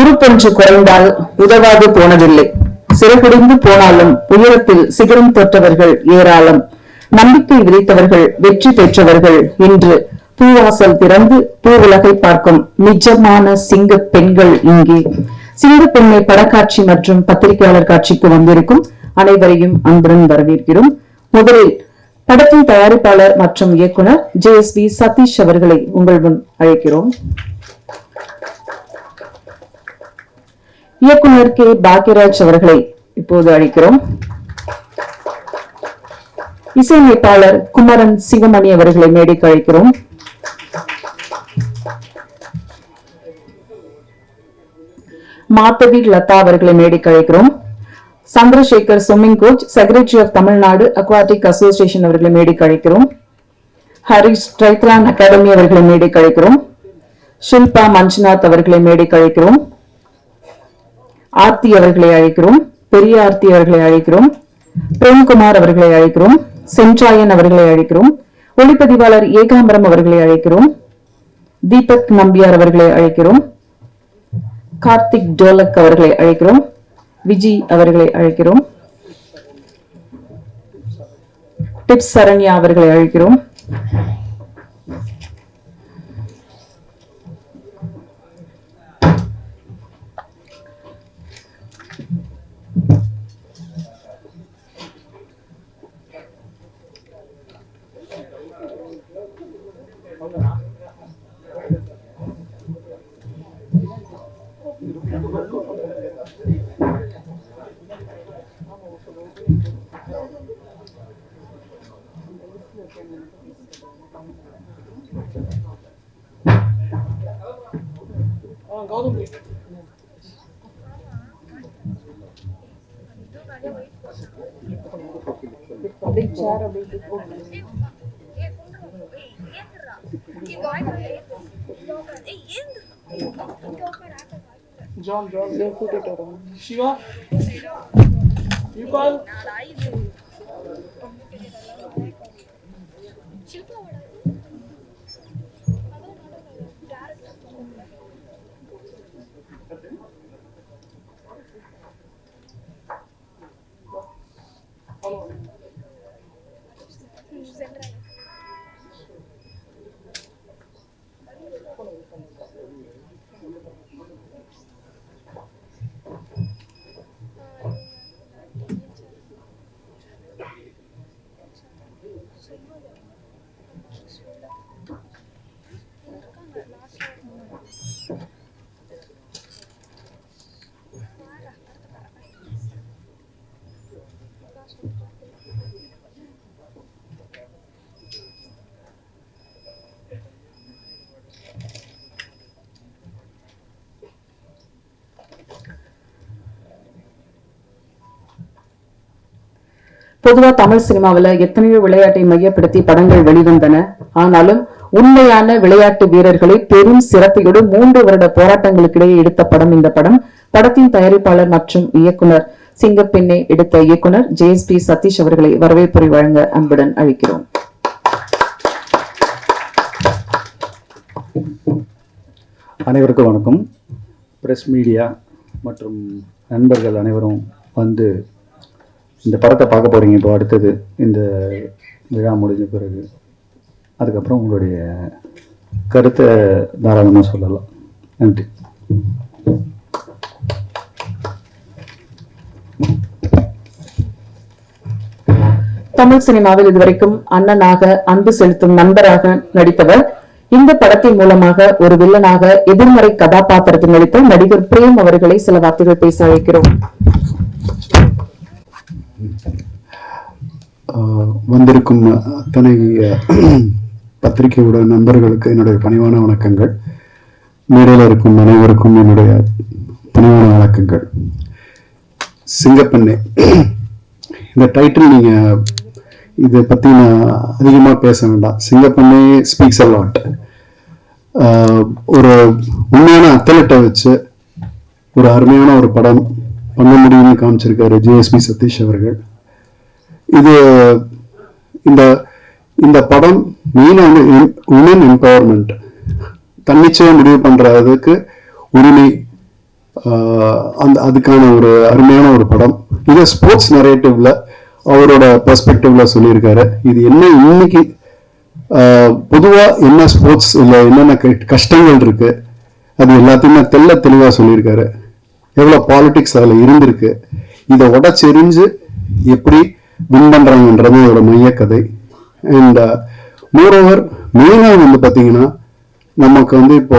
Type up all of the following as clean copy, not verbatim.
உருப்பொன்று குறைந்தால் உதவாது போனதில்லை. சிறகுடிந்து போனாலும் உயரத்தில் சிகரம் தொட்டவர்கள் ஏராளம். நம்பிக்கை விதைத்தவர்கள் வெற்றி பெற்றவர்கள் இன்று பூவாசல் திறந்து பூ உலகை பார்க்கும் நிஜமான சிங்க பெண்கள் இங்கே. சிங்க பெண்ணை படக்காட்சி மற்றும் பத்திரிகையாளர் காட்சிக்கு வந்திருக்கும் அனைவரையும் அன்புடன் வரவேற்கிறோம். முதலில் படத்தின் தயாரிப்பாளர் மற்றும் இயக்குனர் JSV சதீஷ் அவர்களை உங்கள் முன் அழைக்கிறோம். இயக்குனர் K பாக்யராஜ் அவர்களை இப்போது அழைக்கிறோம். இசையமைப்பாளர் குமரன் சிவமணி அவர்களை மேடைக்கு அழைக்கிறோம். மாதவி லதா அவர்களை மேடைக்கு அழைக்கிறோம். Chandrasekar swimming coach, secretary of Tamil Nadu aquatic association அவர்களை மேடைக்கு அழைக்கிறோம். ஹரிஷ் ட்ரைத்லான் அகாடமி அவர்களை மேடைக்கு அழைக்கிறோம். ஷில்பா மஞ்சுநாத் அவர்களை மேடைக்கு அழைக்கிறோம். ஆர்த்தி அவர்களை அழைக்கிறோம். பெரிய ஆர்த்தி அவர்களை அழைக்கிறோம். பிரேம்குமார் அவர்களை அழைக்கிறோம். சென்றாயன் அவர்களை அழைக்கிறோம். ஒளிப்பதிவாளர் ஏகாம்பரம் அவர்களை அழைக்கிறோம். தீபக் நம்பியார் அவர்களை அழைக்கிறோம். கார்த்திக் டோலக் அவர்களை அழைக்கிறோம். விஜி அவர்களை அழைக்கிறோம். டிப்ஸ் சரண்யா அவர்களை அழைக்கிறோம். John, they put it around. Shiva, you call. பொதுவா தமிழ் சினிமாவில எத்தனையோ விளையாட்டை மையப்படுத்தி படங்கள் வெளிவந்தன. ஆனாலும் உண்மையான விளையாட்டு வீரர்களை பெரும் சிறப்பையோடு 3 வருட போராட்டங்களுக்கிடையே எடுத்த படம் இந்த படம். படத்தின் தயாரிப்பாளர் மற்றும் இயக்குனர் சிங்கப்பெண்ணை எடுத்த இயக்குனர் JSP சதீஷ் அவர்களை வரவேற்புரை வழங்க அன்புடன் அழைக்கிறோம். அனைவருக்கும் வணக்கம். பிரஸ் மீடியா மற்றும் நண்பர்கள் அனைவரும் வந்து இந்த படத்தை பார்க்க போகிறீங்க. இப்போ அடுத்தது இந்த விழா முடிஞ்ச பிறகு அதுக்கப்புறம் உங்களுடைய கருத்தை தாராளமாக சொல்லலாம். நன்றி. தமிழ் சினிமாவில் இதுவரைக்கும் அண்ணனாக அன்பு செலுத்தும் நண்பராக நடித்தவர். இந்த படத்தின் மூலமாக ஒரு வில்லனாக எதிர்மறை கதாபாத்திரத்தில் நடித்த நடிகர் பிரேம் அவர்களை சில வார்த்தைகள் பேச அழைக்கிறோம். வந்திருக்கும் அத்தனை பத்திரிகையோட நண்பர்களுக்கு என்னுடைய பணிவான வணக்கங்கள். மேடையில் இருக்கும் அனைவருக்கும் என்னுடைய பணிவான வணக்கங்கள். சிங்கப்பெண்ணை, இந்த டைட்டில் நீங்க இதை பத்தி நான் அதிகமா பேச வேண்டாம். சிங்கப்பெண்ணை ஸ்பீக்ஸ் அ லாட். ஒரு உண்மையான அத்லெட்டை வச்சு ஒரு அருமையான ஒரு படம் பண்ண முடியும்னு காமிச்சிருக்காரு JSP சதீஷ் அவர்கள். இது இந்த படம் மெயினான உமன் எம்பவர்மெண்ட், தன்னிச்சையா முடிவு பண்றதுக்கு உரிமை அதுக்கான ஒரு அருமையான ஒரு படம். இது ஸ்போர்ட்ஸ் நரேட்டிவ்ல அவரோட பெர்ஸ்பெக்டிவ்ல சொல்லியிருக்காரு. இது என்ன இன்னைக்கு பொதுவா என்ன ஸ்போர்ட்ஸ் இல்லை என்னென்ன கஷ்டங்கள் இருக்கு அது எல்லாத்தையுமே தெளிவா சொல்லியிருக்காரு. எவ்வளவு பாலிடிக்ஸ் அதுல இருந்திருக்கு, இதை உடச்செறிஞ்சு எப்படி வின் பண்றாங்கன்றது இதோட மைய கதை. அண்ட் மோரோவர் மெயினா பாத்தீங்கன்னா நமக்கு இப்போ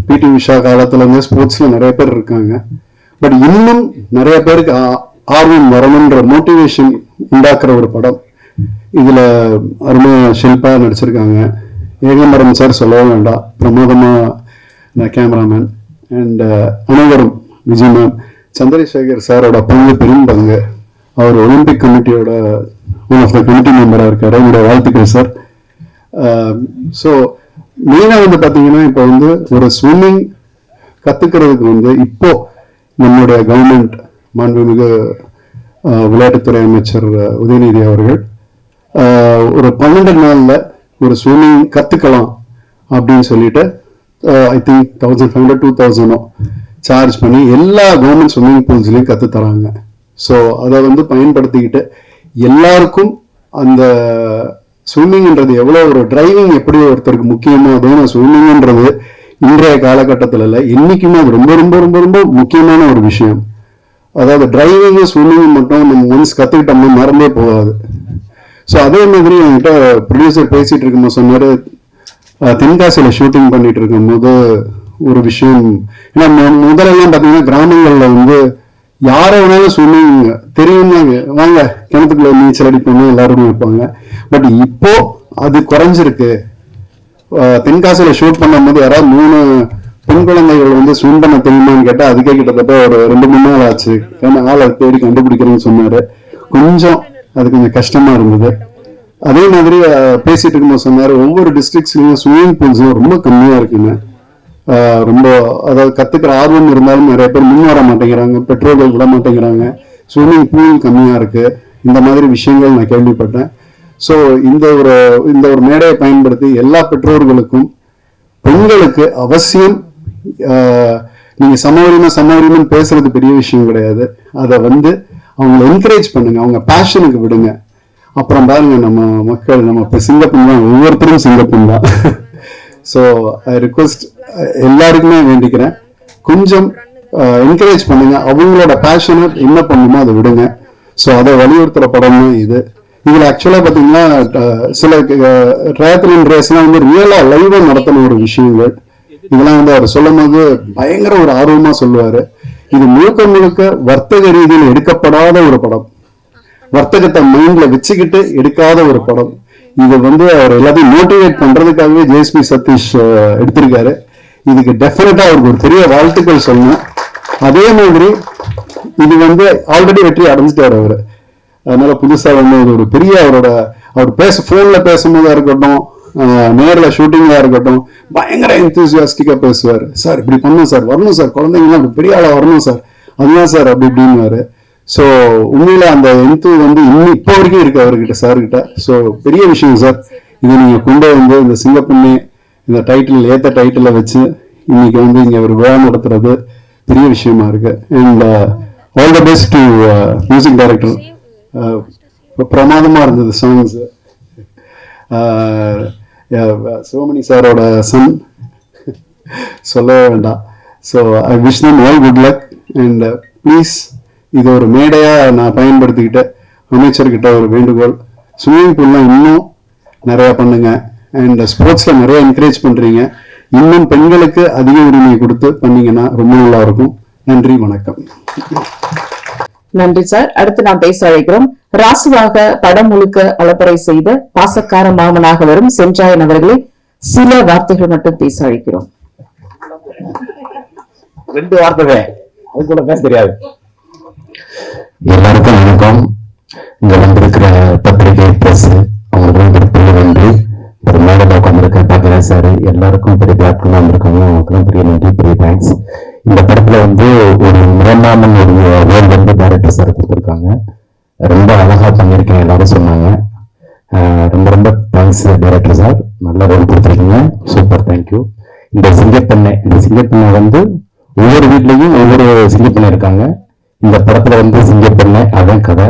பிடி உஷா காலத்துல இருந்து ஸ்போர்ட்ஸ்ல நிறைய பேர் இருக்காங்க. பட் இன்னும் நிறைய பேருக்கு ஆர்வம் வரணுன்ற மோட்டிவேஷன் உண்டாக்குற ஒரு படம். இதுல அருமையா ஷில்பா நடிச்சிருக்காங்க, ஏகம்பரம் சார் சொல்லவே வேண்டாம், பிரமோதமா கேமராமேன், அண்ட் அனைவரும் விஜய் மேம், சந்திரசேகர் சாரோட பங்கு பெரும் பங்கு. அவர் ஒலிம்பிக் கமிட்டியோட ஒன் ஆஃப் த கமிட்டி மெம்பரா இருக்காரு. என்னோட வாழ்த்துக்கள் சார். ஸோ மெயினா பாத்தீங்கன்னா இப்போ ஒரு ஸ்விம்மிங் கத்துக்கிறதுக்கு இப்போ நம்முடைய கவர்மெண்ட் மாண்புமிகு விளையாட்டுத்துறை அமைச்சர் உதயநிதி அவர்கள் ஒரு 12 நாள்ல ஒரு ஸ்விம்மிங் கத்துக்கலாம் அப்படின்னு சொல்லிட்டு ஐ திங்க் 1500 2000 சார்ஜ் பண்ணி எல்லா கவர்மெண்ட் ஸ்விம்மிங் பூல்ஸ்லயும் கத்து தராங்க. ஸோ அதை பயன்படுத்திக்கிட்டு எல்லாருக்கும் அந்த ஸ்விம்மிங்ன்றது எவ்வளவு ஒரு டிரைவிங் எப்படி ஒருத்தருக்கு முக்கியமோ அதே ஸ்விம்மிங்ன்றது இன்றைய காலகட்டத்தில் இல்லை, இன்னைக்குமே அது ரொம்ப ரொம்ப ரொம்ப ரொம்ப முக்கியமான ஒரு விஷயம். அதாவது டிரைவிங் ஸ்விம்மிங் மட்டும் நம்ம ஒன்ஸ் கத்துக்கிட்டோம்னா மறந்தே போகாது. ஸோ அதே மாதிரி என்கிட்ட ப்ரொடியூசர் பேசிட்டு இருக்கும்போது சொன்னாரு, தென்காசியில ஷூட்டிங் பண்ணிட்டு இருக்கும் போது ஒரு விஷயம், ஏன்னா முதலெல்லாம் பாத்தீங்கன்னா கிராமங்கள்ல யாரை வேணாலும் ஸ்விம்மிங் தெரியும், வாங்க கிணத்துக்குள்ள நீச்சல் அடிப்போம் எல்லாருமே இருப்பாங்க. பட் இப்போ அது குறைஞ்சிருக்கு. தென்காசியில ஷூட் பண்ணும் போது யாராவது 3 பெண் குழந்தைகள் ஸ்விம் பண்ண தெரியுமான்னு கேட்டா அதுக்கே கிட்டத்தட்ட ஒரு 2-3 நாள் ஆச்சு. ஏன்னா ஆளை தேடி கண்டுபிடிக்கிறேன்னு சொன்னாரு. அது கொஞ்சம் கஷ்டமா இருந்தது. அதே மாதிரி பேசிட்டு இருக்கும்போது சொன்னாரு, ஒவ்வொரு டிஸ்ட்ரிக்ட்ஸ்லயும் ஸ்விம்மிங் பூல்ஸும் ரொம்ப கம்மியா இருக்குங்க. ரொம்ப அதாவது கத்துக்கிற ஆர்வம் இருந்தாலும் நிறைய பேர் முன் வர மாட்டேங்கிறாங்க, பெற்றோர்கள் விட மாட்டேங்கிறாங்க, ஸ்விம்மிங் பூல் கம்மியா இருக்கு, இந்த மாதிரி விஷயங்கள் நான் கேள்விப்பட்டேன். ஸோ இந்த ஒரு மேடையை பயன்படுத்தி எல்லா பெற்றோர்களுக்கும் பெண்களுக்கு அவசியம் நீங்க சம உரிமை பேசுறது பெரிய விஷயம் கிடையாது. அதை அவங்களை என்கரேஜ் பண்ணுங்க, அவங்க பேஷனுக்கு விடுங்க. அப்புறம் பாருங்க நம்ம மக்கள் நம்ம சிங்கப்பெண் தான், ஒவ்வொருத்தரும் சிங்கப்பெண் தான். ஸோ ஐ ரிக்வெஸ்ட் எல்லாருக்குமே வேண்டிக்கிறேன், கொஞ்சம் என்கரேஜ் பண்ணுங்க, அவங்களோட பேஷனை என்ன பண்ணுமோ அதை விடுங்க. ஸோ அதை வலியுறுத்துற படம் தான் இது. இதுல ஆக்சுவலா பாத்தீங்கன்னா சில ட்ரையத்லன் ரேஸ்லாம் ரியலா லைவா நடத்தின ஒரு விஷயங்கள் இதெல்லாம் அவர் சொல்லும் போது பயங்கர ஒரு ஆர்வமா சொல்லுவாரு. இது முழுக்க முழுக்க வர்த்தக ரீதியில் எடுக்கப்படாத ஒரு படம், வர்த்தகத்தை மைண்ட்ல வச்சுக்கிட்டு எடுக்காத ஒரு படம். இது அவர் எல்லாத்தையும் மோட்டிவேட் பண்றதுக்காகவே ஜேஎஸ்பி சதீஷ் எடுத்திருக்காரு. இதுக்கு டெஃபினட்டா அவருக்கு ஒரு பெரிய வாழ்த்துக்கள் சொல்லணும். அதே மாதிரி இது ஆல்ரெடி வெற்றி அடைஞ்சிட்டாரு அவரு. அதனால புதுசா ஒரு பெரிய அவர் போன்ல பேசும்போதா இருக்கட்டும், நேர்ல ஷூட்டிங்கா இருக்கட்டும், பயங்கர எந்தூசியாஸ்டிக்கா பேசுவார். சார் இப்படி பண்ணும் சார், வரணும் சார், குழந்தைங்களாம் அப்படி பெரிய ஆளா வரணும் சார், அதுதான் சார் அப்படி இப்படின்னு. ஸோ உண்மையில அந்த எந்து இன்னும் இப்போ வரைக்கும் இருக்கு அவர்கிட்ட, சார்கிட்ட. ஸோ பெரிய விஷயம் சார், இதை நீங்க கொண்டு இந்த சிங்கப்பெண்ணே இந்த டைட்டில் ஏத்த டைட்டில வச்சு இன்னைக்கு இங்க ஒரு விழா நடத்துறது பெரிய விஷயமா இருக்கு. And all the best to music director. பிரமாதமா இருந்தது சாங்ஸ். சிவமணி சாரோட சன் சொல்லவே வேண்டாம். So I wish them all good luck. And please இது ஒரு மேடையா நான் பயன்படுத்திக்கிட்ட அமைச்சர்கிட்ட ஒரு வேண்டுகோள், ஸ்விம்மிங் பூல்லாம் இன்னும் நிறைய பண்ணுங்க. அண்ட் ஸ்போர்ட்ஸ்ல நிறைய என்கரேஜ் பண்றீங்க, இன்னும் பெண்களுக்கு அதிக உரிமை கொடுத்து பண்ணீங்கன்னா ரொம்ப நல்லா இருக்கும். நன்றி, வணக்கம். நன்றி சார். அடுத்து நாம் பேச அழைக்கிறோம், ராசுவாக படம் முழுக்க அலப்பறை செய்த பாசக்கார மாமனாக வரும் சென்றாயன் அவர்களை சில வார்த்தைகள் மட்டும் பேச அழைக்கிறோம். 2 வார்த்தை அது கூட பேச தெரியாது. எல்லாருக்கும் வணக்கம். இங்க வந்திருக்கிற பத்திரிகை பிரஸ் அவங்களுக்கு பெரிய நன்றி. ஒரு மேடல உட்காந்துருக்க பாக்கியா சார், எல்லாருக்கும் பெரிய கேப்டன் வந்திருக்காங்க, அவங்களுக்குலாம் பெரிய நன்றி, பெரிய தேங்க்ஸ். இந்த படத்துல ஒரு முதன்மாமன் ஒரு ரோல் டைரக்டர் சார் கொடுத்துருக்காங்க. ரொம்ப அழகா பண்ணியிருக்கேன் எல்லாரும் சொன்னாங்க. ரொம்ப ரொம்ப தேங்க்ஸ் டைரக்டர் சார், நல்ல ரோல் கொடுத்துருக்கீங்க, சூப்பர், தேங்க்யூ. இந்த சிங்கப்பெண்ணை ஒவ்வொரு வீட்லயும் ஒவ்வொரு சிங்கப்பெண்ணை இருக்காங்க. இந்த படத்துல வந்து சிங்கப்பெண்ணை அதான் கதை,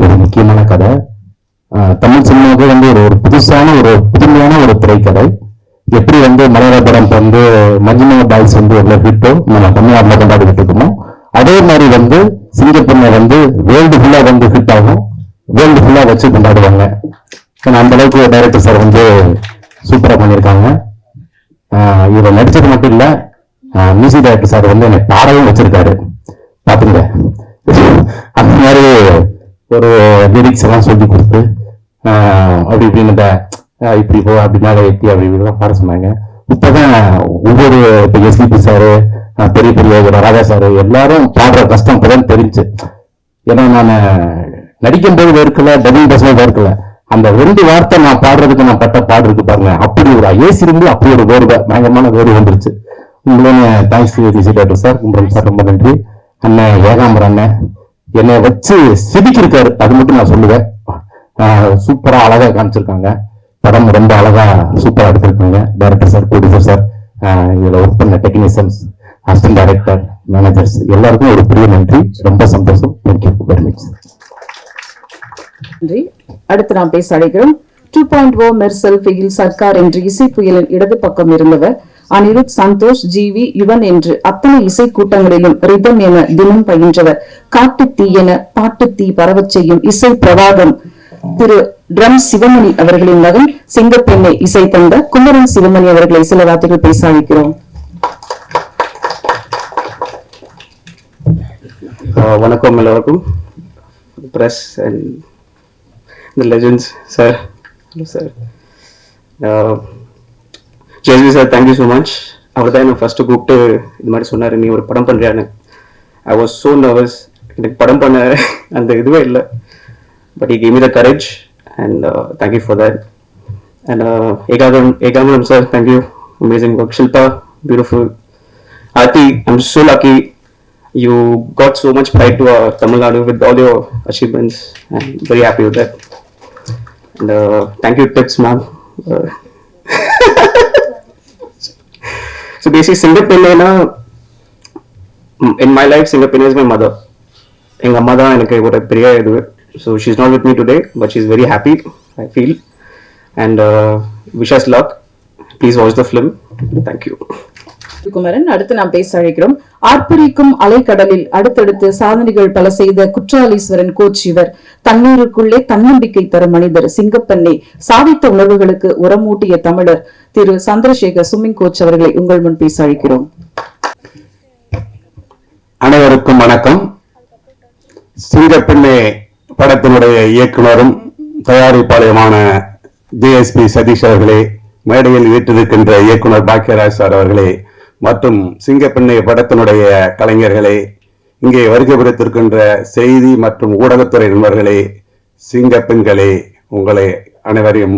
ஒரு முக்கியமான கதை. தமிழ் சினிமாவுக்கு வந்து ஒரு புதுமையான ஒரு திரைக்கதை. எப்படி வந்து மலையாள படம் வந்து மஞ்சுமா பாய்ஸ் வந்து எவ்வளவு ஹிட்டோ நம்ம தமிழ்நாட்டில் கொண்டாடிட்டு இருக்கோமோ, அதே மாதிரி வந்து சிங்கப்பெண்ணை வந்து வேர்ல்டு ஃபுல்லா வந்து ஹிட் ஆகும், வேர்ல்டு ஃபுல்லா வச்சு கொண்டாடுவாங்க. ஏன்னா அந்த அளவுக்கு டைரக்டர் சார் வந்து சூப்பரா பண்ணியிருக்காங்க. இவரை நடிச்சது மட்டும் இல்ல, மியூசிக் டைரக்டர் சார் வந்து என்னை பாடவும் வச்சிருக்காரு பாத்துங்க. அந்த மாதிரி ஒரு லிரிக்ஸ் எல்லாம் சொல்லி கொடுத்து அப்படி இப்படின்னு இப்படி போ அப்படின்னா எத்தி அப்படி இப்படிலாம் பாட சொன்னாங்க. இப்பதான் ஒவ்வொரு எஸ்பிபி சாரு, பெரிய பெரிய ராஜா சாரு எல்லாரும் பாடுற கஷ்டம் இப்பதான் தெரிஞ்சு. ஏன்னா நான் நடிக்கும் போது இருக்கல, டபிள் பஸ்ல இருக்கல, அந்த 2 வார்த்தை நான் பாடுறதுக்கு நான் பட்ட பாடு இருக்கு பாருங்க, அப்படி ஒரு ஏசி இருந்து அப்படி ஒரு வேர்வை, பயங்கரமான வேர்வு வந்துருச்சு. உங்களே தேங்க்ஸ் டாக்டர் சார், கும்பரம் சார், ரொம்ப நன்றி. அண்ணன் ஏகாம்பரம் அண்ணன் என்னை வச்சு சிரிக்கிருக்காரு, அது மட்டும் நான் சொல்லுவேன். சூப்பரா அழகா காமிச்சிருக்காங்க, படம் ரொம்ப அழகா சூப்பரா எடுத்திருக்காங்க. டைரக்டர் சார், ப்ரொடியூசர் சார், இதுல ஒர்க் பண்ண டெக்னீஷியன்ஸ், அசிஸ்டன்ட் டைரக்டர், மேனேஜர்ஸ் எல்லாருக்கும் ஒரு பெரிய நன்றி. ரொம்ப சந்தோஷம். Thank you very much. நன்றி. அடுத்து நாம் பேச அழைக்கிறோம் 2.0 மெர்சல் ஃபெயில் சர்க்கார் என்று இசை புயலின் இடது பக்கம் இருந்தவர் அனிருத், சந்தோஷ், ஜிவி, யுவன் என்று அத்தனை இசை கூட்டங்களிலும் ரிதம் என தினம் பயின்றவர், காட்டு தீ என பாட்டு தீ பரவச் செய்யும் இசை பிரவாகம் திரு ட்ரம் சிவமணி அவர்களின் மகன் சிங்கப்பெண்ணை இசை தந்த குமரன் சிவமணி அவர்களை சில வார்த்தைகள் பேச அழைக்கிறோம். வணக்கம் எல்லாருக்கும், press and the legends sir. Hello sir. ஜெயஸ்வி சார், தேங்க்யூ ஸோ மச். அவர் தான் என்னை ஃபர்ஸ்ட் கூப்பிட்டு இது மாதிரி சொன்னார், நீ ஒரு படம் பண்ணுறியான்னு. ஐ வாஸ் ஸோ நர்வஸ், எனக்கு படம் பண்ண அந்த இதுவே இல்லை. But he gave me the courage and thank you for that. And Ekamaram sir, thank you, amazing work. Shilpa, beautiful. Aarti, I'm so lucky you got so much pride to Tamil Nadu with all your achievements. I'm very happy with that. And thank you Tips ma'am. So basically Singapore in my life, Singapore is my mother. எங்க அம்மா தான் எனக்கு ஒரு பெரிய இது. So she's not with me today, but she's very happy, I feel. And wish us luck. Please watch the film. Thank you. Kumaran, அடுத்து நாம் பேச அழைக்கிறோம். ஆர்ப்பரிக்கும் அலைக்கடலில் அடுத்தடுத்து சாதனைகள் பல செய்த குற்றாலீஸ்வரன் கோச் இவர். தண்ணீருக்குள்ளே தன்னம்பிக்கை தரும் மனிதர் சிங்கப்பெண்ணை சாதித்த உணர்வுகளுக்கு உரமூட்டிய தமிழர் திரு சந்திரசேகர் ஸ்விம்மிங் கோச் அவர்களை உங்கள் முன் பேச அழைக்கிறோம். அனைவருக்கும் வணக்கம். சிங்கப்பெண்ணை படத்தினுடைய இயக்குனரும் தயாரிப்பாளையமான ஜேஎஸ்பி சதீஷ் அவர்களே, மேடையில் வீட்டிருக்கின்ற இயக்குனர் பாக்கியராஜ் சார் அவர்களே, மற்றும் சிங்கப்பெண்ணை படத்தினுடைய கலைஞர்களே, இங்கே வருகை புரித்திருக்கின்ற செய்தி மற்றும் ஊடகத்துறை நண்பர்களே, சிங்கப்பெண்களே, உங்களை அனைவரையும்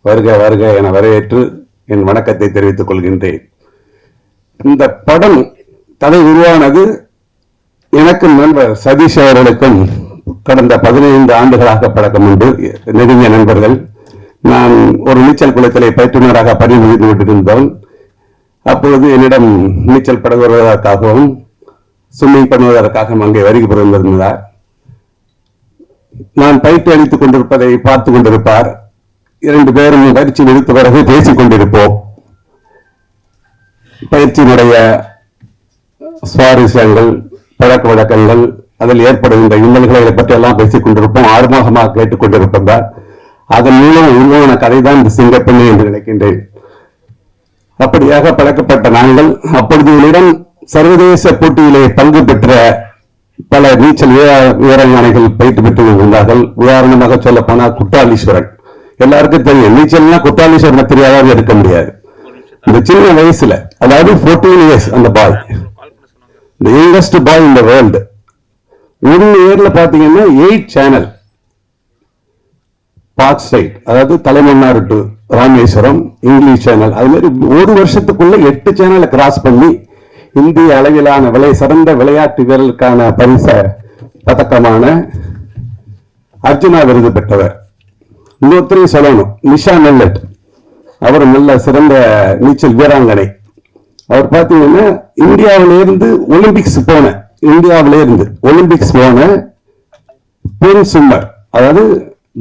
வருக வருக என வரவேற்று என் வணக்கத்தை தெரிவித்துக் கொள்கின்றேன். இந்த படம் கதை உருவானது எனக்கும் நண்பர் சதீஷ் அவர்களுக்கும் கடந்த 15 ஆண்டுகளாக பழக்கம் உண்டு, நெருங்கிய நண்பர்கள். நான் ஒரு நீச்சல் குளத்திலே பயிற்றுனராக பணிபுரிந்து கொண்டிருந்தவன். அப்பொழுது என்னிடம் நீச்சல் பழகுவதற்காகவும் ஸ்விம்மிங் பண்ணுவதற்காகவும் அங்கே வருகை புரிந்திருந்தார். நான் பயிற்சி அளித்துக் கொண்டிருப்பதை பார்த்து கொண்டிருப்பார். 2 பேரும் பயிற்சி முடித்த பிறகு பேசிக் கொண்டிருப்போம். பயிற்சியினுடைய சுவாரஸ்யங்கள், பழக்க வழக்கங்கள், அதில் ஏற்படுகின்ற இன்னல்களை பற்றி எல்லாம் பேசிக் கொண்டிருப்போம். ஆறுமுகமாக கேட்டுக் கொண்டிருப்பதால் அதன் மூலம் உருவான கதைதான் இந்த சிங்கப்பெண்ணை என்று நினைக்கின்றேன். அப்படியாக பழக்கப்பட்ட நாங்கள் அப்பொழுது என்னிடம் சர்வதேச போட்டியிலே பங்கு பெற்ற பல நீச்சல் வீராங்கனைகள் பயிற்சி பெற்று இருந்தார்கள். உதாரணமாக சொல்ல போனால் குற்றாலீஸ்வரன், எல்லாருக்கும் தெரியும். நீச்சல்னா குற்றாலீஸ்வரன் தெரியாத இருக்க முடியாது. இந்த சின்ன வயசுல, அதாவது 14 years, அந்த பாய், the youngest boy in the world. 1 yearல பாத்தீங்கன்னா 8 சேனல் பார்க் சைட், அதாவது Talaimannar to Rameswaram English channel, அது மாதிரி 1 வருஷத்துக்குள்ள 8 சேனலை கிராஸ் பண்ணி இந்திய அளவிலான சிறந்த விளையாட்டு வீரர்களுக்கான பரிச பதக்கமான அர்ஜுனா விருது பெற்றவர். இன்னொருத்தரையும் சொல்லணும், நிஷா நெல்லட், அவர் நல்ல சிறந்த நீச்சல் வீராங்கனை. அவர் பார்த்தீங்கன்னா இந்தியாவிலிருந்து ஒலிம்பிக்ஸ் போன பெண் ஸ்விம்மர், அதாவது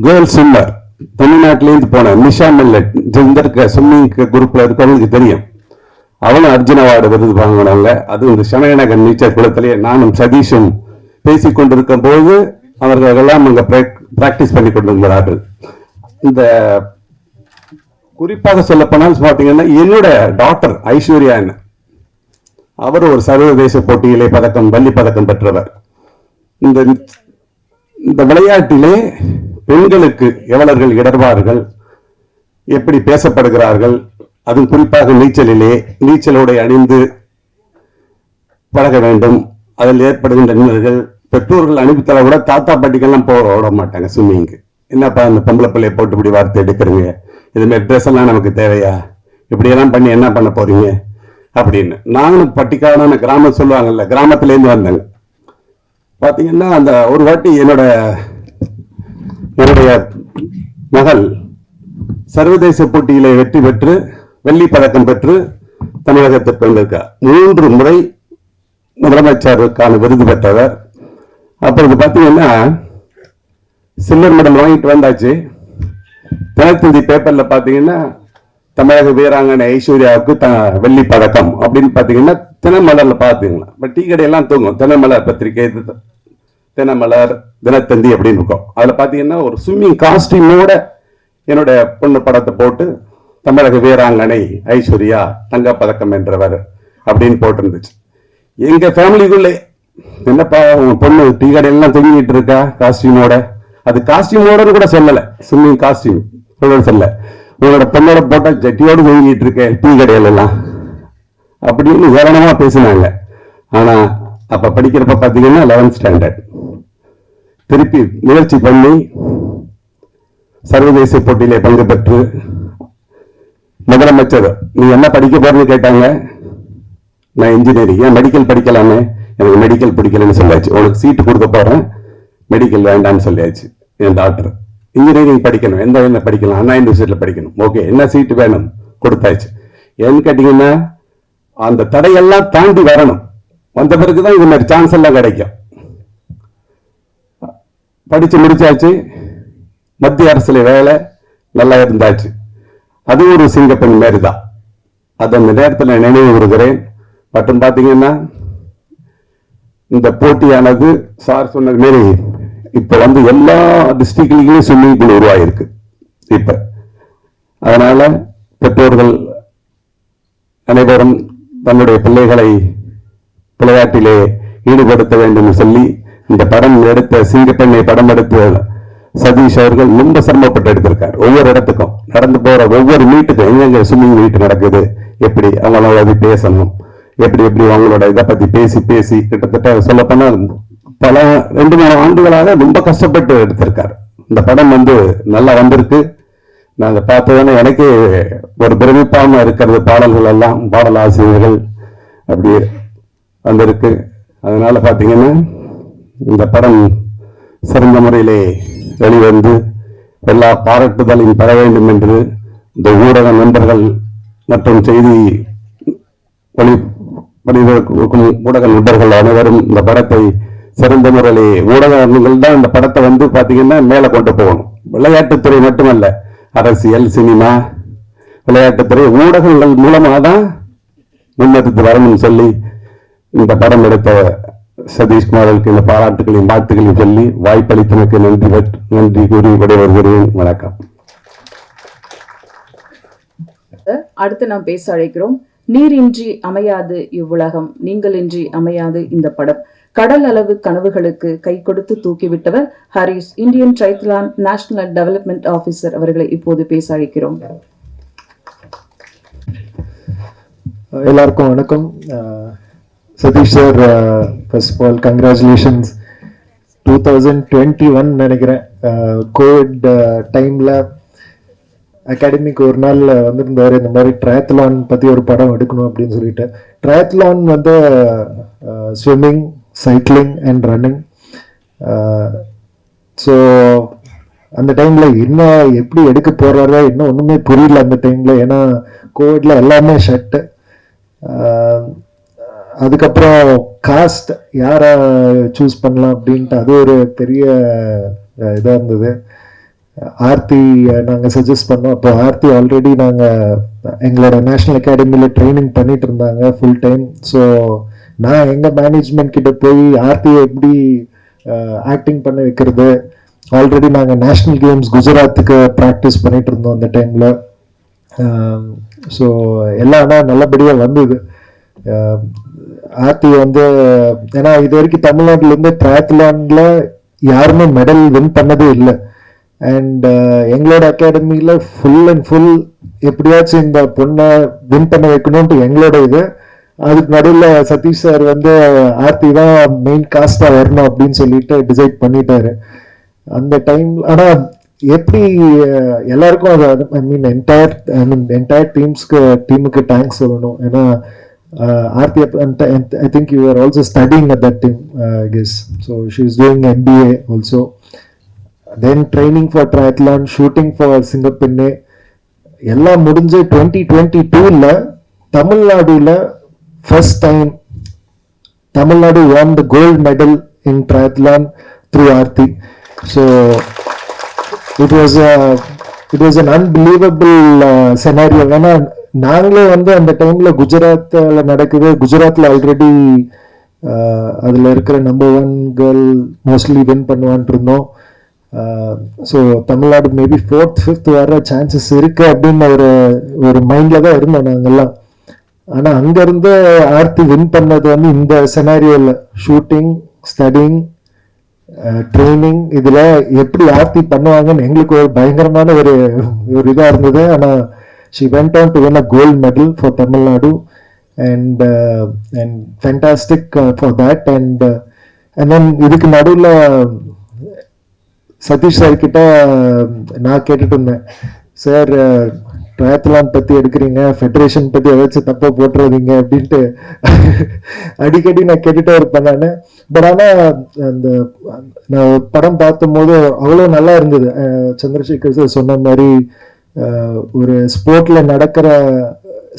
கேர்ள் ஸ்விம்மர், தமிழ்நாட்டிலேருந்து போன நிஷா மெல்லட், இந்த இருக்க ஸ்விம்மிங் குரூப்ல இருக்கவங்களுக்கு தெரியும். அவனும் அர்ஜுன அவார்டு விருது வாங்கினாங்க. அது இந்த சமயநகர் நீச்சல் குளத்திலே நானும் சதீஷும் பேசிக் கொண்டிருக்கும் போது அவர்கள் எல்லாம் அங்க பிராக்டிஸ் பண்ணி கொண்டிருந்தார்கள். இந்த குறிப்பாக சொல்ல போனால் பாத்தீங்கன்னா என்னோட டாக்டர் ஐஸ்வர்யா, அவர் ஒரு சர்வதேச போட்டியிலே வெள்ளி பதக்கம் பெற்றவர். இந்த விளையாட்டிலே பெண்களுக்கு எவ்வளர்கள் இடர்பார்கள், எப்படி பேசப்படுகிறார்கள், அதுவும் குறிப்பாக நீச்சலோடை அணிந்து பழக வேண்டும். அதில் ஏற்படுகின்ற இன்னல்கள், பெற்றோர்கள் அனுப்பித்தர கூட தாத்தா பாட்டிக்கெல்லாம் போக விட மாட்டாங்க ஸ்விம்மிங்க்கு. என்னப்பா இந்த பொம்பளை பிள்ளைய போட்டு இப்படி வார்த்தை எடுக்கிறீங்க, இதுமாதிரி ட்ரெஸ் எல்லாம் நமக்கு தேவையா, இப்படியெல்லாம் பண்ணி என்ன பண்ண போறீங்க அப்படின்னு. நானும் பட்டிக்காடான கிராமம் சொல்லுவாங்கல்ல, கிராமத்திலேருந்து வந்தேங்க. பாத்தீங்கன்னா அந்த ஒரு வாட்டி என்னுடைய மகள் சர்வதேச போட்டியிலே வெற்றி பெற்று வெள்ளி பதக்கம் பெற்று தமிழகத்திற்கு வந்திருக்கார். 3 முறை முதலமைச்சருக்கான விருது பெற்றவர். அப்பொழுது பாத்தீங்கன்னா சில்வர் மெடல் வாங்கிட்டு வந்தாச்சு. தினத்தந்தி பேப்பர்ல பாத்தீங்கன்னா தமிழக வீராங்கனை ஐஸ்வர்யாவுக்கு வெள்ளி பதக்கம் அப்படின்னு பாத்தீங்கன்னா தினமலர்ல பாத்தீங்கன்னா டீ கடையெல்லாம் தூங்கும், தினமலர் பத்திரிகை, தினமலர், தினத்தந்தி அப்படின்னு இருக்கும். அதுல பாத்தீங்கன்னா ஒரு ஸ்விம்மிங் காஸ்டியூமோட என்னோட பொண்ணு படத்தை போட்டு தமிழக வீராங்கனை ஐஸ்வர்யா தங்கப்பதக்கம் வென்றவர் அப்படின்னு போட்டு இருந்துச்சு. எங்க ஃபேமிலிக்குள்ளே என்னப்பா உங்க பொண்ணு டீ கடையெல்லாம் தூங்கிட்டு இருக்கா காஸ்டியூமோட, அது காஸ்டியூமோட கூட சொல்லல, ஸ்விம்மிங் காஸ்டியூம் சொல்ல, உங்களோட பொண்ணோட போட்டா ஜட்டியோடு தூங்கிட்டு இருக்க டீ கடையில எல்லாம் அப்படின்னு ஏளனமா பேசினாங்க. ஆனா அப்ப படிக்கிறப்ப பாத்தீங்கன்னா 11th ஸ்டாண்டர்ட் திருப்பி முயற்சி பண்ணி சர்வதேச போட்டியிலே பங்கு பெற்று முதலமைச்சர் நீ என்ன படிக்க போறன்னு கேட்டாங்க. நான் இன்ஜினியரிங், ஏன் மெடிக்கல் படிக்கலாமே, எனக்கு மெடிக்கல் பிடிக்கலன்னு சொல்லியாச்சு. உனக்கு சீட்டு கொடுக்க போறேன், மெடிக்கல் வேண்டாம்னு சொல்லியாச்சு. என் டாக்டர் இன்ஜினியரிங் படிக்கணும், எந்த வயதில் படிக்கலாம், அண்ணா யூனிவர்சிட்டியில படிக்கணும். ஓகே, என்ன சீட்டு வேணும் கொடுத்தாச்சு. ஏன்னு கேட்டீங்கன்னா அந்த தடையெல்லாம் தாண்டி வரணும். வந்த பிறகுதான் இது மாதிரி சான்ஸ் எல்லாம் கிடைக்கும். படிச்சு முடிச்சாச்சு, மத்திய அரசுல வேலை நல்லா இருந்தாச்சு. அது ஒரு சிங்கப்பெண் மாரிதான். அது அந்த நேரத்தில் நினைவு வருகிறேன். மற்றும் பாத்தீங்கன்னா இந்த போட்டியானது சார் சொன்னது மாரி இப்ப எல்லா டிஸ்ட்ரிக்ட்லயும் ஸ்விம்மிங் பூல் உருவாயிருக்கு இப்ப. அதனால பெற்றோர்கள் அனைவரும் தன்னுடைய பிள்ளைகளை விளையாட்டிலே ஈடுபடுத்த வேண்டும் சொல்லி இந்த படம் எடுத்த சிங்கப்பெண்ணை படம் எடுத்த சதீஷ் அவர்கள் ரொம்ப சிரமப்பட்டு எடுத்திருக்காரு. ஒவ்வொரு இடத்துக்கும் நடந்து போற ஒவ்வொரு மீட்டுக்கும் எங்க ஸ்விம்மிங் மீட் நடக்குது, எப்படி அவங்களோட பேசணும், எப்படி அவங்களோட இதை பத்தி பேசி கிட்டத்தட்ட சொல்ல போனா பல 2-3 ஆண்டுகளாக ரொம்ப கஷ்டப்பட்டு எடுத்திருக்காரு. இந்த படம் நல்லா வந்திருக்கு. நான் அதை பார்த்ததுன்னு எனக்கு ஒரு பிரமிப்பாம இருக்கிறது. பாடல்கள் எல்லாம் பாடல் ஆசிரியர்கள் அப்படி வந்திருக்கு. அதனால பாத்தீங்கன்னா இந்த படம் சிறந்த முறையிலே வெளிவந்து எல்லா பாராட்டுதலையும் பெற வேண்டும் என்று இந்த ஊடக நண்பர்கள் மற்றும் செய்தி ஊடக நண்பர்கள் அனைவரும் இந்த படத்தை சிறந்த முறையிலே ஊடகங்கள் தான் இந்த படத்தை பாத்தீங்கன்னா மேல கொண்டு போகணும். விளையாட்டுத்துறை மட்டுமல்ல, அரசியல், சினிமா, விளையாட்டுத்துறை, ஊடகங்கள் மூலமாக தான் முன்னெடுத்து வரணும்னு சொல்லி இந்த படம் எடுத்த சதீஷ்குமாருக்கு இந்த பாராட்டுகளையும் வாழ்த்துக்களையும் சொல்லி வாய்ப்பளித்தமைக்கு நன்றி கூறி விடைபெறுகிறேன். வணக்கம். அடுத்து நாம் பேச அழைக்கிறோம். நீரின்றி அமையாது இவ்வுலகம், நீங்களின்றி அமையாது இந்த படம். கடல் அளவு கனவுகளுக்கு கை கொடுத்து தூக்கிவிட்டவர் Haris, Indian triathlon national development officer அவர்களை இப்போது பேச அழைக்கிறோம். எல்லாருக்கும் வணக்கம். Satish sir, first of all congratulations. 2021 நினைக்கிறேன், கோவிட் டைம்ல அகாடமிக்கு ஒரு நாள் வந்திருந்தாரு. இந்த மாதிரி ட்ரைத்லான் பத்தி ஒரு படம் எடுக்கணும் அப்படின்னு சொல்லிட்டு. Triathlon swimming, cycling and running. So அந்த டைம்ல என்ன எப்படி எடுக்க போறாரோ இன்னும் ஒண்ணுமே புரியல அந்த டைம்ல. ஏன்னா கோவிட்ல எல்லாமே ஷட்டு. அதுக்கப்புறம் காஸ்ட் யாரை சூஸ் பண்ணலாம் அப்படின்ட்டு அது ஒரு பெரிய இதாக இருந்தது. ஆர்த்தி நாங்கள் சஜஸ்ட் பண்ணோம். அப்போ ஆர்த்தி ஆல்ரெடி நாங்கள் எங்களோட நேஷ்னல் அகாடமியில் ட்ரைனிங் பண்ணிட்டு இருந்தாங்க ஃபுல் டைம். ஸோ நான் எங்கள் மேனேஜ்மெண்ட் கிட்ட போய் ஆர்த்தியை எப்படி ஆக்டிங் பண்ண வைக்கிறது, ஆல்ரெடி நாங்கள் நேஷ்னல் கேம்ஸ் குஜராத்துக்கு ப்ராக்டிஸ் பண்ணிட்டு இருந்தோம் அந்த டைமில். ஸோ எல்லாம் ஆனால் நல்லபடியாக வந்தது. ஆர்த்தி வந்து ஏன்னா இது வரைக்கும் தமிழ்நாட்டிலேருந்து ட்ரையத்லானில் யாருமே மெடல் வின் பண்ணதே இல்லை. அண்ட் எங்களோட அகாடமியில் ஃபுல் அண்ட் ஃபுல் எப்படியாச்சும் இந்த பொண்ணை வின் பண்ண வைக்கணும்ட்டு எங்களோட இது. அதுக்கு நடுவில் சதீஷ் சார் வந்து ஆர்த்தி தான் மெயின் காஸ்டாக வரணும் அப்படின்னு சொல்லிட்டு டிசைட் பண்ணிட்டாரு அந்த டைம். ஆனால் எப்படி எல்லாருக்கும் அது என்டையர் டீமுக்கு தேங்க்ஸ் சொல்லணும். ஏன்னா Aarthi I think you are also studying at that time guess. So she is doing MBA also, then training for triathlon, shooting for Singappenne எல்லாம் முடிஞ்சு 2022ல் தமிழ்நாடுல first time Tamil Nadu won the gold medal in triathlon through Aarthi. So it was an unbelievable scenario. ஏன்னா நாங்களே வந்து அந்த டைம்ல குஜராத்ல நடக்குது, குஜராத்ல ஆல்ரெடி அதுல இருக்கிற நம்பர் 1 கேர்ள் மோஸ்ட்லி வின் பண்ணுவான்ட்டு இருந்தோம். So Tamil Nadu maybe 4th 5th வர சான்சஸ் இருக்கு அப்படின்னு ஒரு மைண்ட்ல தான் இருந்தோம் நாங்கெல்லாம். ஆனால் அங்கேருந்து ஆர்த்தி வின் பண்ணது வந்து இந்த செனாரியோவில் ஷூட்டிங், ஸ்டடிங், ட்ரைனிங் இதில் எப்படி ஆர்த்தி பண்ணுவாங்கன்னு எங்களுக்கு ஒரு பயங்கரமான ஒரு இதாக இருந்தது. ஆனால் she went on to win a gold medal for Tamil Nadu and fantastic for that. And then இதுக்கு நடுவில் சதீஷ் சார் கிட்ட நான் கேட்டுட்டு இருந்தேன், சார் ட்ரையத்லான் பற்றி எடுக்கிறீங்க, ஃபெடரேஷன் பற்றி ஏதாச்சும் தப்பாக போட்டுறதீங்க அப்படின்ட்டு அடிக்கடி நான் கேட்டுட்டே இருப்பேன் நான். பட் ஆனால் அந்த நான் படம் பார்த்தும் போது அவ்வளோ நல்லா இருந்தது. சந்திரசேகர் சார் சொன்ன மாதிரி ஒரு ஸ்போர்ட்ல நடக்கிற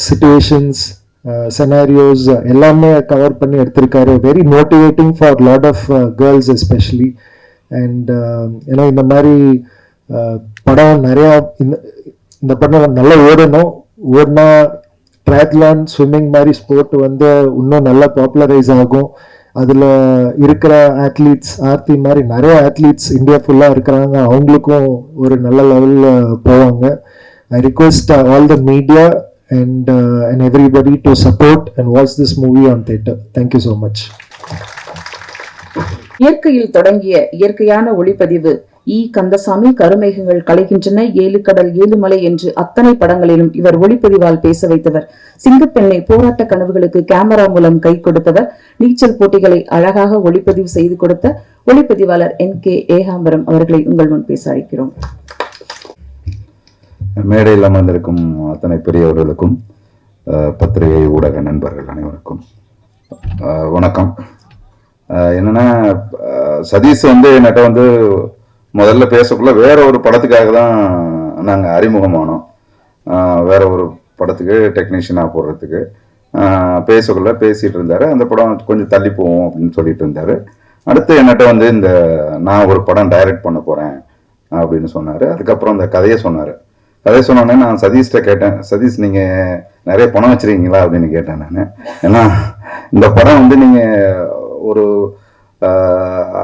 சிச்சுவேஷன்ஸ், செனாரியோஸ் எல்லாமே கவர் பண்ணி எடுத்திருக்காரு. Very motivating for lot of girls especially. And ஏன்னா இந்த மாதிரி படம் நிறையா இந்த படம் நல்லா ஓடினா ட்ரையத்லான், ஸ்விம்மிங் மாதிரி ஸ்போர்ட் வந்து இன்னும் நல்லா பாப்புலரைஸ் ஆகும். அதில் இருக்கிற ஆத்லீட்ஸ் ஆர்த்தி மாதிரி நிறைய ஆத்லீட்ஸ் இந்தியா ஃபுல்லாக இருக்கிறாங்க, அவங்களுக்கும் ஒரு நல்ல லெவலில் போவாங்க. I request all the media and everybody to support and watch this movie on theatre. Thank you so much. இயற்கையில் தொடங்கிய இயற்கையான ஒளிப்பதிவு கந்தசாமி, கருமேகங்கள் கலைகின்றன, 7 கடல் 7 மலை என்று அத்தனை படங்களிலும் இவர் ஒளிப்பதிவால் பேச வைத்தவர். சிங்கப்பெண்ணை போராட்ட கனவுகளுக்கு கேமரா மூலம் கை கொடுத்தவர். நீச்சல் போட்டிகளை அழகாக ஒளிப்பதிவு செய்து கொடுத்த ஒளிப்பதிவாளர் NK ஏகாம்பரம் அவர்களை உங்கள் முன் பேச அழைக்கிறோம். மேடையில் அமர்ந்திருக்கும் அத்தனை பெரியவர்களுக்கும், பத்திரிகை ஊடக நண்பர்கள் அனைவருக்கும் வணக்கம். என்னன்னா, சதீஷ் வந்து என்கிட்ட வந்து முதல்ல பேசக்குள்ள வேற ஒரு படத்துக்காக தான் நாங்கள் அறிமுகமானோம். வேற ஒரு படத்துக்கு டெக்னீஷியனாக போடுறதுக்கு பேசக்குள்ள பேசிட்டு இருந்தாரு. அந்த படம் கொஞ்சம் தள்ளி போவோம் அப்படின்னு சொல்லிட்டு இருந்தாரு. அடுத்து என்கிட்ட வந்து நான் ஒரு படம் டைரக்ட் பண்ண போறேன் அப்படின்னு சொன்னாரு. அதுக்கப்புறம் அந்த கதையை சொன்னாரு. கதையை சொன்னோடனே நான் சதீஷ்கிட்ட கேட்டேன், சதீஷ் நீங்க நிறைய பணம் வச்சிருக்கீங்களா அப்படின்னு கேட்டேன் நான். ஏன்னா இந்த படம் வந்து நீங்க ஒரு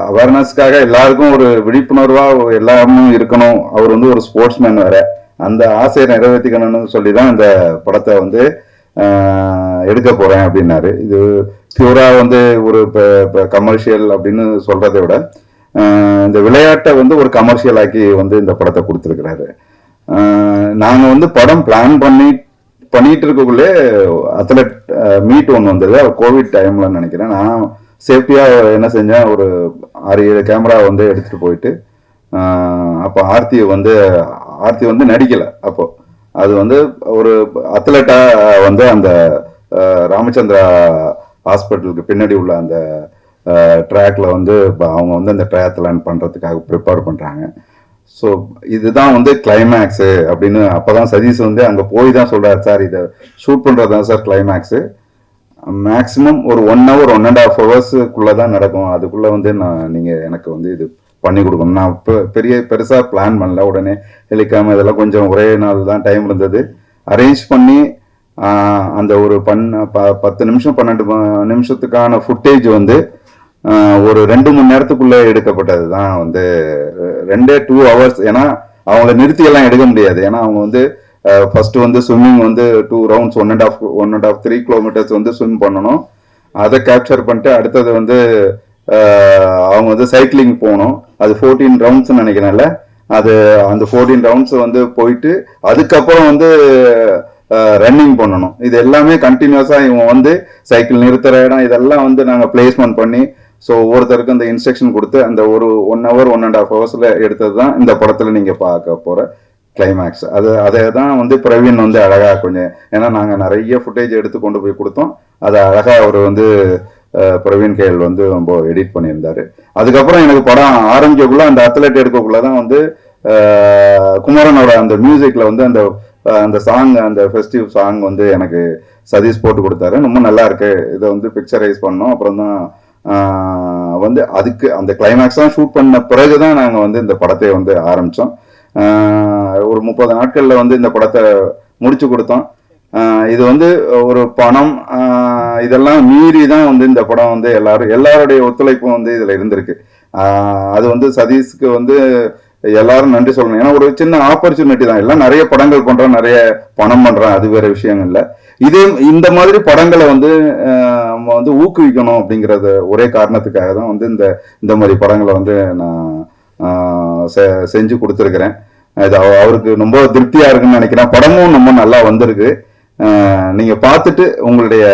அவேர்னஸ்க்காக எல்லாருக்கும் ஒரு விழிப்புணர்வா எல்லாரும் இருக்கணும். அவர் வந்து ஒரு ஸ்போர்ட்ஸ் மேன் வேற, அந்த ஆசையை நிறைவேற்றிக்கணும்னு சொல்லி தான் இந்த படத்தை வந்து எடுக்க போறேன் அப்படின்னாரு. இது பியூரா வந்து ஒரு கமர்ஷியல் அப்படின்னு சொல்றதை விட இந்த விளையாட்டை வந்து ஒரு கமர்ஷியல் ஆக்கி வந்து இந்த படத்தை கொடுத்துருக்கிறாரு. நாங்க வந்து படம் பிளான் பண்ணிட்டு இருக்கக்குள்ளே அத்லெட் மீட் ஒன்று வந்தது. கோவிட் டைம்ல நினைக்கிறேன். நான் சேஃப்டியா என்ன செஞ்சேன், ஒரு 6-7 கேமரா வந்து எடுத்துட்டு போயிட்டு, அப்போ ஆர்த்தி வந்து நடிக்கல. அப்போ அது வந்து ஒரு அத்லெட்டா வந்து அந்த ராமச்சந்திரா ஹாஸ்பிட்டலுக்கு பின்னாடி உள்ள அந்த ட்ராக்ல வந்து அவங்க வந்து அந்த ட்ரையத்லான் பண்றதுக்காக ப்ரிப்பேர் பண்றாங்க. ஸோ இதுதான் வந்து கிளைமேக்ஸு அப்படின்னு அப்பதான் சதீஷ் வந்து அங்க போய் தான் சொல்றாரு, சார் இதை ஷூட் பண்றதுதான் சார் கிளைமேக்ஸு, மேக்ஸிமம் ஒரு 1 hour 1.5 hours தான் நடக்கும். அதுக்குள்ள வந்து நீங்க எனக்கு வந்து இது பண்ணி கொடுக்கணும். நான் பெருசா பிளான் பண்ணல. உடனே ஹெலிகாம் இதெல்லாம் கொஞ்சம் ஒரே நாள் தான் டைம் இருந்தது. அரேஞ்ச் பண்ணி அந்த ஒரு 10 நிமிஷம் 12 நிமிஷத்துக்கான ஃபுட்டேஜ் வந்து ஒரு 2 மணி நேரத்துக்குள்ள எடுக்கப்பட்டது தான் வந்து 2 hours. ஏன்னா அவங்கள நிறுத்தி எல்லாம் எடுக்க முடியாது. ஏன்னா அவங்க வந்து ஃபர்ஸ்ட் வந்து ஸ்விம்மிங் வந்து 2 rounds 1.5 3 kilometers வந்து ஸ்விம் பண்ணணும். அதை கேப்சர் பண்ணிட்டு அடுத்தது வந்து அவங்க வந்து சைக்கிளிங் போகணும். அது 14 rounds நினைக்கிறேன்ல. அது அந்த 14 rounds வந்து போயிட்டு அதுக்கப்புறம் வந்து ரன்னிங் பண்ணணும். இது எல்லாமே கண்டினியூஸா இவங்க வந்து சைக்கிள் நிறுத்துற இடம் இதெல்லாம் வந்து நாங்க பிளேஸ்மெண்ட் பண்ணி ஸோ ஒவ்வொருத்தருக்கும் அந்த இன்ஸ்ட்ரக்ஷன் கொடுத்து அந்த ஒரு 1 hour 1.5 hours எடுத்தது தான் இந்த படத்துல நீங்க பார்க்க போற கிளைமேக்ஸ். அதை தான் வந்து பிரவீன் வந்து அழகா கொஞ்சம், ஏன்னா நாங்க நிறைய ஃபுட்டேஜ் எடுத்து கொண்டு போய் கொடுத்தோம். அதை அழகா அவர் வந்து பிரவீன் கேஎல் வந்து ரொம்ப எடிட் பண்ணியிருந்தாரு. அதுக்கப்புறம் எனக்கு படம் ஆரம்பிக்கக்குள்ள அந்த அத்லெட் எடுக்கக்குள்ளதான் வந்து குமரனோட அந்த மியூசிக்ல வந்து அந்த சாங் அந்த ஃபெஸ்டிவ் சாங் வந்து எனக்கு சதீஷ் போட்டு கொடுத்தாரு. ரொம்ப நல்லா இருக்கு, இதை வந்து பிக்சரைஸ் பண்ணோம். அப்புறம் தான் வந்து அதுக்கு அந்த கிளைமேக்ஸ் தான் ஷூட் பண்ண பிறகுதான் நாங்கள் வந்து இந்த படத்தை வந்து ஆரம்பித்தோம். ஒரு 30 நாட்கள்ல வந்து இந்த படத்தை முடிச்சு கொடுத்தோம். இது வந்து ஒரு பணம் இதெல்லாம் மீறி தான் வந்து இந்த படம் வந்து எல்லாருடைய ஒத்துழைப்பும் வந்து இதுல இருந்திருக்கு. அது வந்து சதீஷ்க்கு வந்து எல்லாரும் நன்றி சொல்லணும். ஏன்னா ஒரு சின்ன ஆப்பர்ச்சுனிட்டி தான். எல்லாம் நிறைய படங்கள் பண்றோம், நிறைய பணம் பண்றோம், அது வேற விஷயங்கள்ல. இந்த மாதிரி படங்களை வந்து நம்ம வந்து ஊக்குவிக்கணும் அப்படிங்கறது ஒரே காரணத்துக்காக தான் வந்து இந்த மாதிரி படங்களை வந்து நான் செஞ்சு கொடுத்துருக்கிறேன். இது அவருக்கு ரொம்ப திருப்தியா இருக்குன்னு நினைக்கிறேன். படமும் ரொம்ப நல்லா வந்திருக்கு. நீங்க பார்த்துட்டு உங்களுடைய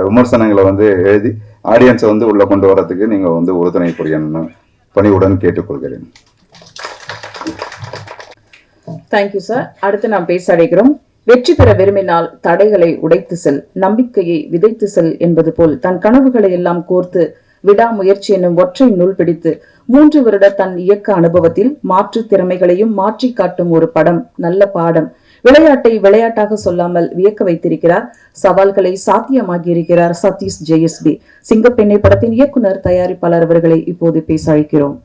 விமர்சனங்களை வந்து எழுதி ஆடியன்ஸை வந்து உள்ள கொண்டு வரதுக்கு நீங்க வந்து உறுதுணை புரியணும்னு பணிவுடன் கேட்டுக்கொள்கிறேன். Thank you sir. அடுத்து நாம் பேச அழைக்கிறோம். வெற்றி பெற விரும்பினால் தடைகளை உடைத்து செல், நம்பிக்கையை விதைத்து செல் என்பது போல் தன் கனவுகளை எல்லாம் கோர்த்து விடாமுயற்சி என்னும் ஒற்றை நூல் பிடித்து 3 வருட தன் இயக்க அனுபவத்தில் மாற்று திறமைகளையும் மாற்றி காட்டும் ஒரு படம், நல்ல பாடம். விளையாட்டை விளையாட்டாக சொல்லாமல் வியக்க வைத்திருக்கிறார். சவால்களை சாத்தியமாகி இருக்கிறார் சதீஷ் JSB. சிங்கப்பெண்ணை படத்தின் இயக்குனர் தயாரிப்பாளர் அவர்களை இப்போது பேச அழைக்கிறோம்.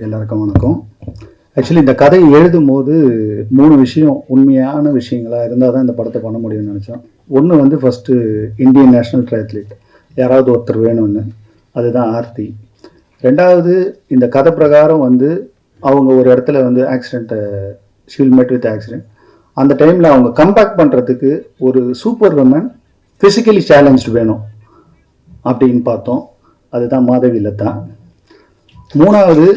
எல்லாருக்கும் வணக்கம். ஆக்சுவலி இந்த கதை எழுதும் போது 3 விஷயம் உண்மையான விஷயங்களா இருந்தால் தான் இந்த படத்தை பண்ண முடியும்னு நினச்சோம். ஒன்று வந்து ஃபர்ஸ்ட்டு இந்தியன் நேஷனல் ட்ரையத்லீட் யாராவது ஒருத்தர் வேணும்னு, அதுதான் ஆர்த்தி. 2வது இந்த கதை பிரகாரம் வந்து அவங்க ஒரு இடத்துல வந்து ஆக்சிடென்ட்டை ஷீல் மேட் வித் ஆக்சிடென்ட். அந்த டைமில் அவங்க கம்பேக் பண்ணுறதுக்கு ஒரு சூப்பர் உமன் ஃபிசிக்கலி சேலஞ்ச்டு வேணும் அப்படின்னு பார்த்தோம். அதுதான் மாதவி லதா. 3வது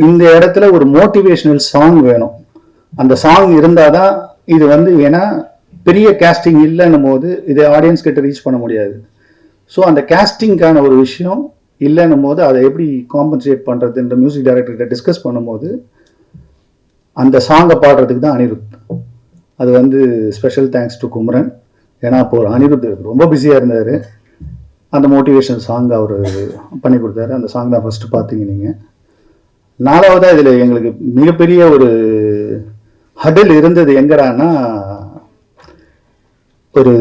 இந்த இடத்துல ஒரு மோட்டிவேஷனல் சாங் வேணும். அந்த சாங் இருந்தாதான் இது வந்து, ஏன்னா பெரிய கேஸ்டிங் இல்லைன்னும் போது இதை ஆடியன்ஸ் கிட்ட ரீச் பண்ண முடியாது. ஸோ அந்த கேஸ்டிங்கான ஒரு விஷயம் இல்லைன்னும் போது அதை எப்படி காம்பன்சேட் பண்ணுறதுன்ற மியூசிக் டைரக்டர்கிட்ட டிஸ்கஸ் பண்ணும்போது அந்த சாங்கை பாடுறதுக்கு தான் அனிருத். அது வந்து ஸ்பெஷல் தேங்க்ஸ் டு குமரன். ஏன்னா இப்போ அனிருத் ரொம்ப பிஸியாக இருந்தார். அந்த மோட்டிவேஷனல் சாங் அவர் பண்ணி கொடுத்தாரு. அந்த சாங் தான் ஃபர்ஸ்ட் பார்த்தீங்க நீங்கள். 4வதா இதில் எங்களுக்கு மிகப்பெரிய ஒரு ஹடில் இருந்தது எங்கடான்னா, ஒரு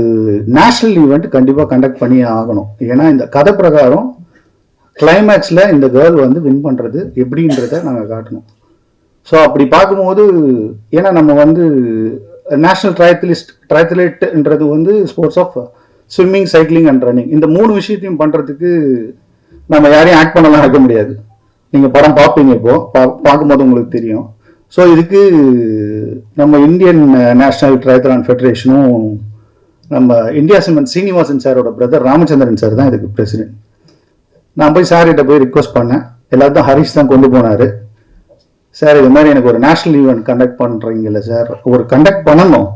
நேஷனல் ஈவெண்ட் கண்டிப்பாக கண்டக்ட் பண்ணி ஆகணும். ஏன்னா இந்த கதை பிரகாரம் கிளைமேக்ஸில் இந்த கேர்ள் வந்து வின் பண்ணுறது எப்படின்றத நாங்கள் காட்டணும். ஸோ அப்படி பார்க்கும்போது, ஏன்னா நம்ம வந்து நேஷனல் ட்ரையத்லெட்ன்றது வந்து sports of swimming, cycling and running. இந்த 3 விஷயத்தையும் பண்ணுறதுக்கு நம்ம யாரையும் ஆக்ட் பண்ணலாம் இருக்க முடியாது. நீங்கள் படம் பார்ப்பீங்க, இப்போ பார்க்கும்போது உங்களுக்கு தெரியும். ஸோ இதுக்கு நம்ம இந்தியன் நேஷனல் ட்ரையத்லான் ஃபெடரேஷனும் நம்ம இந்தியா சிமெண்ட் சீனிவாசன் சாரோட பிரதர் ராமச்சந்திரன் சார் தான் இதுக்கு பிரசிடென்ட். நான் போய் சார்கிட்ட போய் ரிக்வஸ்ட் பண்ணேன். எல்லாத்தையும் ஹரிஷ் தான் கொண்டு போனார். சார் இது மாதிரி எனக்கு ஒரு நேஷனல் ஈவெண்ட் கண்டக்ட் பண்ணுறீங்கல்ல சார், ஒரு கண்டக்ட் பண்ணணும்.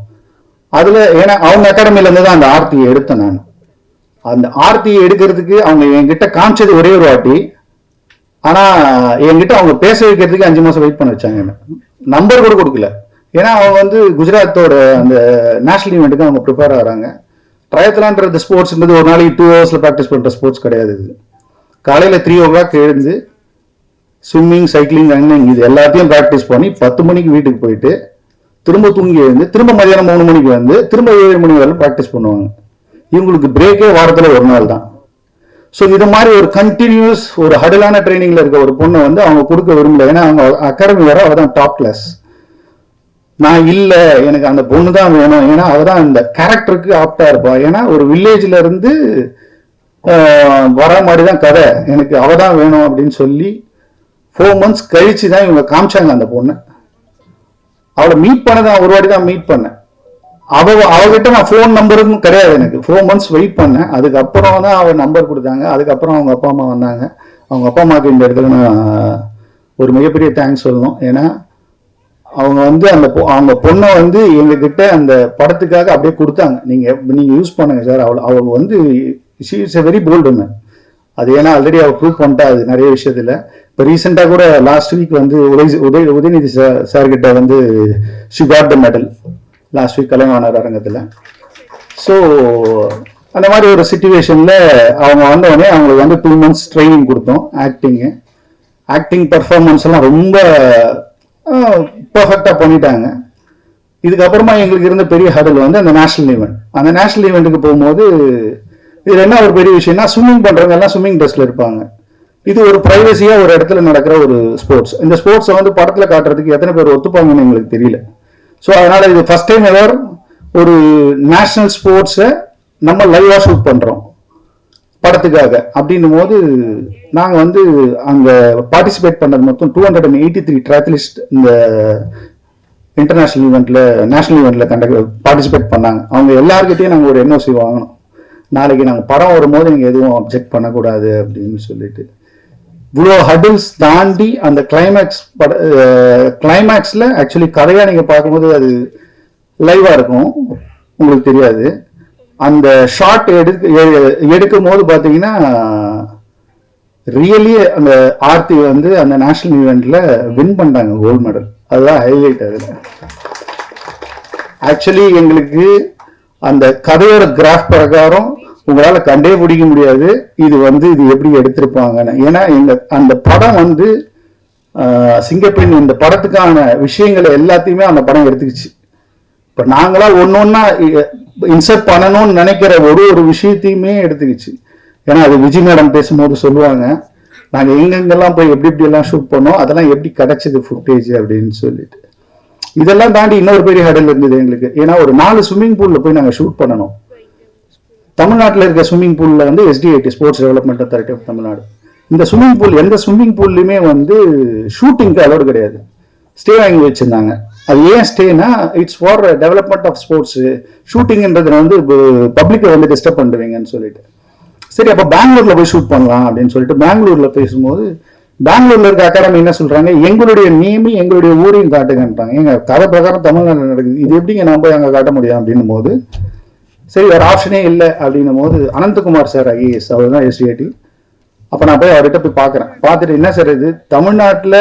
அதில் ஏன்னா அவங்க அகாடமிலேருந்து தான் அந்த ஆர்த்தியை எடுத்தேன் நான். அந்த ஆர்த்தியை எடுக்கிறதுக்கு அவங்க என்கிட்ட காமிச்சது ஒரே ஒரு வாட்டி. ஆனால் என்கிட்ட அவங்க பேச வைக்கிறதுக்கு 5 மாதம் வெயிட் பண்ண வச்சாங்க. என்ன நம்பர் கூட கொடுக்கல. ஏன்னா அவங்க வந்து குஜராத்தோட அந்த நேஷனல் ஈவெண்ட்டுக்கு அவங்க ப்ரிப்பேர் ஆகிறாங்க. ட்ரையத்லான்றது ஸ்போர்ட்ஸ்ன்றது ஒரு நாளைக்கு 2 hours ப்ராக்டிஸ் பண்ணுற ஸ்போர்ட்ஸ் கிடையாது. இது காலையில் 3 o'clock எழுந்து ஸ்விம்மிங், சைக்கிளிங், ரன்னிங் இது எல்லாத்தையும் ப்ராக்டிஸ் பண்ணி 10 மணிக்கு வீட்டுக்கு போயிட்டு திரும்ப தூங்கி எழுந்து திரும்ப மதியானம் 3 மணிக்கு வந்து திரும்ப 7 மணி வரை ப்ராக்டிஸ் பண்ணுவாங்க. இவங்களுக்கு பிரேக்கே வாரத்தில் ஒரு நாள் தான். ஸோ இது மாதிரி ஒரு கண்டினியூஸ் ஒரு ஹடலான ட்ரைனிங்ல இருக்க ஒரு பொண்ணை வந்து அவங்க கொடுக்க விரும்பல. ஏன்னா அவங்க அகாடமி வர அவ தான் டாப் கிளாஸ். நான் இல்லை, எனக்கு அந்த பொண்ணு தான் வேணும், ஏன்னா அவ தான் இந்த கேரக்டருக்கு ஆப்டா இருப்பா. ஏன்னா ஒரு வில்லேஜ்ல இருந்து வர மாதிரி தான் கதை, எனக்கு அவ தான் வேணும் அப்படின்னு சொல்லி 4 months கழிச்சு தான் இவங்க காமிச்சாங்க அந்த பொண்ணை. அவளை மீட் பண்ணதான் ஒரு வாட்டி தான் மீட் பண்ணேன். அவகிட்ட நான் ஃபோன் நம்பரும் கிடையாது, எனக்கு 4 months வெயிட் பண்ணேன். அதுக்கப்புறம் தான் அவள் நம்பர் கொடுத்தாங்க. அதுக்கப்புறம் அவங்க அப்பா அம்மா வந்தாங்க. அவங்க அப்பா அம்மாவுக்கு இந்த இடத்துல நான் ஒரு மிகப்பெரிய தேங்க்ஸ் சொல்லணும். ஏன்னா அவங்க வந்து அவங்க பொண்ணை வந்து எங்ககிட்ட அந்த படத்துக்காக அப்படியே கொடுத்தாங்க. நீங்க யூஸ் பண்ணுங்க சார். அவள் வந்து she is a very bolt man. அது ஏன்னா ஆல்ரெடி அவள் ப்ரூவ் பண்ணிட்டா அது நிறைய விஷயத்துல. இப்போ ரீசெண்டாக கூட லாஸ்ட் வீக் வந்து உதயநிதி சார்கிட்ட வந்து she got the medal last week Kalaivanar அரங்கத்தில். ஸோ அந்த மாதிரி ஒரு சுச்சுவேஷன்ல அவங்க வந்தவொடனே அவங்களுக்கு வந்து 2 months ட்ரைனிங் கொடுத்தோம். ஆக்டிங் பர்ஃபார்மன்ஸ் எல்லாம் ரொம்ப பர்ஃபெக்டா பண்ணிட்டாங்க. இதுக்கப்புறமா எங்களுக்கு இருந்த பெரிய ஹடல் வந்து அந்த நேஷனல் ஈவெண்ட். அந்த நேஷனல் ஈவெண்ட்டுக்கு போகும்போது இதுல என்ன ஒரு பெரிய விஷயம்னா, ஸ்விம்மிங் பண்றவங்க எல்லாம் ஸ்விம்மிங் ட்ரெஸ்ல இருப்பாங்க. இது ஒரு பிரைவசியா ஒரு இடத்துல நடக்கிற ஒரு ஸ்போர்ட்ஸ். இந்த ஸ்போர்ட்ஸை வந்து படத்துல காட்டுறதுக்கு எத்தனை பேர் ஒத்துப்பாங்கன்னு எங்களுக்கு தெரியல. ஸோ அதனால இது ஃபர்ஸ்ட் டைம் எவர் ஒரு நேஷனல் ஸ்போர்ட்ஸை நம்ம லைவா ஷூட் பண்றோம் படத்துக்காக. அப்படின்னும் போது நாங்க வந்து அங்க பார்ட்டிசிபேட் பண்ணது மொத்தம் 283 ட்ராத்லிஸ்ட் இந்த இன்டர்நேஷனல் ஈவெண்ட்ல நேஷனல் ஈவெண்ட்ல பார்ட்டிசிபேட் பண்ணாங்க. அவங்க எல்லாருக்கிட்டையும் நாங்கள் ஒரு NOC வாங்கணும். நாளைக்கு நாங்கள் படம் வரும்போது நீங்க எதுவும் அப்ஜெக்ட் பண்ணக்கூடாது அப்படின்னு சொல்லிட்டு. இவ்வளோ ஹடில்ஸ் தாண்டி அந்த கிளைமேக்ஸ்ல ஆக்சுவலி கதையா நீங்க பார்க்கும்போது அது லைவா இருக்கும், உங்களுக்கு தெரியாது. அந்த ஷார்ட் எடுக்கும் போது பாத்தீங்கன்னா ரியலி அந்த ஆர்த்தி வந்து அந்த நேஷனல் ஈவெண்ட்ல வின் பண்ணாங்க கோல்டு மெடல். அதுதான் ஹைலைட். அதுல ஆக்சுவலி எங்களுக்கு அந்த கதையோட கிராஃப் பிரகாரம் உங்களால கண்டே பிடிக்க முடியாது இது எப்படி எடுத்திருப்பாங்கன்னு. ஏன்னா அந்த படம் வந்து சிங்கப்பெண் இந்த படத்துக்கான விஷயங்களை எல்லாத்தையுமே அந்த படம் எடுத்துக்கிச்சு. இப்ப நாங்களா ஒன்னொன்னா இன்சர்ட் பண்ணணும்னு நினைக்கிற ஒரு விஷயத்தையுமே எடுத்துக்கிச்சு. ஏன்னா அது விஜய் மேடம் பேசும்போது சொல்லுவாங்க, நாங்க எங்கெங்கெல்லாம் போய் எப்படி எல்லாம் ஷூட் பண்ணோம், அதெல்லாம் எப்படி கிடைச்சது ஃபுட்டேஜ் அப்படின்னு சொல்லிட்டு. இதெல்லாம் தாண்டி இன்னொரு பெரிய ஹடல் இருந்தது எங்களுக்கு. ஏன்னா ஒரு 4 ஸ்விம்மிங் பூல்ல போய் நாங்க ஷூட் பண்ணணும். தமிழ்நாட்டில் இருக்க ஸ்விம்மிங் பூல்ல வந்து SDIT sports development authority of Tamil Nadu. இந்த ஸ்விம்மிங் பூல் எந்த ஸ்விம்மிங் பூல்லையுமே வந்து ஷூட்டிங்க்கு அலோடு கிடையாது. ஸ்டே வாங்கி வச்சிருந்தாங்க. அது ஏன் ஸ்டேனா, it's for development of sports. ஷூட்டிங்ன்றது வந்து பப்ளிக்கை வந்து டிஸ்டர்ப் பண்ணுவீங்கன்னு சொல்லிட்டு. சரி அப்ப பெங்களூர்ல போய் ஷூட் பண்ணலாம் அப்படின்னு சொல்லிட்டு பெங்களூர்ல பேசும்போது பெங்களூர்ல இருக்க அகாடமி என்ன சொல்றாங்க, எங்களுடைய நேமி எங்களுடைய ஊரையும் காட்டுங்கன்றாங்க. எங்க கதை பிரகாரம் தமிழ்நாடு நடக்குது, இது எப்படிங்க நான் போய் அங்க காட்ட முடியும் அப்படின்னும் போது சரி வேற ஆப்ஷனே இல்லை அப்படின்னும் போது அனந்தகுமார் சார் IAS அவர் தான் SDIT. அப்ப நான் போய் அவர்கிட்ட போய் பாக்குறேன். பார்த்துட்டு என்ன சார் இது தமிழ்நாட்டுல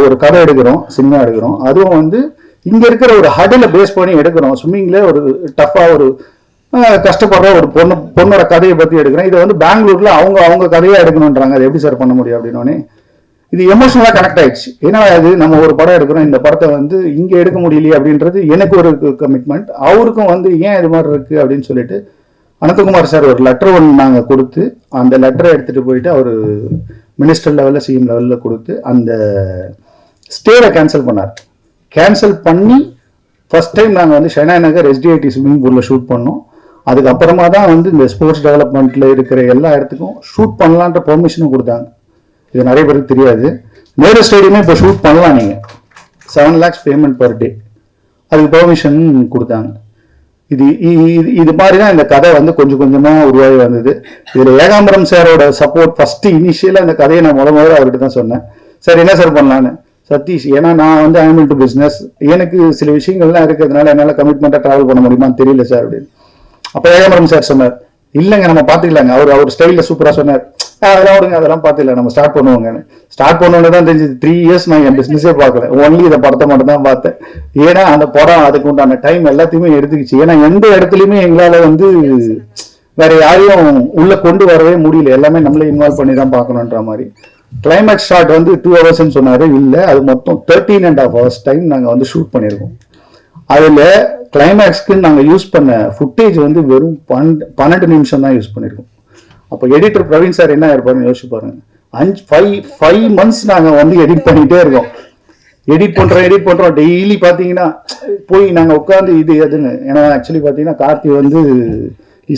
ஒரு கதை எடுக்கிறோம், சினிமா எடுக்கிறோம், அதுவும் வந்து இங்க இருக்கிற ஒரு ஹடில பேஸ் பண்ணி எடுக்கிறோம். ஸ்விம்மிங்ல ஒரு டஃபா ஒரு கஷ்டப்படுற ஒரு பொண்ணோட கதையை பத்தி எடுக்கிறேன். இதை வந்து பெங்களூர்ல அவங்க கதையா எடுக்கணும்ன்றாங்க. அது எப்படி சார் பண்ண முடியும் அப்படின்னோடனே இது எமோஷனலா கனெக்ட் ஆயிடுச்சு. ஏன்னா அது நம்ம ஒரு படம் எடுக்கிறோம், இந்த படத்தை வந்து இங்க எடுக்க முடியலையே அப்படின்றது எனக்கு ஒரு கமிட்மெண்ட். அவருக்கும் வந்து ஏன் இது மாதிரி இருக்கு அப்படின்னு சொல்லிட்டு அனந்தகுமார் சார் ஒரு லெட்டர் ஒன்று நாங்க கொடுத்து அந்த லெட்டரை எடுத்துட்டு போயிட்டு அவர் மினிஸ்டர் லெவல்ல CM லெவல்ல கொடுத்து அந்த ஸ்டேரை கேன்சல் பண்ணார். கேன்சல் பண்ணி ஃபர்ஸ்ட் டைம் நாங்கள் வந்து Shenoy Nagar SDIT swimming பூல்ல shoot பண்ணோம். அதுக்கப்புறமா தான் வந்து இந்த ஸ்போர்ட்ஸ் டெவலப்மெண்ட்ல இருக்கிற எல்லா இடத்துக்கும் ஷூட் பண்ணலான்ற பெர்மிஷனும் கொடுத்தாங்க. இது நிறைய பேருக்கு தெரியாது. நேரு ஸ்டேடியமே இப்போ ஷூட் பண்ணலாம் நீங்க, 7 lakhs பேமெண்ட் பர் டே, அதுக்கு பெர்மிஷன் கொடுத்தாங்க. இது மாதிரி தான் இந்த கதை வந்து கொஞ்சம் கொஞ்சமா உருவாகி வந்தது. இதுல ஏகாம்பரம் சாரோட சப்போர்ட் ஃபர்ஸ்ட் இனிஷியலா இந்த கதையை நான் முதல்ல அவர்கிட்ட தான் சொன்னேன். சார் என்ன சார் பண்ணலான்னு. சதீஷ், ஏன்னா நான் வந்து ஐ அம் இன்டு பிசினஸ், எனக்கு சில விஷயங்கள்லாம் இருக்கிறதுனால என்னால கமிட்மெண்ட்டாக டிராவல் பண்ண முடியுமான்னு தெரியல சார் அப்படின்னு. அப்ப ஏகாம்பரம் சார் சொன்னார், இல்லைங்க நம்ம பாத்துக்கலாங்க. அவர் ஸ்டைல்ல சூப்பரா சொன்னார், அதெல்லாம் விடுங்க, அதெல்லாம் பாத்துக்கலாம், நம்ம ஸ்டார்ட் பண்ணுவோங்க. ஸ்டார்ட் பண்ணோன்னு தான் தெரிஞ்சது 3 years நான் என் பிசினஸே பார்க்கல, ஒன்லி இந்த படத்தை மட்டும் தான் பார்த்தேன். ஏன்னா அந்த படம் அதுக்கு உண்டான டைம் எல்லாத்தையுமே எடுத்துக்கிச்சு. ஏன்னா எந்த இடத்துலயுமே எங்களால வந்து வேற யாரையும் உள்ள கொண்டு வரவே முடியல, எல்லாமே நம்மளே இன்வால்வ் பண்ணி தான் பார்க்கணுன்ற மாதிரி. கிளைமேக்ஸ் ஷாட் வந்து 2 hours சொன்னாரு. இல்லை, அது மொத்தம் 13.5 hours டைம் நாங்கள் வந்து ஷூட் பண்ணியிருக்கோம். அதில் கிளைமேக்ஸ்க்கு நாங்கள் யூஸ் பண்ண ஃபுட்டேஜ் வந்து வெறும் 12 நிமிஷம் தான் யூஸ் பண்ணியிருக்கோம். அப்போ எடிட்டர் பிரவீன் சார் என்ன இருப்பாருன்னு யோசிச்சு பாருங்க. 5 months நாங்கள் வந்து எடிட் பண்ணிகிட்டே இருக்கோம். எடிட் பண்ணுறோம் டெய்லி பார்த்தீங்கன்னா போய் நாங்கள் உட்காந்து இது எதுன்னு. ஏன்னா ஆக்சுவலி பார்த்தீங்கன்னா கார்த்தி வந்து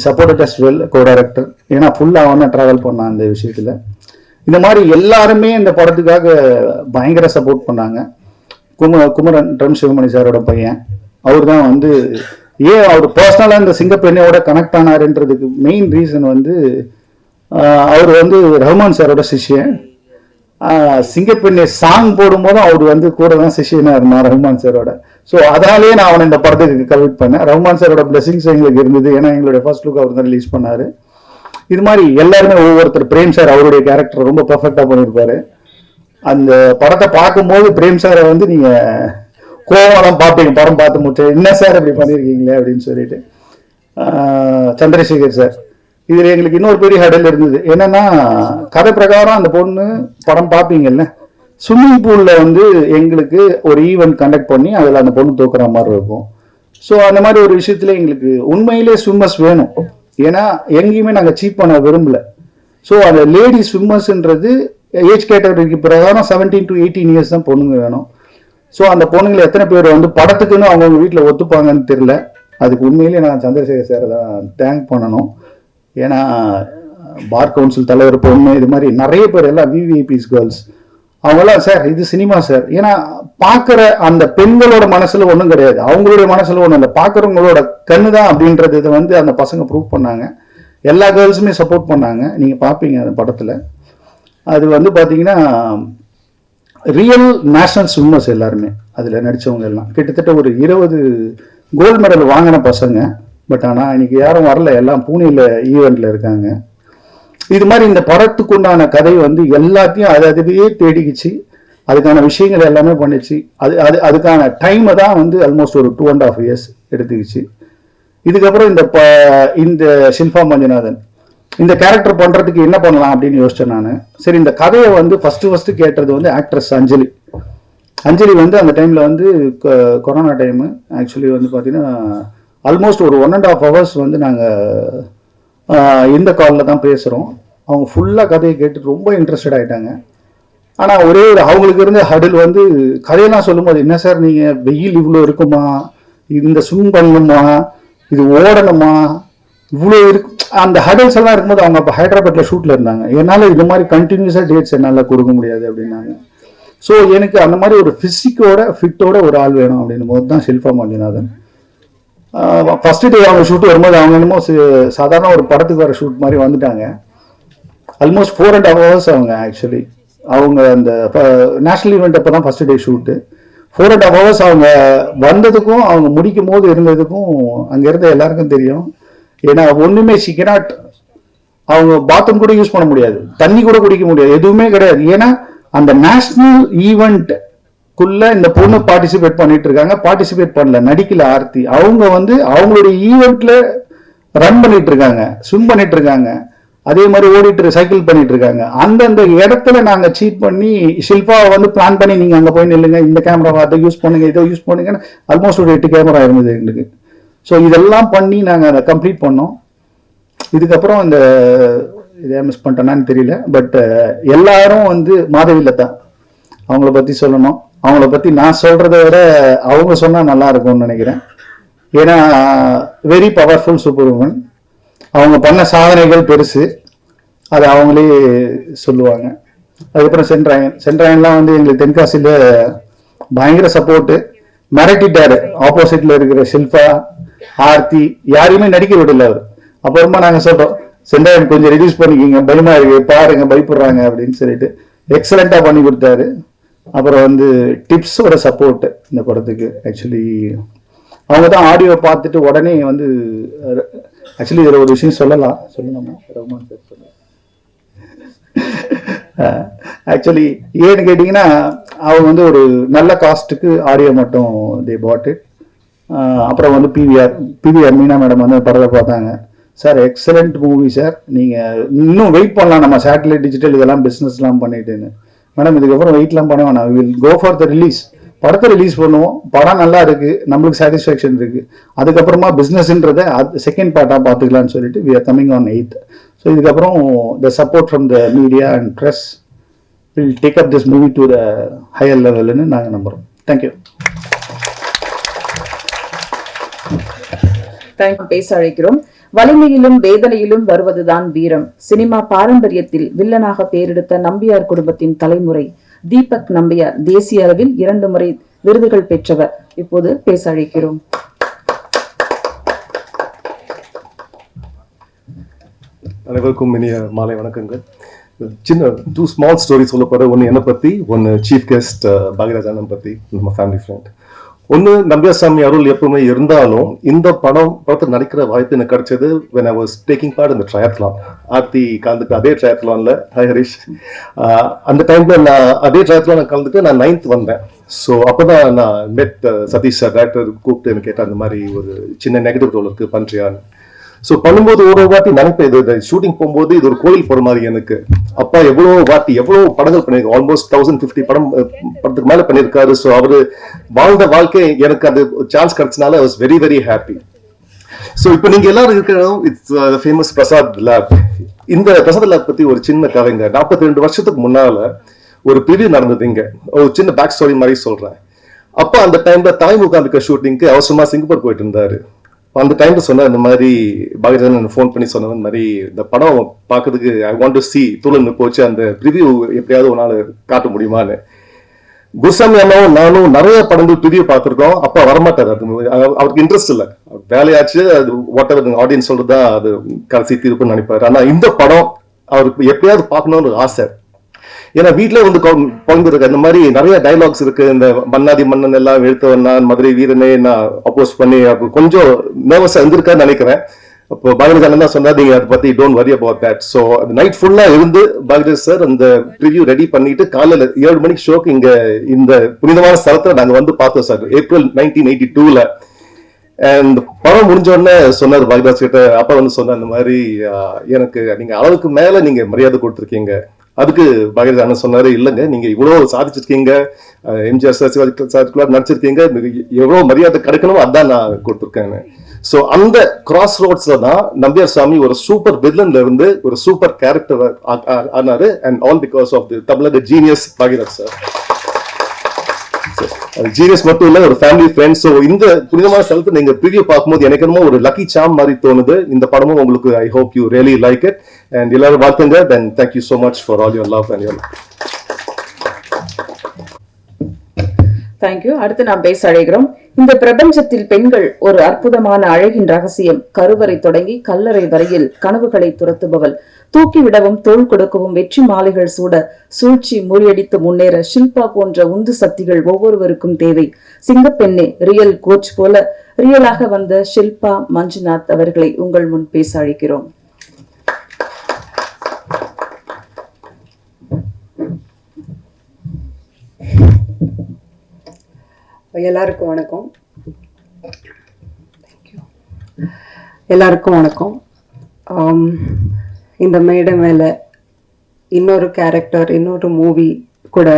சப்போர்ட் அஸ் வெல் கோ-டைரக்டர். ஏன்னா ஃபுல்லாக அவன் தான் ட்ராவல் பண்ணான் அந்த விஷயத்தில். இந்த மாதிரி எல்லாருமே இந்த படத்துக்காக பயங்கர சப்போர்ட் பண்ணாங்க. குமரன் ட்ரம் சிவமணி சாரோட பையன், அவர் தான் வந்து ஏன் அவர் பர்சனலாக இந்த சிங்கப்பெண்ணையோட கனெக்ட் ஆனாருன்றதுக்கு மெயின் ரீசன் வந்து அவர் வந்து ரஹ்மான் சாரோட சிஷ்யன். சிங்கப்பெண்ணை சாங் போடும்போதும் அவர் வந்து கூட தான் சிஷியனா இருந்தான் ரஹ்மான் சாரோட. ஸோ அதனாலேயே நான் அவனை இந்த படத்துக்கு கமிட் பண்ணேன். ரஹ்மான் சாரோட பிளெஸிங்ஸ் எங்களுக்கு இருந்தது. ஏன்னா எங்களுடைய ஃபர்ஸ்ட் லுக் அவர் தான் ரிலீஸ் பண்ணாரு. இது மாதிரி எல்லாருமே ஒவ்வொருத்தர், பிரேம் சார் அவருடைய கேரக்டர் ரொம்ப பெர்ஃபெக்டா பண்ணியிருப்பாரு. அந்த படத்தை பார்க்கும்போது பிரேம் சாரை வந்து நீங்க கோவம் பார்ப்பீங்க. படம் பார்த்து முடிச்சு என்ன சார் இப்படி பண்ணியிருக்கீங்களே அப்படின்னு சொல்லிட்டு. சந்திரசேகர் சார், இதுல எங்களுக்கு இன்னொரு பெரிய ஹடல் இருந்தது. என்னன்னா, கதை பிரகாரம் அந்த பொண்ணு படம் பார்ப்பீங்கல்ல, ஸ்விம்மிங் பூல்ல வந்து எங்களுக்கு ஒரு ஈவெண்ட் கண்டக்ட் பண்ணி அதில் அந்த பொண்ணு தூக்குற மாதிரி இருக்கும். ஸோ அந்த மாதிரி ஒரு விஷயத்துல எங்களுக்கு உண்மையிலே ஸ்விம்மர்ஸ் வேணும். ஏன்னா எங்கேயுமே நாங்கள் சீப் பண்ண விரும்பல. ஸோ அந்த லேடி ஸ்விம்மர்ஸ்ன்றது ஏஜ் கேட்டகரிக்கு பிரகாரம் 17 to 18 years தான் பொண்ணுங்க வேணும். ஸோ அந்த பொண்ணுங்களை எத்தனை பேர் வந்து படத்துக்குன்னு அவங்கவுங்க வீட்டில் ஒத்துப்பாங்கன்னு தெரியல. அதுக்கு உண்மையிலேயே நான் சந்திரசேகர் சார் தான் தேங்க் பண்ணணும். ஏன்னா பார் கவுன்சில் தலைவர் பொண்ணு, இது மாதிரி நிறைய பேர் எல்லாம் விவிஐபிஸ் கேர்ள்ஸ் அவங்களாம் சார் இது சினிமா சார். ஏன்னா பார்க்குற அந்த பெண்களோட மனசுல ஒன்றும் கிடையாது, அவங்களுடைய மனசுல ஒன்றும் இல்லை, பார்க்குறவங்களோட கண்ணு தான் அப்படின்றது இதை வந்து அந்த பசங்க ப்ரூவ் பண்ணாங்க. எல்லா கேர்ள்ஸுமே சப்போர்ட் பண்ணாங்க. நீங்கள் பார்ப்பீங்க அந்த படத்தில். அது வந்து பார்த்தீங்கன்னா ரியல் நேஷனல் ஸ்விம்மர்ஸ் எல்லாருமே அதில் நடித்தவங்க எல்லாம் கிட்டத்தட்ட ஒரு 20 கோல்டு மெடல் வாங்கின பசங்க. பட் ஆனால் இன்னைக்கு யாரும் வரல, எல்லாம் பூனேல ஈவெண்ட்ல இருக்காங்க. இது மாதிரி இந்த படத்துக்கு உண்டான கதை வந்து எல்லாத்தையும் அதுவே தேடிக்கிச்சு, அதுக்கான விஷயங்கள் எல்லாமே பண்ணிச்சு. அதுக்கான டைமை தான் வந்து ஆல்மோஸ்ட் ஒரு 2.5 years எடுத்துக்கிச்சு. இதுக்கப்புறம் இந்த ஷில்பா மஞ்சுநாதன் இந்த கேரக்டர் பண்றதுக்கு என்ன பண்ணலாம் அப்படின்னு யோசிச்சேன் நான். சரி, இந்த கதையை வந்து ஃபர்ஸ்ட் கேட்டது வந்து ஆக்ட்ரஸ் அஞ்சலி வந்து அந்த டைம்ல வந்து கொரோனா டைமு. ஆக்சுவலி வந்து பார்த்தீங்கன்னா ஆல்மோஸ்ட் ஒரு 1.5 hours வந்து நாங்கள் இந்த காலில் தான் பேசுகிறோம். அவங்க ஃபுல்லாக கதையை கேட்டு ரொம்ப இன்ட்ரெஸ்டட் ஆகிட்டாங்க. ஆனால் ஒரே ஒரு அவங்களுக்கு இருந்த ஹடில் வந்து கதையெல்லாம் சொல்லும்போது, என்ன சார் நீங்கள் வெயில் இவ்வளோ இருக்குமா, இந்த ஸ்விம் பண்ணணுமா, இது ஓடணுமா, இவ்வளோ இருக்கு, அந்த ஹடில்ஸ் எல்லாம் இருக்கும்போது அவங்க அப்போ ஹைதராபாத்தில் ஷூட்டில் இருந்தாங்க. என்னால் இது மாதிரி கண்டினியூஸாக டேட்ஸ் என்னால் கொடுக்க முடியாது அப்படின்னாங்க. ஸோ எனக்கு அந்த மாதிரி ஒரு ஃபிட்டோட ஒரு ஆள் வேணும் அப்படின்னும் போது தான் ஷில்பா மஞ்சுநாதன். ஃபர்ஸ்ட் டே அவங்க ஷூட் வரும்போது அவங்க என்னமோ சாதாரண ஒரு படத்துக்கு வர ஷூட் மாதிரி வந்துட்டாங்க. ஆல்மோஸ்ட் 4.5 hours அவங்க ஆக்சுவலி அவங்க அந்த நேஷனல் ஈவெண்ட் அப்போ தான் ஃபர்ஸ்ட் டே ஷூட்டு. 4.5 hours அவங்க வந்ததுக்கும் அவங்க முடிக்கும் போது இருந்ததுக்கும் அங்கே இருந்த எல்லாருக்கும் தெரியும். ஏன்னா ஒன்றுமே சிக்கனாட், அவங்க பாத்ரூம் கூட யூஸ் பண்ண முடியாது, தண்ணி கூட குடிக்க முடியாது, எதுவுமே கிடையாது. ஏன்னா அந்த நேஷனல் ஈவெண்ட் குள்ள இந்த பொண்ணு பார்ட்டிசிபேட் பண்ணிட்டு இருக்காங்க. பார்ட்டிசிபேட் பண்ணல, நடிக்கல ஆர்த்தி. அவங்க வந்து அவங்களுடைய ஈவெண்ட்ல ரன் பண்ணிட்டு இருக்காங்க, ஸ்விம் பண்ணிட்டு இருக்காங்க, அதே மாதிரி ஓடிட்டு சைக்கிள் பண்ணிட்டு இருக்காங்க. அந்தந்த இடத்துல நாங்க சீட் பண்ணி ஷில்பாவை வந்து பிளான் பண்ணி நீங்க அங்க போய் நில்லுங்க, இந்த கேமரா அதை யூஸ் பண்ணுங்க, இதை யூஸ் பண்ணுங்கன்னு ஆல்மோஸ்ட் ஒரு 8 கேமரா இருந்தது எங்களுக்கு. ஸோ இதெல்லாம் பண்ணி நாங்க அதை கம்ப்ளீட் பண்ணோம். இதுக்கப்புறம் இந்த இதை மிஸ் பண்ணிட்டேனான்னு தெரியல. பட் எல்லாரும் வந்து மாதவியில தான் அவங்கள பத்தி சொல்லணும். அவங்கள பத்தி நான் சொல்றதை விட அவங்க சொன்னா நல்லா இருக்கும்னு நினைக்கிறேன். ஏன்னா வெரி பவர்ஃபுல் சூப்பர் உமன். அவங்க பண்ண சாதனைகள் பெருசு, அதை அவங்களே சொல்லுவாங்க. அதுக்கப்புறம் சென்ட்ராயன்லாம் வந்து எங்களுக்கு தென்காசியில பயங்கர சப்போர்ட்டு, மிரட்டிட்டாரு. ஆப்போசிட்ல இருக்கிற ஷில்பா, ஆர்த்தி யாரையுமே நடிக்க விடல அவர். அப்புறமா நாங்க சொல்றோம், சென்ட்ராயன் கொஞ்சம் ரிடியூஸ் பண்ணிக்கிங்க, பயமா இருக்கு, பாருங்க பயப்படுறாங்க அப்படின்னு சொல்லிட்டு எக்ஸலண்டா பண்ணி கொடுத்தாரு. அப்புறம் வந்து டிப்ஸோட சப்போர்ட் இந்த படத்துக்கு. ஆக்சுவலி அவங்க தான் ஆடியோ பார்த்துட்டு உடனே வந்து, ஆக்சுவலி இதில் ஒரு விஷயம் சொல்லலாமா ரகுமான் சார் சொல்ல. ஆக்சுவலி ஏன்னு கேட்டிங்கன்னா, அவங்க வந்து ஒரு நல்ல காஸ்ட்டுக்கு ஆடியோ மட்டும் தே பாட் இட். அப்புறம் வந்து பிவிஆர் மீனா மேடம் வந்து படத்தை பார்த்தாங்க. Sir excellent movie sir. நீங்கள் இன்னும் வெயிட் பண்ணலாம், நம்ம சேட்டலைட் டிஜிட்டல் இதெல்லாம் பிஸ்னஸ்லாம் பண்ணிட்டுன்னு. மேடம் இதுக்கப்புறம் வெயிட்லாம் பண்ண வேணாம், will go for the release. படத்தை ரிலீஸ் பண்ணுவோம், படம் நல்லா இருக்கு, நம்மளுக்கு சாட்டிஸ்ஃபேக்ஷன் இருக்கு, அதுக்கப்புறமா பிஸ்னஸ்ன்றதை செகண்ட் பார்ட்டாக பார்த்துக்கலான்னு சொல்லிட்டு we are coming on 8th. So இதுக்கப்புறம் the support from the media and press will take up this movie to the higher லெவல்னு நாங்கள் நம்புகிறோம். தேங்க்யூ. பேச அழைக்கிறோம். வலிமையிலும் வேதனையிலும் வருவதுதான் வீரம். சினிமா பாரம்பரியத்தில் வில்லனாக பேரெடுத்த நம்பியார் குடும்பத்தின் தலைமுறை தீபக் நம்பியார் தேசிய அளவில் 2 முறை விருதுகள் பெற்றவர். இப்போது பேச அழைக்கிறோம். அனைவருக்கும் இனிய மாலை வணக்கங்கள். சின்ன 2 ஸ்மால் ஸ்டோரி சொல்ல போற. ஒன்று என்னை பத்தி, ஒன்று சீஃப் கெஸ்ட் பாக்யராஜ் அண்ணன் பத்தி, நம்ம ஃபேமிலி ஃப்ரெண்ட். ஒன்று நம்பியாசாமி அருள் எப்பவுமே இருந்தாலும் இந்த படத்தில் நடிக்கிற வாய்ப்பு எனக்கு கிடைச்சது when I was taking part in the triathlon. Aarthi கலந்துட்டு அதே ட்ரையாத்லான்ல, ஹாய் ஹரிஷ், அந்த டைம்ல நான் அதே ட்ரையாத்லான் கலந்துட்டு நான் 9th வந்தேன். ஸோ அப்போதான் நான் மெட் சதீஷ் சார் டேரக்டர் கூப்பிட்டு எனக்கு கேட்டேன், அந்த மாதிரி ஒரு சின்ன நெகட்டிவ் ரோல் இருக்கு பண்றியான்னு. ஸோ பண்ணும்போது ஒரு வாட்டி நினைப்பேன், இது ஷூட்டிங் போகும்போது இது ஒரு கோயில் போற மாதிரி எனக்கு. அப்பா எவ்வளவு படங்கள் பண்ணிருக்காரு, ஆல்மோஸ்ட் 1050 படத்துக்கு மேல பண்ணிருக்காரு. ஸோ அவரு வாழ்ந்த வாழ்க்கை எனக்கு அந்த சான்ஸ் கிடைச்சனால I was very very happy. So இப்போ நீங்க எல்லாரும் இருக்கிற இட்ஸ் ஃபேமஸ் பிரசாத் லேப். இந்த பிரசாத் லேப் பத்தி ஒரு சின்ன கதைங்க. 42 வருஷத்துக்கு முன்னால ஒரு பிரிவு நடந்தது இங்க. ஒரு சின்ன பேக் ஸ்டோரி மாதிரி சொல்றேன். அப்ப அந்த டைம்ல தாய்முகாம்பிக்க ஷூட்டிங்க்கு அவசரமா சிங்கப்பூர் போயிட்டு இருந்தாரு. அந்த டைம்ல சொன்ன இந்த மாதிரி பாகிராஜன் ஃபோன் பண்ணி சொன்ன மாதிரி இந்த படம் பார்க்கறதுக்கு ஐ வாண்ட் டு சி தூளன்னு போச்சு, அந்த ரிவ்யூ எப்படியாவது ஒரு நாள் காட்ட முடியுமான்னு. குருசாமி அண்ணாவும் நானும் நிறைய படங்கள் ரிவ்யூ பார்த்துருக்கோம். அப்பா வரமாட்டார், அது அவருக்கு இன்ட்ரெஸ்ட் இல்லை, வேலையாச்சு அது வாட் எவர் ஆடியன்ஸ் சொல்றதுதான் அது கடைசி தீர்ப்புன்னு நினைப்பாரு. ஆனா இந்த படம் அவருக்கு எப்படியாவது பார்க்கணும்னு ஆசை. ஏன்னா வீட்டுல வந்து குழந்தைருக்கு அந்த மாதிரி நிறைய டைலாக்ஸ் இருக்கு. இந்த மன்னாதி மன்னன் எல்லாம் எழுத்தவன்னா மதுரை வீரனே நான் அப்போஸ் பண்ணி கொஞ்சம் நர்வஸா இருந்திருக்கான்னு நினைக்கிறேன். அப்போ பாகிராஜ் தான் சொன்னா, நீங்க அதை பத்தி don't worry about that. So night ஃபுல்லா இருந்து பாகிராஜ் சார் அந்த ரிவ்யூ ரெடி பண்ணிட்டு காலையில 7 மணிக்கு ஷோக்கு இங்க இந்த புனிதமான ஸ்தலத்தை நாங்க வந்து பார்த்தோம் சார், ஏப்ரல் 1982ல. அண்ட் படம் முடிஞ்ச உடனே சொன்னார் பாகிராஜ் கிட்ட, அப்பா வந்து சொன்ன அந்த மாதிரி எனக்கு நீங்க அளவுக்கு மேல நீங்க மரியாதை கொடுத்துருக்கீங்க. அதுக்கு பாகிராஜ் அண்ணன் சொன்னாரு, இல்லைங்க நீங்க இவ்வளவு சாதிச்சிருக்கீங்க, எம்ஜிஆர் சார் நடிச்சிருக்கீங்க, எவ்வளவு மரியாதை கிடைக்கணும் அதான் நான் கொடுத்துருக்கேன்னு. ஸோ அந்த கிராஸ் ரோட்ஸ்ல தான் நம்பியார் சாமி ஒரு சூப்பர் வில்லன்ல இருந்து ஒரு சூப்பர் கேரக்டர் ஆனாரு. And all because of the தமிழக ஜீனியஸ் பாகிராஜ் சார். ஜீனியஸ் மட்டும் இல்ல, ஒரு ஃபேமிலி ஃப்ரெண்ட். ஸோ இந்த புனிதமான ஸ்தலத்தை நீங்க ப்ரிவியூ பார்க்கும்போது எனக்கு என்னமோ ஒரு லக்கி சாம் மாதிரி தோணுது. இந்த படமும் உங்களுக்கு I hope you really like it. And எல்லாரும் வாழ்த்துங்க. Then thank you so much for all your love and your. Thank you. அடுத்து நாம் பேச அழைக்கிறோம். இந்த பிரபஞ்சத்தில் பெண்கள் ஒரு அற்புதமான அழகின் ரகசியம். கருவறை தொடங்கி கல்லறை வரையில் கனவுகளை துரத்துபவள். தூக்கிவிடவும் தோள் கொடுக்கவும் வெற்றி மாலைகள் சூட சூழ்ச்சி முறியடித்து முன்னேற ஷில்பா போன்ற உந்து சக்திகள் ஒவ்வொருவருக்கும் தேவை. சிங்கப்பெண்ணே ரியல் கோச் போல ரியலாக வந்த ஷில்பா மஞ்சுநாத் அவர்களை உங்கள் முன் பேச அழைக்கிறோம். எல்லாருக்கும் வணக்கம். எல்லாருக்கும் வணக்கம். இந்த மேடை மேலே இன்னொரு கேரக்டர், இன்னொரு மூவி கூட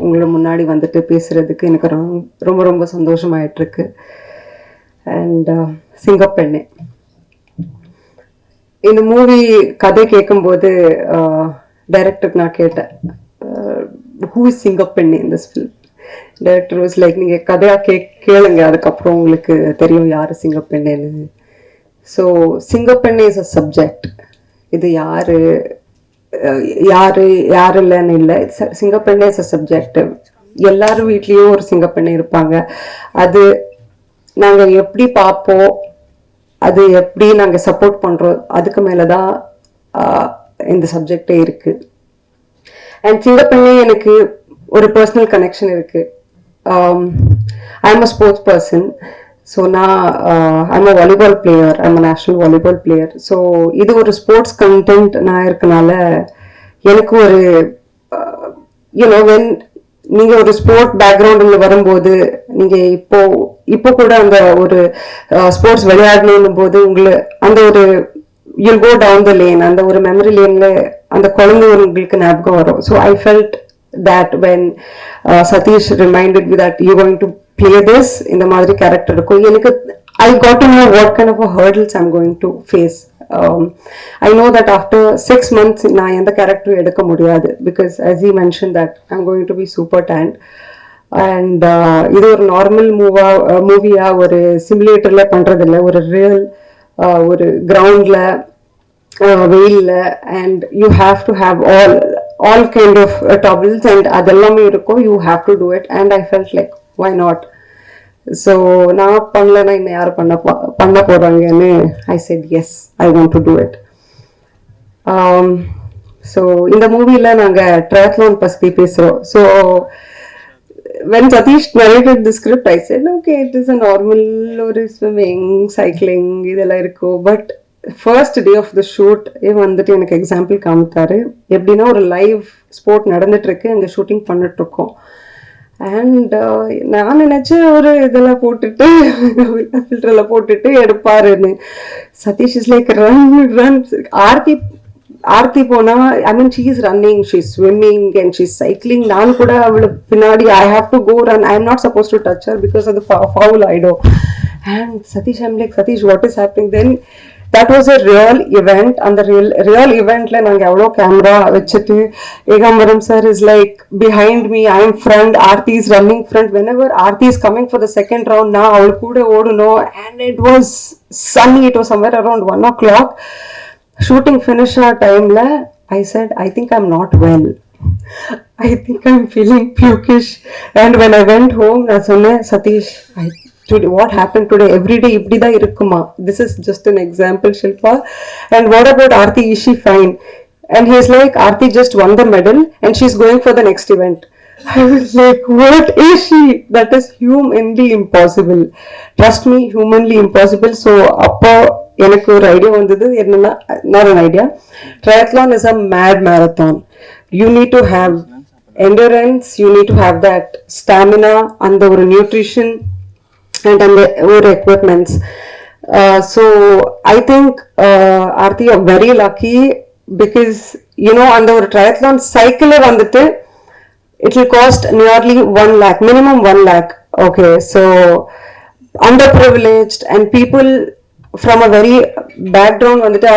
உங்களை முன்னாடி வந்துட்டு பேசுறதுக்கு எனக்கு ரொம்ப ரொம்ப சந்தோஷமாயிட்டு இருக்கு. அண்ட் சிங்கப்பெண்ணே, இந்த மூவி கதை கேட்கும்போது டைரக்டருக்கு நான் கேட்டேன், who is Singappenne in this film. Director was like, நீங்க கதையா கேளுங்க, அதுக்கப்புறம் உங்களுக்கு தெரியும் யாரு சிங்கப்பெண்ணேன்னு. So Singappenne is a subject. இது யாரு இல்லைன்னு இல்லை, சிங்கப்பெண்ணே இஸ் அ சப்ஜெக்ட். எல்லாரும் வீட்லயும் ஒரு சிங்கப்பெண்ணே இருப்பாங்க. அது நாங்க எப்படி பார்ப்போம், அது எப்படி நாங்க சப்போர்ட் பண்றோம், அதுக்கு மேலதான் இந்த சப்ஜெக்டே இருக்கு. அண்ட் சிங்கப்பெண்ணே எனக்கு ஒரு பர்சனல் கனெக்ஷன் இருக்கு. I am a sports person. So நான் I'm a volleyball player, I'm a national volleyball player. So இது ஒரு ஸ்போர்ட்ஸ் கண்டென்ட் நான் இருக்கனால எனக்கு ஒரு வென் நீங்க ஒரு ஸ்போர்ட் பேக்ரவுண்ட்ல வரும்போது, நீங்க இப்போ கூட அந்த ஒரு ஸ்போர்ட்ஸ் விளையாடணும் போது உங்களை அந்த ஒரு you'll go down the lane and the memory lane and the குழந்தை உங்களுக்கு ஞாபகம் வரும். So I felt that when Satish reminded me that you're going to play this in the மாதிரி character இருக்கும், எனக்கு I got to know what kind of a hurdles I'm going to face. I know that after 6 months நான் எந்த character எடுக்க முடியாது, because as he mentioned that I'm going to be super tanned. And இது ஒரு normal மூவியா ஒரு சிமுலேட்டர்ல பண்றதில்ல, ஒரு ரியல் ஒரு கிரவுண்ட்ல வெயில்ல, and you have to have all kind of troubles and அதெல்லாமே இருக்கும். You have to do it, and I felt like why not? So நான் பண்ணலன்னா இன்னும் யார் பண்ண போறாங்கன்னு I said yes, I want to do it. So இந்த மூவில நாங்க ட்ரைத்லான் பத்தி பேசுறோம். So when Satish narrated the script, I said okay, it is a normal or swimming, cycling இதெல்லாம் இருக்கும். But first day of the shoot வந்துட்டு எனக்கு example காமித்தாரு. எப்படின்னா ஒரு லைவ் ஸ்போர்ட் நடந்துட்டு இருக்கு, அங்கே ஷூட்டிங் பண்ணிட்டு இருக்கோம். அண்ட் நான் நினைச்சேன் ஒரு இதெல்லாம் போட்டுட்டு ஃபில்டர்ல போட்டுட்டு எடுப்பாருன்னு. Satish is like run. Aarthi போனா I mean she is running, she is swimming and she is cycling. நான் கூட அவளை பின்னாடி I have to go run, I am not suppose to touch her because அது ஃபவுல் ஆயிடும். And Satish I'm like Satish what is happening. Then that was a real event. And the real event la nanga evlo camera vechittu Egambaram sir is like behind me, I am front, Aarti is running front. Whenever Aarti is coming for the second round na avul kuda oduno, and it was sunny, it was somewhere around 1 o'clock. Shooting finish time la I said I think I'm not well, I think I'm feeling pukish. And when I went home na sonne Satish, today what happened today, every day இப்படி தான் இருக்குமா? This is just an example, Shilpa. And what about Aarti, is she fine? And he's like, Aarti just won the medal and she's going for the next event. I was like, what is she? That is humanly impossible. Trust me, humanly impossible. So அப்போ எனக்கு ஒரு idea வந்தது. என்னன்னா, not an idea, triathlon is a mad marathon. You need to have endurance, you need to have that stamina and the nutrition and our equipments. So I think Aarti are very lucky, because you know on the triathlon cycle vandittu it will cost nearly 1 lakh, minimum 1 lakh. Okay, so underprivileged and people from a very background vandittu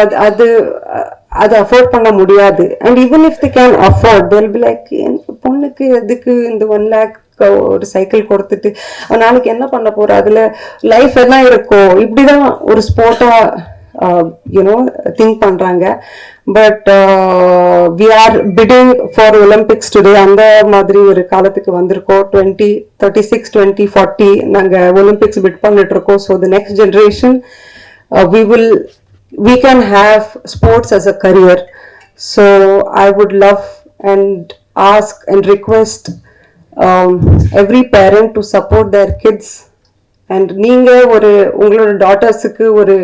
அது afford பண்ண முடியாது. And even if they can afford, they'll be like பொண்ணுக்கு எதுக்கு இந்த 1 lakh ஒரு cycle கொடுத்துட்டு நாளைக்கு என்ன பண்ண போற, அதுல லைஃப் எல்லாம் இருக்கும். இப்படிதான் ஒரு ஸ்போர்ட்டா யூனோ திங்க் பண்றாங்க. But we are bidding for Olympics today. அந்த மாதிரி ஒரு காலத்துக்கு வந்திருக்கோம். 2036 2040 நாங்க ஒலிம்பிக்ஸ் பிட் பண்ணிட்டு இருக்கோம். So the next generation we can have sports as a career. So I would love and ask and request every parent to support their kids. And நீங்க ஒரு உங்களோட டாட்டர்ஸுக்கு ஒரு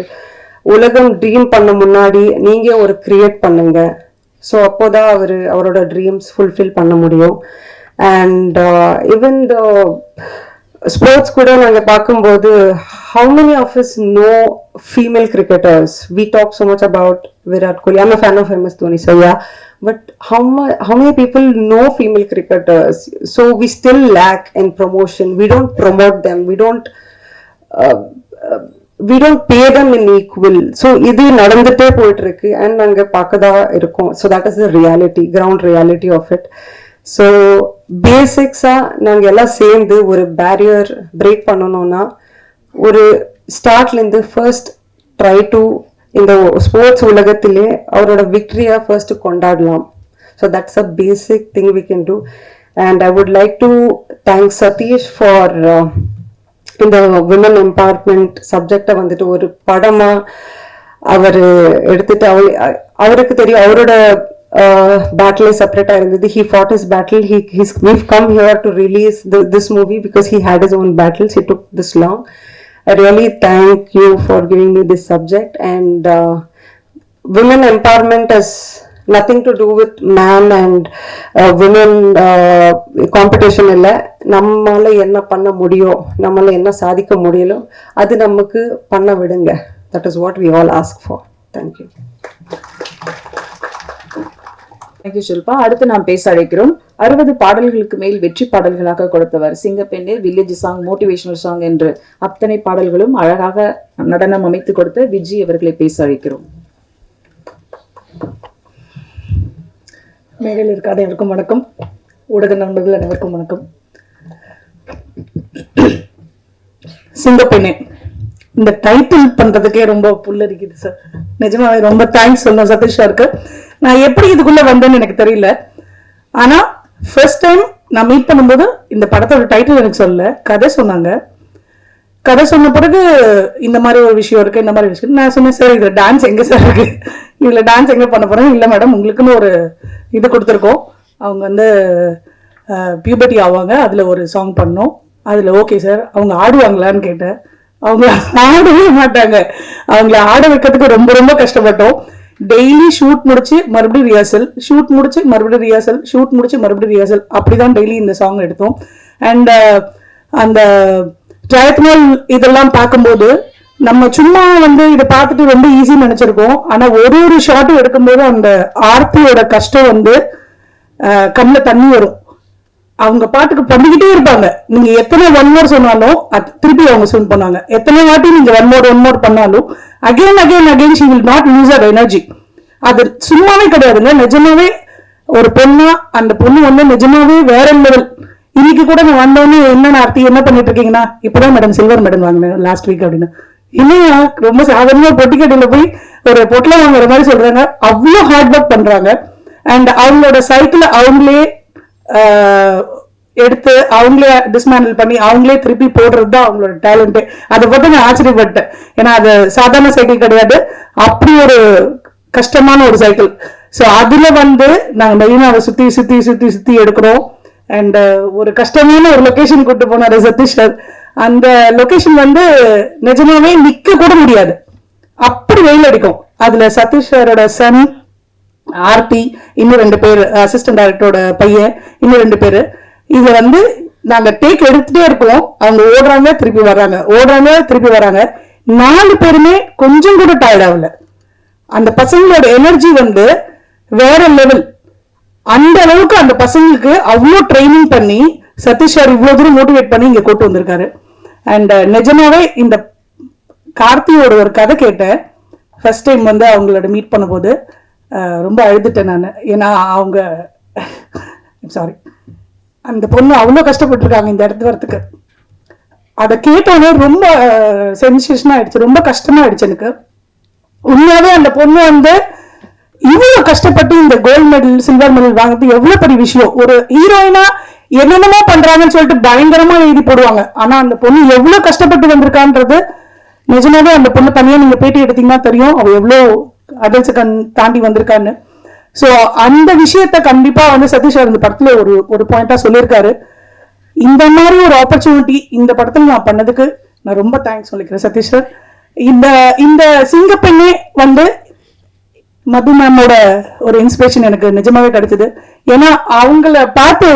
உலகம் ட்ரீம் பண்ண முன்னாடி நீங்க ஒரு கிரியேட் பண்ணுங்க. ஸோ அப்போதான் அவரோட ட்ரீம்ஸ் ஃபுல்ஃபில் பண்ண முடியும். அண்ட் ஈவன் த ஸ்போர்ட்ஸ் கூட நாங்க பார்க்கும்போது how many of us know female cricketers? We talk so much about Virat Kohli. I'm a fan of MS Dhoni, so yeah. But how many people know female cricketers? So we still lack in promotion. We don't promote them. We don't pay them in equal. So இது நடந்துட்டே போயிட்டு இருக்கு and நாங்க பார்க்கதா இருக்கோம். So that is the reality, ground reality of it. So பேசிக்ஸா நாங்கள் எல்லாம் சேர்ந்து ஒரு பேரியர் பிரேக் பண்ணணும்னா ஒரு ஸ்டார்ட்லேருந்து ஃபர்ஸ்ட் ட்ரை டு இந்த ஸ்போர்ட்ஸ் உலகத்திலே அவரோட விக்டரியா ஃபர்ஸ்ட் கொண்டாடலாம். So that's a basic thing we can do. And I would like to thank Satish for இந்த விமன் எம்பவர்மெண்ட் சப்ஜெக்டை வந்துட்டு ஒரு படமா அவர் எடுத்துட்டு அவருக்கு தெரியும் அவரோட battle is separate. He fought his battle. We've come here to release this movie because he had his own battles. He took this long. I really thank you for giving me this subject. And women empowerment has nothing to do with man and women competition. illa nammala enna panna mudiyum, nammala enna sadhika mudiyalo adu namakku panna vidunga. That is what we all ask for. Thank you. Thank you Shilpa. அடுத்து நாம் பேச அழைக்கிறோம் 60 பாடல்களுக்கு மேல் வெற்றி பாடல்களாக கொடுத்தவர் சிங்கப்பெண்ணே, village song, motivational song என்று அத்தனை பாடல்களும் அழகாக நடனம் அமைத்து கொடுத்த விஜி அவர்களை பேச அழைக்கிறோம். மேடையில் இருக்க அனைவருக்கும் வணக்கம். ஊடக நண்பர்கள் அனைவருக்கும் வணக்கம். சிங்கப்பெண்ணே இந்த டைட்டில் பண்றதுக்கே ரொம்ப புல்லரிக்குது சார். நிஜமாவே ரொம்ப தேங்க்ஸ் சொல்லணும் சதீஷ் சாருக்கு. நான் எப்படி இதுக்குள்ள வந்தேன்னு எனக்கு தெரியல. ஆனா ஃபர்ஸ்ட் டைம் நான் மீட் பண்ணும்போது இந்த படத்தோட டைட்டில் எனக்கு சொல்லல, கதை சொன்னாங்க. கதை சொன்ன பிறகு இந்த மாதிரி ஒரு விஷயம் இருக்கு, இந்த மாதிரி விஷயம் நான் சொன்னேன், சார் இதுல டான்ஸ் எங்க சார் இருக்கு, இதுல டான்ஸ் எங்க பண்ண போறேன்? இல்லை மேடம், உங்களுக்குன்னு ஒரு இது கொடுத்துருக்கோம், அவங்க வந்து பியூபர்ட்டி ஆவாங்க, அதுல ஒரு சாங் பண்ணோம். அதுல ஓகே சார், அவங்க ஆடுவாங்களான்னு கேட்டேன். அவங்க ஆடவே மாட்டாங்க. அவங்கள ஆட வைக்கிறதுக்கு ரொம்ப ரொம்ப கஷ்டப்பட்டோம். டெய்லி ஷூட் முடிச்சு மறுபடியும் ரிஹர்சல், ஷூட் முடிச்சு மறுபடியும் ரிஹர்சல், ஷூட் முடிச்சு மறுபடியும் ரிஹர்சல், அப்படிதான் டெய்லி இந்த சாங் எடுத்தோம். அண்ட் அந்த ட்ரையத்னால் இதெல்லாம் பார்க்கும்போது நம்ம சும்மா வந்து இதை பார்த்துட்டு ரொம்ப ஈஸின்னு நினைச்சிருக்கோம். ஆனா ஒரு ஒரு ஷாட்டும் எடுக்கும்போது அந்த ஆர்த்தியோட கஷ்டம் வந்து கண்ணில் தண்ணி வரும். அவங்க பாட்டுக்கு பண்ணிக்கிட்டே இருப்பாங்க. நீங்க எத்தனை ஒன் மோர் சொன்னாலும் திருப்பி அவங்க ஸ்விம் பண்ணாங்க. எத்தனை வாட்டி நீங்க ஒன் மோர் பண்ணாலும் again she will not loose her energy. அது சும்மாவே கிடையாதுங்க. நிஜமாவே ஒரு பொண்ணா அந்த பொண்ணு வந்து நிஜமாவே வேற லெவல். இன்னைக்கு கூட நான் வந்தோடனே என்ன ஆர்த்தி என்ன பண்ணிட்டு இருக்கீங்கன்னா, இப்பதான் மேடம் சில்வர் மெடல் வாங்கினேன் லாஸ்ட் வீக் அப்படின்னு. இல்லையா, ரொம்ப சாதாரணமா பொட்டிக்கடையில போய் ஒரு பொட்டலை வாங்குற மாதிரி சொல்றாங்க. அவ்வளோ ஹார்ட் ஒர்க் பண்றாங்க. அண்ட் அவங்களோட சைக்கிள் அவங்களே எடுத்து அவங்களே டிஸ்மேண்டில் பண்ணி அவங்களே திருப்பி போடுறது தான் அவங்களோட டேலண்ட். அதை பத்தி நான் ஆச்சரியப்பட்டேன். ஏன்னா அது சாதாரண சைக்கிள் கிடையாது, அப்படி ஒரு கஷ்டமான ஒரு சைக்கிள். ஸோ அதுல வந்து நாங்கள் மெயினாக சுத்தி சுத்தி சுத்தி சுத்தி எடுக்கிறோம். அண்ட் ஒரு கஷ்டமான ஒரு லொகேஷன் கூட்டு போனாரு சதீஷ் சார். அந்த லொகேஷன் வந்து நிஜமாவே நிக்க கூட முடியாது, அப்படி வெயில் அடிக்கும். அதுல சதீஷ் சாரோட சன் ஆர்த்தி, இன்னும் 2 பேர் அசிஸ்டன்ட் டைரக்டரோட பையன், இன்னும் 2 பேரு. இத வந்து நாங்க டேக் எடுத்துட்டே இருக்கோம். அவங்க ஓடுறாங்க திருப்பி வர்றாங்க, ஓடுறாங்க திருப்பி வர்றாங்க. 4 பேருமே கொஞ்சம் கூட டயர்ட் ஆகல. அந்த பசங்களோட எனர்ஜி வந்து வேற லெவல். அந்த அளவுக்கு அந்த பசங்களுக்கு அவ்வளோ ட்ரைனிங் பண்ணி சதீஷ் சார் இவ்வளவு தூரம் மோட்டிவேட் பண்ணி இங்க கூட்டு வந்திருக்காரு. அண்ட் நிஜமாவே இந்த கார்த்தியோட ஒரு கதை கேட்டேன் ஃபர்ஸ்ட் டைம் வந்து அவங்களோட மீட் பண்ண போது. ரொம்ப அழுதுட்டேன் நான். ஏன்னா அவங்க சாரி, அந்த பொண்ணு அவ்வளோ கஷ்டப்பட்டுருக்காங்க இந்த இடத்து வரத்துக்கு. அதை கேட்டோன்னே ரொம்ப சென்சேஷன் ஆயிடுச்சு, ரொம்ப கஷ்டமா ஆயிடுச்சு எனக்கு. உண்மையாவே அந்த பொண்ணு வந்து இவ்வளவு கஷ்டப்பட்டு இந்த கோல்டு மெடல் சில்வர் மெடல் வாங்குறது எவ்வளவு பெரிய விஷயம். ஒரு ஹீரோயினா என்னென்னமோ பண்றாங்கன்னு சொல்லிட்டு பயங்கரமா எழுதி போடுவாங்க. ஆனா அந்த பொண்ணு எவ்வளவு கஷ்டப்பட்டு வந்திருக்கான்றது நிஜமாவே அந்த பொண்ணு தனியா நீங்க பேட்டி எடுத்தீங்கன்னா தெரியும் அவ எவ்வளவு அடல்ஸ் தாண்டி வந்திருக்கான்னு. சோ அந்த விஷயத்த கண்டிப்பா வந்து சதீஷ் இந்த படத்துல ஒரு பாயிண்டா சொல்லியிருக்காரு. இந்த மாதிரி ஒரு ஆப்பர்ச்சுனிட்டி இந்த படத்துல நான் பண்ணதுக்கு நான் ரொம்ப தேங்க்ஸ் சொல்லிக்கிறேன் சதீஷ் சார். இந்த சிங்கப்பெண்ணே வந்து மது மேமோட ஒரு இன்ஸ்பிரேஷன் எனக்கு நிஜமாவே கிடைச்சது. ஏன்னா அவங்கள பார்த்து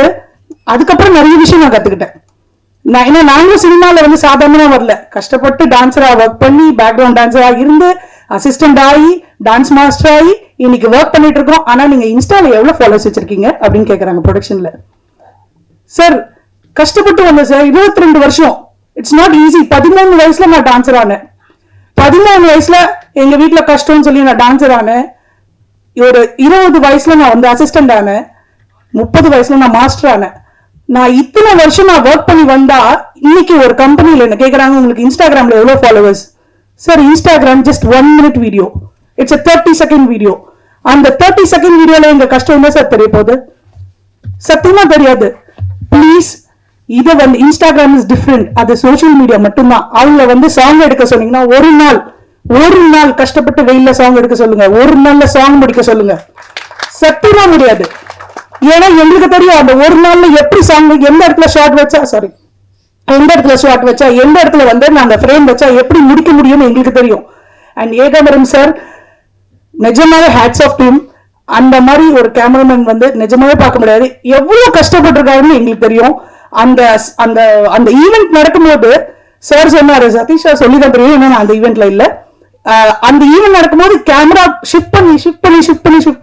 அதுக்கப்புறம் நிறைய விஷயம் நான் கத்துக்கிட்டேன். ஏன்னா நாங்களும் சினிமால வந்து சாதாரணமா வரல, கஷ்டப்பட்டு டான்ஸரா ஒர்க் பண்ணி பேக்ரவுண்ட் டான்ஸரா இருந்து அசிஸ்டன்ட் ஆகி டான்ஸ் மாஸ்டர் ஆகி இன்னைக்கு ஒர்க் பண்ணிட்டு இருக்கோம். ஆனா நீங்க இன்ஸ்டால எவ்வளவு ஃபாலோவர்ஸ் வச்சிருக்கீங்க அப்படின்னு கேக்குறாங்க ப்ரொடக்ஷன்ல. சார் கஷ்டப்பட்டு வந்தேன் சார், 22 வருஷம். It's not easy. 13 வயசுல நான் டான்ஸர் ஆனேன். 13 வயசுல எங்க வீட்டுல கஷ்டம்னு சொல்லி நான் டான்ஸர் ஆனேன். ஒரு 20 வயசுல நான் வந்து அசிஸ்டன்ட் ஆனேன். 30 வயசுல நான் மாஸ்டர் ஆனேன். நான் இத்தனை வருஷம் நான் ஒர்க் பண்ணி வந்தா இன்னைக்கு ஒரு கம்பெனில என்ன கேக்குறாங்க, உங்களுக்கு இன்ஸ்டாகிராம்ல எவ்வளவு followers? Sir Instagram just 1 minute video, it's a 30 second video. அந்த 30 second வீடியோல எங்க கஷ்டம் என்ன சார் தெரிய போகுது? சத்தியமா தெரியாது. ப்ளீஸ், இதை வந்து இன்ஸ்டாகிராம் இஸ் டிஃப்ரெண்ட், அது சோசியல் மீடியா மட்டும்தான். அவங்க வந்து சாங் எடுக்க சொன்னீங்கன்னா ஒரு நாள் கஷ்டப்பட்டு வெயில்ல சாங் எடுக்க சொல்லுங்க, ஒரு நாள்ல சாங் முடிக்க சொல்லுங்க. சத்தியமா முடியாது. ஏன்னா எங்களுக்கு தெரியும் அந்த ஒரு நாள்ல எப்படி சாங், எந்த இடத்துல ஷார்ட் வச்சா எந்த இடத்துல வந்து நாங்க ஃப்ரேம் வச்சா எப்படி முடிக்க முடியும்னு எங்களுக்கு தெரியும். அண்ட் ஏகாம்பரம் சார் நிஜமாவே ஹேட்ஸ் ஆஃப் டீம். அந்த மாதிரி ஒரு கேமராமேன் வந்து நிஜமாவே பார்க்க முடியாது. எவ்வளவு கஷ்டப்பட்டிருக்காருன்னு எங்களுக்கு தெரியும். அந்த அந்த ஈவெண்ட் நடக்கும்போது சார் சொன்னாரு, சதீஷ் சார் சொல்லிதான் தெரியும், ஏன்னா அந்த ஈவெண்ட்ல இல்ல, அந்த ஈவெண்ட் நடக்கும்போது கேமரா ஷிஃப்ட்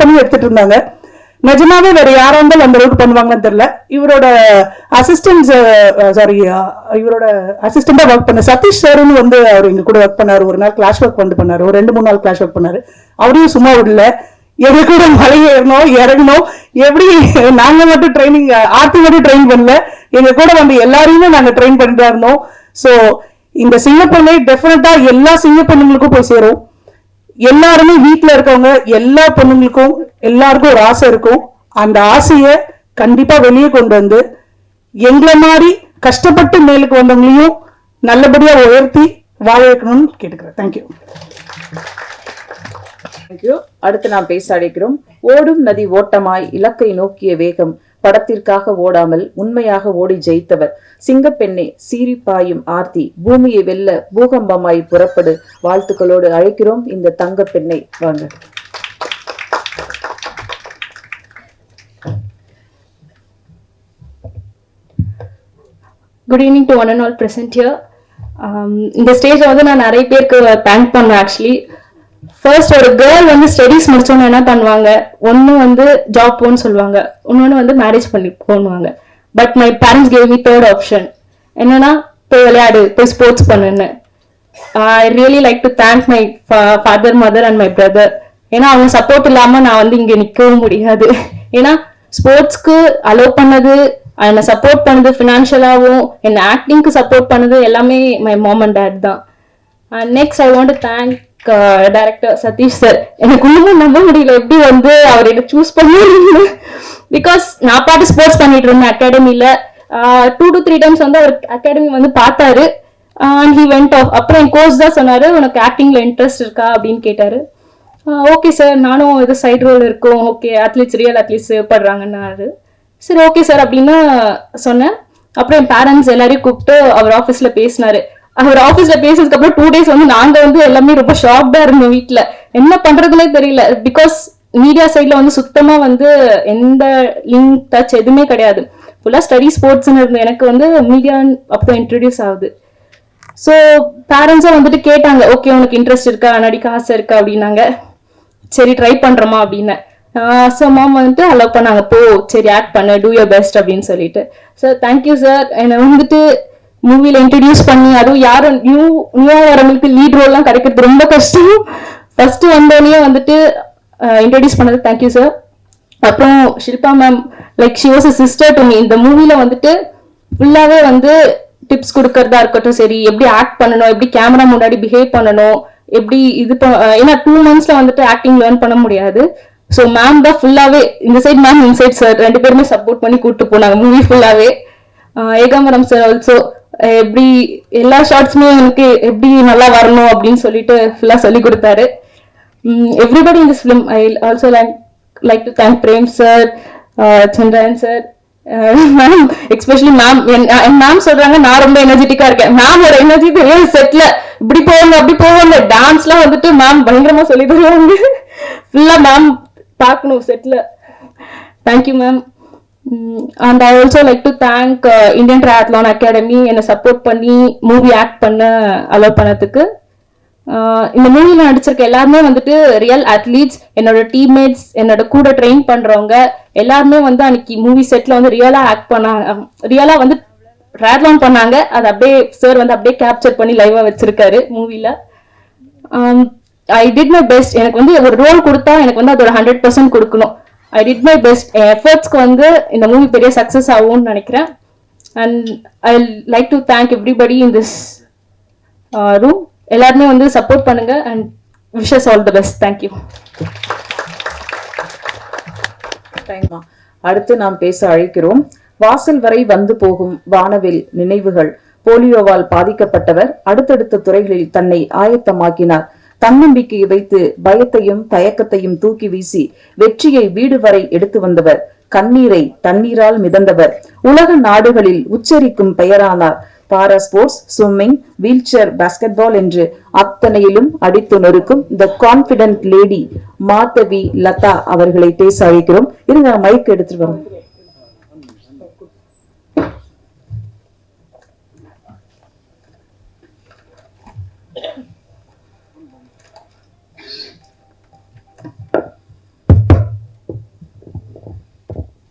பண்ணி எடுத்துட்டு இருந்தாங்க. நிஜமாவே வேற யாரா இருந்தாலும் அந்த அளவுக்கு பண்ணுவாங்கன்னு தெரியல. இவரோட அசிஸ்டண்டா ஒர்க் பண்ண சதீஷ் சார்னு வந்து அவர் எங்க கூட ஒர்க் பண்ணாரு. ஒரு நாள் கிளாஸ் ஒர்க் வந்து பண்ணாரு, ஒரு 2-3 நாள் கிளாஸ் ஒர்க் பண்ணாரு. அவரையும் சும்மா விடல, எங்க கூட மலை ஏறணும் இறங்கணும். எப்படி நாங்க மட்டும் ட்ரைனிங் ஆர்த்தி மட்டும் ட்ரெயின் பண்ணல, எங்க கூட வந்து எல்லாரையுமே நாங்க ட்ரெயின் பண்ணிட்டு இருந்தோம். ஸோ இந்த சிங்கப்பெண்ணை டெஃபினட்டா எல்லா சிங்கப்பெண்ணுங்களுக்கும் போய் சேரும். எல்லாருமே வீட்டுல இருக்கவங்க எல்லா பொண்ணுங்களுக்கும் எல்லாருக்கும் ஒரு ஆசை இருக்கும். அந்த ஆசைய கண்டிப்பா வெளியே கொண்டு வந்து எங்களை மாதிரி கஷ்டப்பட்டு மேலுக்கு வந்தவங்களையும் நல்லபடியா உயர்த்தி வாழ வைக்கணும்னு கேட்டுக்கிறேன். தேங்க்யூ. தேங்க்யூ. அடுத்து நாம் பேச அழைக்கிறோம். ஓடும் நதி ஓட்டமாய் இலக்கை நோக்கிய வேகம், படத்திற்காக ஓடாமல் உண்மையாக ஓடி ஜெயித்தவர், சிங்கப்பெண்ணே சீரிப்பாயும் ஆர்த்தி, பூமியை வெல்ல பூகம்பமாய் புறப்படு. வாழ்த்துக்களோடு அழைக்கிறோம் இந்த தங்க பெண்ணை. வாங்க. Good evening to one and all present here. இந்த ஸ்டேஜ்ல வந்து நான் நிறைய பேருக்கு தேங்க் பண்ணேன். ஆக்சுவலி ஃபர்ஸ்ட் ஒரு கேர்ள் வந்து ஸ்டடீஸ் முடிச்சோன்னு என்ன பண்ணுவாங்க, ஒன்னு வந்து ஜாப் போன்னு சொல்லுவாங்க, இன்னொன்னு வந்து மேரேஜ் பண்ணி போனுவாங்க. But my parents gave me third option, என்னன்னா போய் விளையாடு, போய் ஸ்போர்ட்ஸ் பண்ணுன்னு. I really like to thank my father, mother and my brother. ஏன்னா அவங்க சப்போர்ட் இல்லாம நான் வந்து இங்க நிக்கவும் முடியாது. ஏன்னா ஸ்போர்ட்ஸ்க்கு அலோவ் பண்ணது, என்னை சப்போர்ட் பண்ணது ஃபினான்ஷியலாகவும், என்னை ஆக்டிங்க்கு சப்போர்ட் பண்ணது எல்லாமே மை மாம் அண்ட் டேட் தான். Next I want to thank director Satish sir. எனக்கு ஒண்ணுமே நம்ப முடியல எப்படி வந்து அவர் என்ன சூஸ் பண்ணி. பிகாஸ் நான் பாட்டு ஸ்போர்ட்ஸ் பண்ணிட்டு இருந்தேன் அகாடமில. 2 to 3 டைம்ஸ் வந்து அவர் அகாடமி வந்து பார்த்தாரு. And he went off. அப்புறம் என் கோச் தான் சொன்னாரு, உனக்கு ஆக்டிங்ல இன்ட்ரெஸ்ட் இருக்கா அப்படின்னு கேட்டாரு. ஓகே சார், நானும் இது சைட் ரோல் இருக்கும், ஓகே அத்லீட்ஸ் ரியல் அத்லீட்ஸ் படுறாங்கன்னாரு. சரி ஓகே சார் அப்படின்னு சொன்னேன். அப்புறம் என் பேரண்ட்ஸ் எல்லாரையும் கூப்பிட்டு அவர் ஆஃபீஸ்ல பேசினாரு. அவர் ஆஃபீஸ்ல பேசினதுக்கு அப்புறம் 2 days வந்து நாங்க வந்து எல்லாமே ரொம்ப ஷாக்டா இருந்தோம். வீட்டுல என்ன பண்றதுன்னே தெரியல. பிகாஸ் மீடியா சைட்ல வந்து சுத்தமா வந்து எந்த லிங்க் டச் எதுவுமே கிடையாது. ஃபுல்லா ஸ்டடி ஸ்போர்ட்ஸ்னு இருந்தது. எனக்கு வந்து மீடியா அப்போ இன்ட்ரடியூஸ் ஆகுது. ஸோ பேரண்ட்ஸும் வந்துட்டு கேட்டாங்க, ஓகே உனக்கு இன்ட்ரெஸ்ட் இருக்கா, நடிக்க ஆசை இருக்கா அப்படின்னாங்க. சரி ட்ரை பண்றோமா அப்படின்னு. ஸோ மாம் வந்துட்டு அலோவ் பண்ணாங்க, போ சரி ஆக்ட் பண்ணு, டூ யோர் பெஸ்ட் அப்படின்னு சொல்லிட்டு. Sir thank you sir. என்னை வந்துட்டு மூவில இன்ட்ரடியூஸ் பண்ணி, அதுவும் யாரும் நியூவா வரவங்களுக்கு லீட் ரோல் எல்லாம் கிடைக்கிறது ரொம்ப கஷ்டம். ஃபர்ஸ்ட் வந்தோடனே வந்துட்டு இன்ட்ரடியூஸ் பண்ணது தேங்க்யூ சார். அப்புறம் Shilpa ma'am, like she was a sister to me. இந்த மூவில வந்துட்டு ஃபுல்லாவே வந்து டிப்ஸ் கொடுக்கறதா இருக்கட்டும், சரி எப்படி ஆக்ட் பண்ணணும், எப்படி கேமரா முன்னாடி பிஹேவ் பண்ணணும், எப்படி இது ஏன்னா 2 monthsல வந்துட்டு ஆக்டிங் லேர்ன் பண்ண முடியாது. ஸோ மேம் தான் ஃபுல்லாவே, இந்த சைட் மேம் இந்த சைட் சார் 2 பேருமே சப்போர்ட் பண்ணி கூப்பிட்டு போனாங்க மூவி ஃபுல்லாவே. ஏகாம்பரம் சார் ஆல்சோ எப்படி எல்லா ஷார்ட்ஸுமே எனக்கு எப்படி நல்லா வரணும் அப்படின்னு சொல்லிட்டு ஃபுல்லா சொல்லி கொடுத்தாரு. Everybody in this film I also like to thank Prem sir, Chandran sir, ma'am especially ma'am. என் மேம் சொல்றாங்க நான் ரொம்ப எனர்ஜெட்டிக்கா இருக்கேன். மேம் ஒரு எனர்ஜி தெரியும் செட்ல, இப்படி போவாங்க அப்படி போவாங்க. டான்ஸ்லாம் வந்துட்டு மேம் பயங்கரமா சொல்லி தருவாங்க. ஃபுல்லா மேம் பார்க்கணும் செட்ல. Thank you ma'am. And I also like to thank Indian Triathlon Academy என்னை சப்போர்ட் பண்ணி மூவி ஆக்ட் பண்ண அலோவ் பண்ணதுக்கு. இந்த மூவில நடிச்சிருக்க எல்லாருமே வந்துட்டு ரியல் அத்லீட்ஸ். என்னோட டீம்மேட்ஸ், என்னோட கூட ட்ரெயின் பண்றவங்க எல்லாருமே வந்து அன்னைக்கு மூவி செட்ல வந்து ரியலா ஆக்ட் பண்ணாங்க, ரியலா வந்து ட்ரையத்லான் பண்ணாங்க. அது அப்படியே சார் வந்து அப்படியே கேப்சர் பண்ணி லைவா வச்சிருக்காரு மூவில. ஐ டிட் மை பெஸ்ட். எனக்கு வந்து ஒரு ரோல் கொடுத்தா எனக்கு வந்து அதோட 100% கொடுக்கணும். I did my best. என் எஃபர்ட்ஸ்க்கு வந்து இந்த மூவி பெரிய சக்சஸ் ஆகும்னு நினைக்கிறேன். And I like to thank everybody in this room. எல்லாருமே வந்து சப்போர்ட் பண்ணுங்க and wishes all the best. Thank you. அடுத்து நாம் பேச அழைக்கிறோம். வாசல் வரை வந்து போகும் வானவில் நினைவுகள். போலியோவால் பாதிக்கப்பட்டவர் அடுத்தடுத்த துறைகளில் தன்னை ஆயத்தமாக்கினார். தன்னம்பிக்கையை வைத்து பயத்தையும் தயக்கத்தையும் தூக்கி வீசி வெற்றியை வீடு வரை எடுத்து வந்தவர். கண்ணீரை தண்ணீரால் மிதந்தவர். உலக நாடுகளில் உச்சரிக்கும் பெயரானார். Para sports, swimming, wheelchair, basketball என்று அத்தனையிலும் அடித்து நொறுக்கும் the confident lady Madhavi Latha அவர்களை பேச அழைக்கிறோம். இருங்க மைக் எடுத்துட்டு வரோம்.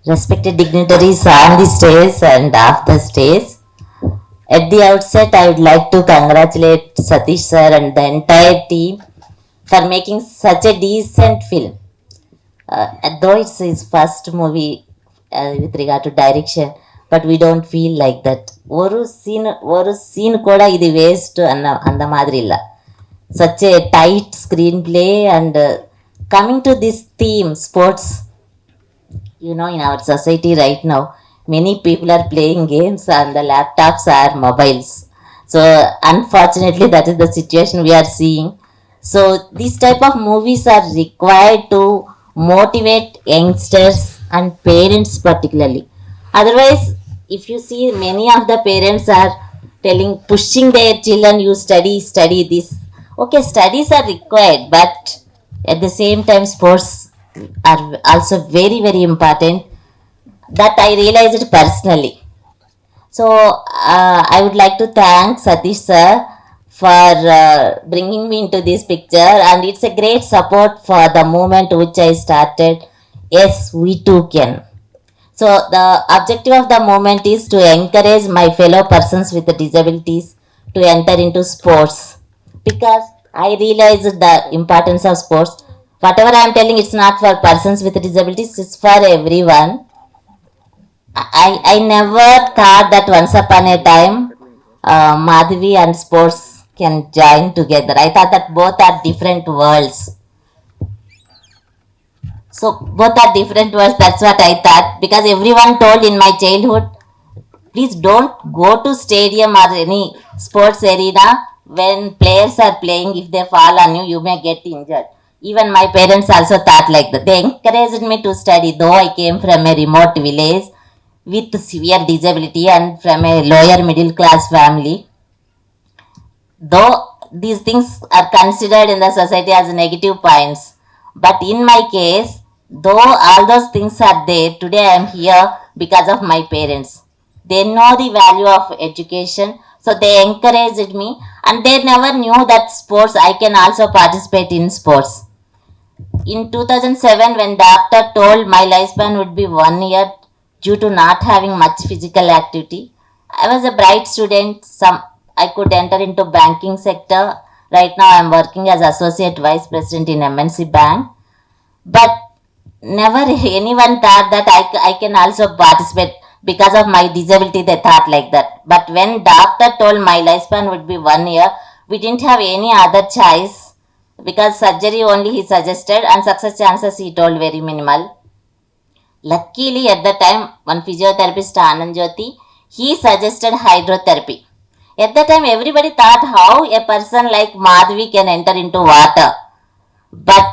Respected dignitaries on the stage and off the stage. At the outset, I would like to congratulate Satish sir and the entire team for making such a decent film. Though it's his first movie with regard to direction, but we don't feel like that. ஒரு scene கூட இது waste அந்த மாதிரி இல்ல. Such a tight screenplay and coming to this theme, sports. You know, in our society right now, many people are playing games on the laptops or mobiles. So unfortunately, that is the situation we are seeing. So these type of movies are required to motivate youngsters and parents particularly. Otherwise, if you see, many of the parents are pushing their children, you study this. Okay, studies are required, but at the same time, sports are also very, very important. That I realized it personally. So I would like to thank Satish sir for bringing me into this picture, and it's a great support for the movement which I started. Yes, we too can. So the objective of the movement is to encourage my fellow persons with disabilities to enter into sports, because I realized the importance of sports. Whatever I am telling, it's not for persons with disabilities, it's for everyone. I never thought that once upon a time Madhavi and sports can join together. I thought that both are different worlds. So both are different worlds, that's what I thought, because everyone told in my childhood, please don't go to stadium or any sports arena when players are playing. If they fall on you, you may get injured. Even my parents also thought like that. They encouraged me to study, though I came from a remote village with severe disability and from a lower middle class family. Though these things are considered in the society as negative points, but in my case, though all those things are there, today I am here because of my parents. They know the value of education, so they encouraged me, and they never knew that sports, I can also participate in sports. In 2007, when doctor told my lifespan would be 1 year due to not having much physical activity, I was a bright student. I could enter into banking sector. Right now I am working as associate vice president in MNC Bank. But never anyone thought that I can also participate because of my disability. They thought like that. But when doctor told my lifespan would be 1 year, we didn't have any other choice, because surgery only he suggested, and success chances he told very minimal. Luckily, at the time, one physiotherapist, Anand Jyoti, he suggested hydrotherapy. At that time, everybody thought how a person like Madhavi can enter into water. But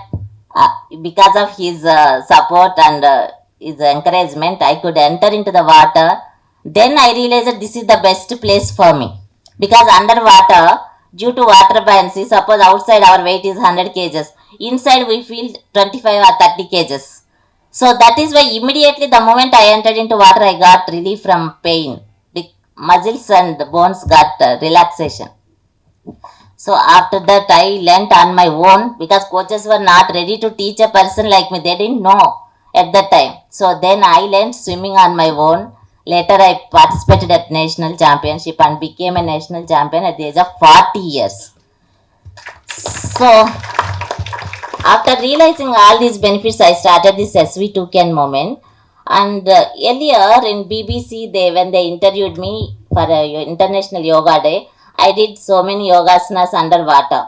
because of his support and his encouragement, I could enter into the water. Then I realized that this is the best place for me. Because underwater, due to water buoyancy, suppose outside our weight is 100 kgs, inside we feel 25 or 30 kgs. So that is why immediately the moment I entered into water, I got relief from pain. The muscles and bones got relaxation. So after that, I learnt on my own, because coaches were not ready to teach a person like me. They didn't know at that time. So then I learnt swimming on my own. Later, I participated at national championship and became a national champion at the age of 40 years. So after realizing all these benefits, I started this SV2Can movement. And earlier in BBC, when they interviewed me for International Yoga Day, I did so many yogasanas underwater.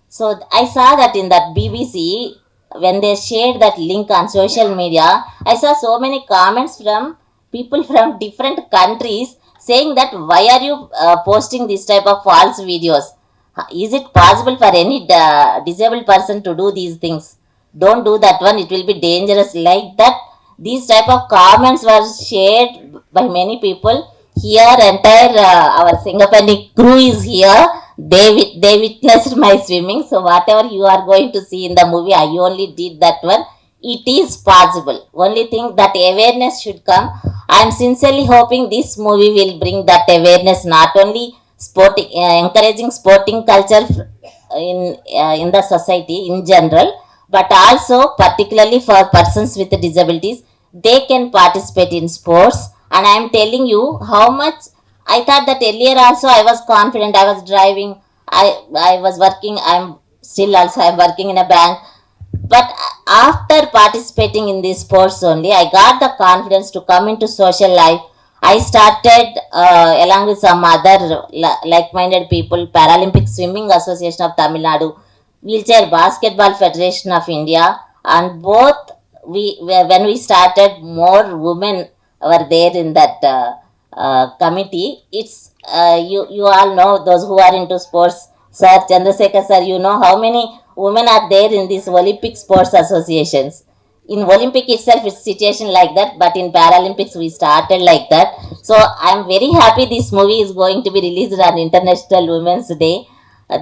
So I saw that in that BBC, when they shared that link on social media, I saw so many comments from people from different countries saying that, why are you posting this type of false videos? Is it possible for any disabled person to do these things? Don't do that one, it will be dangerous. Like that, these type of comments were shared by many people. Here, entire our Singapore crew is here. They witnessed my swimming. So whatever you are going to see in the movie, I only did that one. It is possible. Only thing that awareness should come. I am sincerely hoping this movie will bring that awareness, not only sporting, encouraging sporting culture in the society in general, but also particularly for persons with disabilities, they can participate in sports. And I am telling you how much I thought that earlier also I was confident, I was driving, I was working, I'm working in a bank. But after participating in these sports only, I got the confidence to come into social life. I started along with some other like-minded people, Paralympic Swimming Association of Tamil Nadu, Wheelchair Basketball Federation of India, and both when we started, more women were there in that committee. It's you all know, those who are into sports, Sir Chandrasekhar sir, you know how many women are there in these Olympic sports associations. In Olympic itself it's situation like that, but in Paralympics we started like that. So I'm very happy this movie is going to be released on International Women's Day.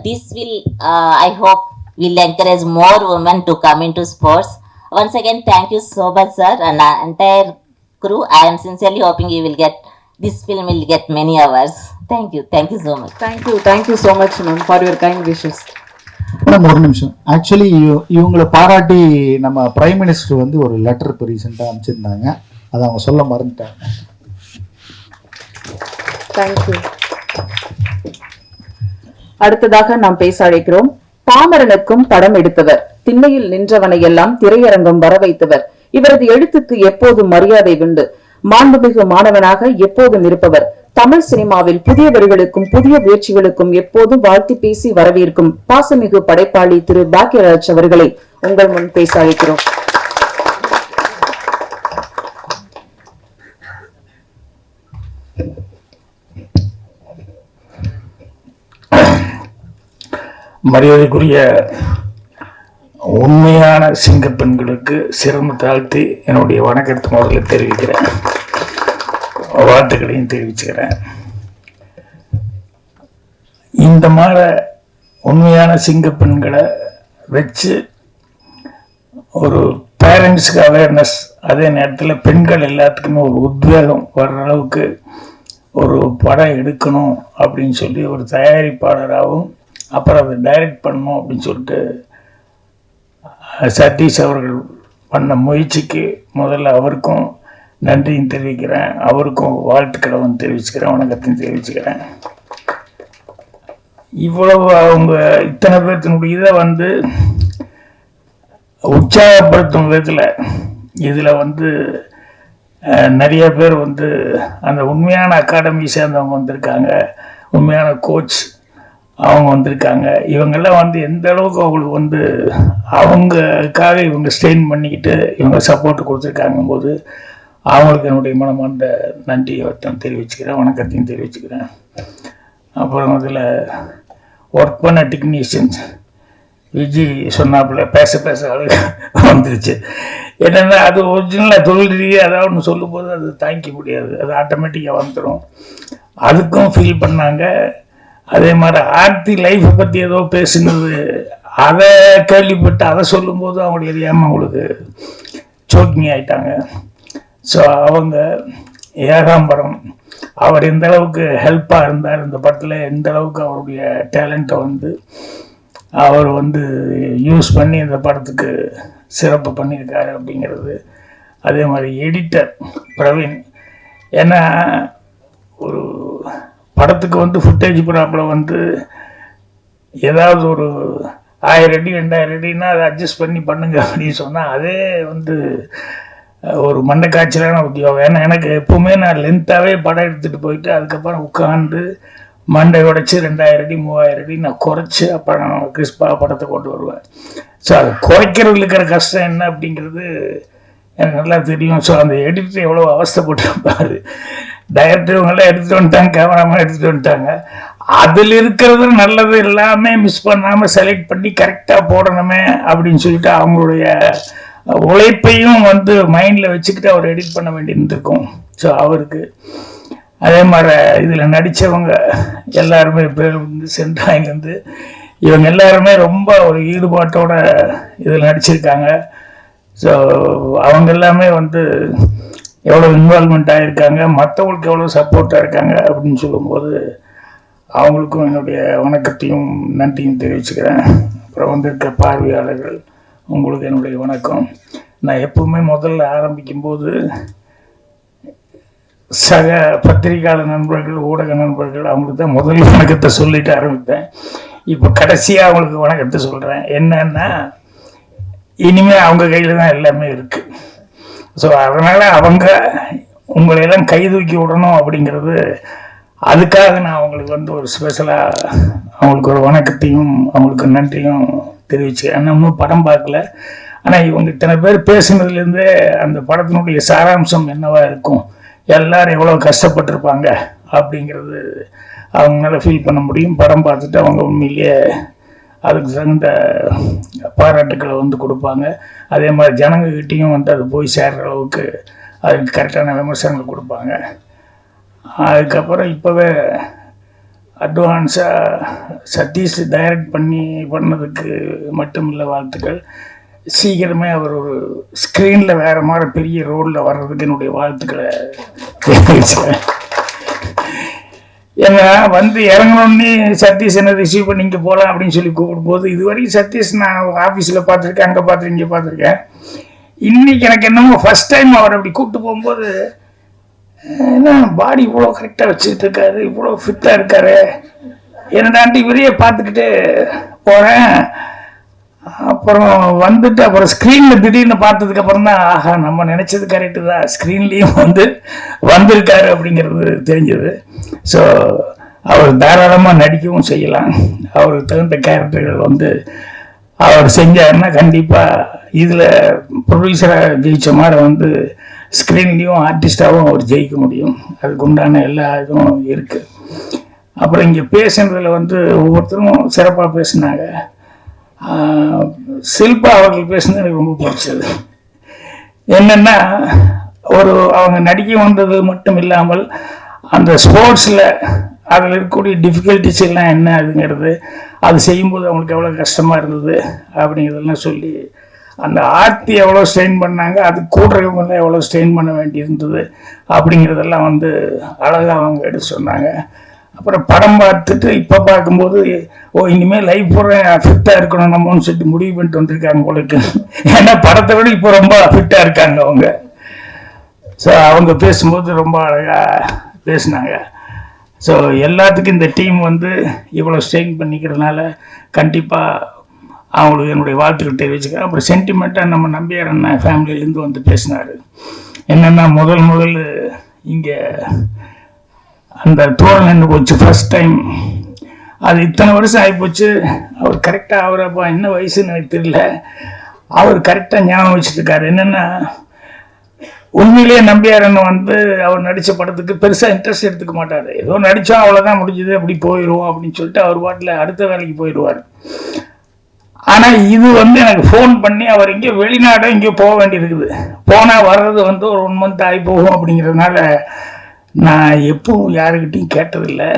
This will I hope will encourage more women to come into sports. Once again, thank you so much, sir, and entire crew. I am sincerely hoping you will get this film will get many hours. Thank you so much. Thank you so much, ma'am, for your kind wishes. Madam ஒரு நிமிஷம், actually இவங்களை பாராட்டி நம்ம prime minister வந்து ஒரு letter இப்போ ரீசெண்டாக அனுப்பிச்சிருந்தாங்க, அதை அவங்க சொல்ல மறந்துட்டாங்க. தேங்க்யூ. அடுத்ததாக நாம் பேச அழைக்கிறோம். பாமரனுக்கும் படம் எடுத்தவர், திண்ணையில் நின்றவனை எல்லாம் திரையரங்கம் வர வைத்தவர், இவரது எழுத்துக்கு எப்போதும் மரியாதை உண்டு, மாண்புமிகு மாணவனாக எப்போதும் இருப்பவர், தமிழ் சினிமாவில் புதியவர்களுக்கும் புதிய முயற்சிகளுக்கும் எப்போதும் வாழ்த்தி பேசி வரவேற்கும் பாசமிகு படைப்பாளி திரு பாக்யராஜ் அவர்களை உங்கள் முன் பேச அழைக்கிறோம். மரியாதைக்குரிய உண்மையான சிங்க பெண்களுக்கு சிரம தாழ்த்தி என்னுடைய வணக்கத்தை முதல்ல தெரிவிக்கிறேன், வாழ்த்துக்களையும் தெரிவிச்சுக்கிறேன். இந்த மாதிரி உண்மையான சிங்க பெண்களை வச்சு ஒரு பேரண்ட்ஸுக்கு அவேர்னஸ், அதே நேரத்தில் பெண்கள் எல்லாத்துக்குமே ஒரு உத்வேகம் வர்ற அளவுக்கு ஒரு படம் எடுக்கணும் அப்படின்னு சொல்லி ஒரு தயாரிப்பாளராகவும் அப்புறம் அதை டைரக்ட் பண்ணணும் அப்படின்னு சொல்லிட்டு சதீஷ் அவர்கள் பண்ண முயற்சிக்கு முதல்ல அவருக்கும் நன்றியும் தெரிவிக்கிறேன், அவருக்கும் வாழ்த்துக்களும் தெரிவிச்சுக்கிறேன், வணக்கத்தையும் தெரிவிச்சுக்கிறேன். இவ்வளவு அவங்க இத்தனை பேர்த்தினுடைய இதை வந்து உற்சாகப்படுத்தும் விதத்தில் இதில் வந்து நிறைய பேர் வந்து அந்த உண்மையான அகாடமி சேர்ந்தவங்க வந்திருக்காங்க, உண்மையான கோச் அவங்க வந்திருக்காங்க. இவங்கெல்லாம் வந்து எந்த அளவுக்கு அவங்களுக்கு வந்து அவங்களுக்காக இவங்க ஸ்ட்ரெயின் பண்ணிக்கிட்டு இவங்க சப்போர்ட் கொடுத்துருக்காங்க போது அவங்களுக்கு என்னுடைய மனமார்ந்த நன்றியை தெரிவிச்சுக்கிறேன், வணக்கத்தையும் தெரிவிச்சுக்கிறேன். அப்புறம் அதில் ஒர்க் பண்ண டெக்னீஷியன்ஸ் விஜய் சொன்னாப்புல பேச பேச வந்துருச்சு. என்னென்னா அது ஒரிஜினலாக தொழில் ரீதியாக அதாவது ஒன்று சொல்லும்போது அது தாங்கிக்க முடியாது, அது ஆட்டோமேட்டிக்காக வந்துடும். அதுக்கும் ஃபீல் பண்ணாங்க. அதே மாதிரி ஆர்த்தி லைஃப்பை பற்றி ஏதோ பேசுனது அதை கேள்விப்பட்டு அதை சொல்லும்போது அவங்க எரியாமல் அவங்களுக்கு சோக்கிங் ஆயிட்டாங்க. ஸோ அவங்க ஏகாம்பரம் அவர் எந்த அளவுக்கு ஹெல்ப்பாக இருந்தார் இந்த படத்தில், எந்த அளவுக்கு அவருடைய டேலண்ட்டை வந்து அவர் வந்து யூஸ் பண்ணி இந்த படத்துக்கு சிறப்பு பண்ணியிருக்காரு அப்படிங்கிறது. அதே மாதிரி எடிட்டர் பிரவீன், ஏன்னா ஒரு படத்துக்கு வந்து ஃபுட்டேஜ் ப்ராப்ளம் வந்து ஏதாவது ஒரு 1000 அடி 2000 அடின்னா அதை அட்ஜஸ்ட் பண்ணி பண்ணுங்க அப்படின்னு சொன்னால் அதே வந்து ஒரு மண்டை காய்ச்சலான உத்தியோகம். ஏன்னா எனக்கு எப்போவுமே நான் லென்த்தாகவே படம் எடுத்துகிட்டு போயிட்டு அதுக்கப்புறம் உட்காந்து மண்டை உடைச்சி 2000 அடி 3000 அடி நான் குறைச்சி அப்புறம் கிறிஸ்பாக படத்தை கொண்டு வருவேன். ஸோ அது குறைக்கிறதுல இருக்கிற கஷ்டம் என்ன அப்படிங்கிறது எனக்கு நல்லா தெரியும். ஸோ அந்த எடிட்டர் எவ்வளோ அவஸ்தைப்பட்டிருப்பார். டைரக்டர் இவங்கெல்லாம் எடுத்துகிட்டு வந்துட்டாங்க, கேமராமேன் எடுத்துகிட்டு வந்துட்டாங்க. அதில் இருக்கிறது நல்லது எல்லாமே மிஸ் பண்ணாமல் செலக்ட் பண்ணி கரெக்டாக போடணுமே அப்படின்னு சொல்லிட்டு அவங்களுடைய உழைப்பையும் வந்து மைண்டில் வச்சுக்கிட்டு அவர் எடிட் பண்ண வேண்டியிருந்திருக்கும். ஸோ அவருக்கு அதே மாதிரி இதில் நடித்தவங்க எல்லாருமே பேர் வந்து சென்ட்ராயிலேருந்து இவங்க எல்லாருமே ரொம்ப ஒரு ஈடுபாட்டோட இதில் நடிச்சிருக்காங்க. ஸோ அவங்க எல்லாமே வந்து எவ்வளோ இன்வால்மெண்ட் ஆகியிருக்காங்க, மற்றவங்களுக்கு எவ்வளோ சப்போர்ட்டாக இருக்காங்க அப்படின்னு சொல்லும்போது அவங்களுக்கும் என்னுடைய வணக்கத்தையும் நன்றியும் தெரிவிச்சுக்கிறேன். அப்புறம் வந்திருக்க பார்வையாளர்கள் உங்களுக்கு என்னுடைய வணக்கம். நான் எப்பவுமே முதல்ல ஆரம்பிக்கும்போது சக பத்திரிகையாளர் நண்பர்கள், ஊடக நண்பர்கள் அவங்களுக்கு தான் முதல்ல வணக்கத்தை சொல்லிட்டு ஆரம்பித்தேன். இப்போ கடைசியாக அவங்களுக்கு வணக்கத்தை சொல்கிறேன். என்னன்னா, இனிமேல் அவங்க கையில் தான் எல்லாமே இருக்குது. ஸோ அதனால் அவங்க உங்களையெல்லாம் கை தூக்கி விடணும் அப்படிங்கிறது, அதுக்காக நான் அவங்களுக்கு வந்து ஒரு ஸ்பெஷலாக அவங்களுக்கு ஒரு வணக்கத்தையும் அவங்களுக்கு நன்றியும் தெரிவிச்சுக்கிறேன். இன்னும் படம் பார்க்கல, ஆனால் இவங்க இத்தனை பேர் பேசுனதுலேருந்தே அந்த படத்தினுடைய சாராம்சம் என்னவா இருக்கும், எல்லாரும் எவ்வளோ கஷ்டப்பட்டிருப்பாங்க அப்படிங்கிறது அவங்களால ஃபீல் பண்ண முடியும். படம் பார்த்துட்டு அவங்க உண்மையிலேயே அதுக்கு தகுந்த பாராட்டுக்களை வந்து கொடுப்பாங்க. அதே மாதிரி ஜனங்கக்கிட்டேயும் வந்து அது போய் சேர்கிற அளவுக்கு அதுக்கு கரெக்டான விமர்சனங்கள் கொடுப்பாங்க. அதுக்கப்புறம் இப்போவே அட்வான்ஸாக சதீஷ் டைரக்ட் பண்ணதுக்கு மட்டும் இல்லை வாழ்த்துக்கள். சீக்கிரமே அவர் ஒரு ஸ்க்ரீனில் வேறு மாதிரி பெரிய ரோலில் வர்றதுக்கு என்னுடைய வாழ்த்துக்களை தெரிவிச்சேன். ஏன்னா வந்து இறங்கணுன்னே சதீஷ் என்ன ரிசீவ் பண்ணி இங்கே போகலாம் அப்படின்னு சொல்லி கூப்பிடும்போது, இது வரைக்கும் சதீஷ் நான் ஆஃபீஸில் பார்த்துருக்கேன், அங்கே பார்த்துருக்கேன், இங்கே பார்த்துருக்கேன். இன்னைக்கு எனக்கு என்னமோ ஃபர்ஸ்ட் டைம் அவர் அப்படி கூப்பிட்டு போகும்போது, ஏன்னா பாடி இவ்வளோ கரெக்டாக வச்சுக்கிட்டு இருக்காரு, இவ்வளோ ஃபிட்டாக இருக்காரு, என்னடான்ட்டு இவரையே பார்த்துக்கிட்டு போகிறேன். அப்புறம் வந்துட்டு அப்புறம் ஸ்க்ரீனில் திடீர்னு பார்த்ததுக்கு அப்புறம் தான், ஆஹா நம்ம நினச்சது கரெக்டு தான், ஸ்க்ரீன்லேயும் வந்து வந்திருக்காரு அப்படிங்கிறது தெரிஞ்சது. ஸோ அவர் தாராளமாக நடிக்கவும் செய்யலாம். அவருக்கு தகுந்த கேரக்டர்கள் வந்து அவர் செஞ்சாருன்னா கண்டிப்பாக இதில் ப்ரொடியூசராக ஜெயித்த மாதிரி வந்து ஸ்க்ரீன்லேயும் ஆர்டிஸ்டாகவும் அவர் ஜெயிக்க முடியும். அதுக்கு உண்டான எல்லா இதுவும் இருக்குது. அப்புறம் இங்கே பேசுனதில் வந்து ஒவ்வொருத்தரும் சிறப்பாக பேசினாங்க. ஷில்பா அவர்கள் பேசுனது எனக்கு ரொம்ப பிடிச்சது. என்னென்னா, அவங்க நடிக்க வந்தது மட்டும் இல்லாமல் அந்த ஸ்போர்ட்ஸில் அதில் இருக்கக்கூடிய டிஃபிகல்ட்டிஸ் எல்லாம் என்ன அதுங்கிறது, அது செய்யும்போது அவங்களுக்கு எவ்வளோ கஷ்டமாக இருந்தது அப்படிங்கிறதெல்லாம் சொல்லி, அந்த ஆர்த்தி எவ்வளோ ஸ்ட்ரெயின் பண்ணாங்க, அது கூடுறவங்களாம் எவ்வளோ ஸ்ட்ரெயின் பண்ண வேண்டி இருந்தது அப்படிங்கிறதெல்லாம் வந்து அழகாக அவங்க எடுத்து சொன்னாங்க. அப்புறம் படம் பார்த்துட்டு இப்போ பார்க்கும்போது, இனிமேல் லைஃப் பூரா ஃபிட்டாக இருக்கணும் நம்மன்னு சொல்லிட்டு முடிவு பண்ணிட்டு வந்திருக்காங்க உங்களுக்கு. ஏன்னா படத்தை விட இப்போ ரொம்ப ஃபிட்டாக இருக்காங்க அவங்க. ஸோ அவங்க பேசும்போது ரொம்ப அழகாக பேசினாங்க. ஸோ எல்லாத்துக்கும் இந்த டீம் வந்து இவ்வளோ ஸ்ட்ரெயின் பண்ணிக்கிறதுனால கண்டிப்பாக அவங்களுக்கு என்னுடைய வாழ்த்துக்கள் தெரிவிச்சுக்கிறேன். அப்புறம் சென்டிமெண்ட்டாக நம்ம நம்பியார் அண்ணன் ஃபேமிலியிலேருந்து வந்து பேசினார். என்னென்னா, முதல் இங்கே அந்த தோல் நின்று போச்சு ஃபர்ஸ்ட் டைம். அது இத்தனை வருஷம் ஆகிப்போச்சு. அவர் கரெக்டாக அவரப்பா என்ன வயசுன்னு எனக்கு தெரியல, அவர் கரெக்டாக ஞாபகம் வச்சுட்டு இருக்காரு. என்னென்னா, உண்மையிலேயே நம்பியாரன் வந்து அவர் நடித்த படத்துக்கு பெருசாக இன்ட்ரெஸ்ட் எடுத்துக்க மாட்டார். ஏதோ நடித்தோம் அவ்வளோதான் முடிஞ்சது, அப்படி போயிடுவோம் அப்படின்னு சொல்லிட்டு அவர் பாட்டில் அடுத்த வேலைக்கு போயிடுவார். ஆனால் இது வந்து எனக்கு ஃபோன் பண்ணி, அவர் இங்கே வெளிநாடு இங்கே போக வேண்டியிருக்குது, போனால் வர்றது வந்து ஒரு 1 month ஆகி போகும் அப்படிங்கிறதுனால நான் எப்பவும் யாருக்கிட்டையும் கேட்டதில்லை.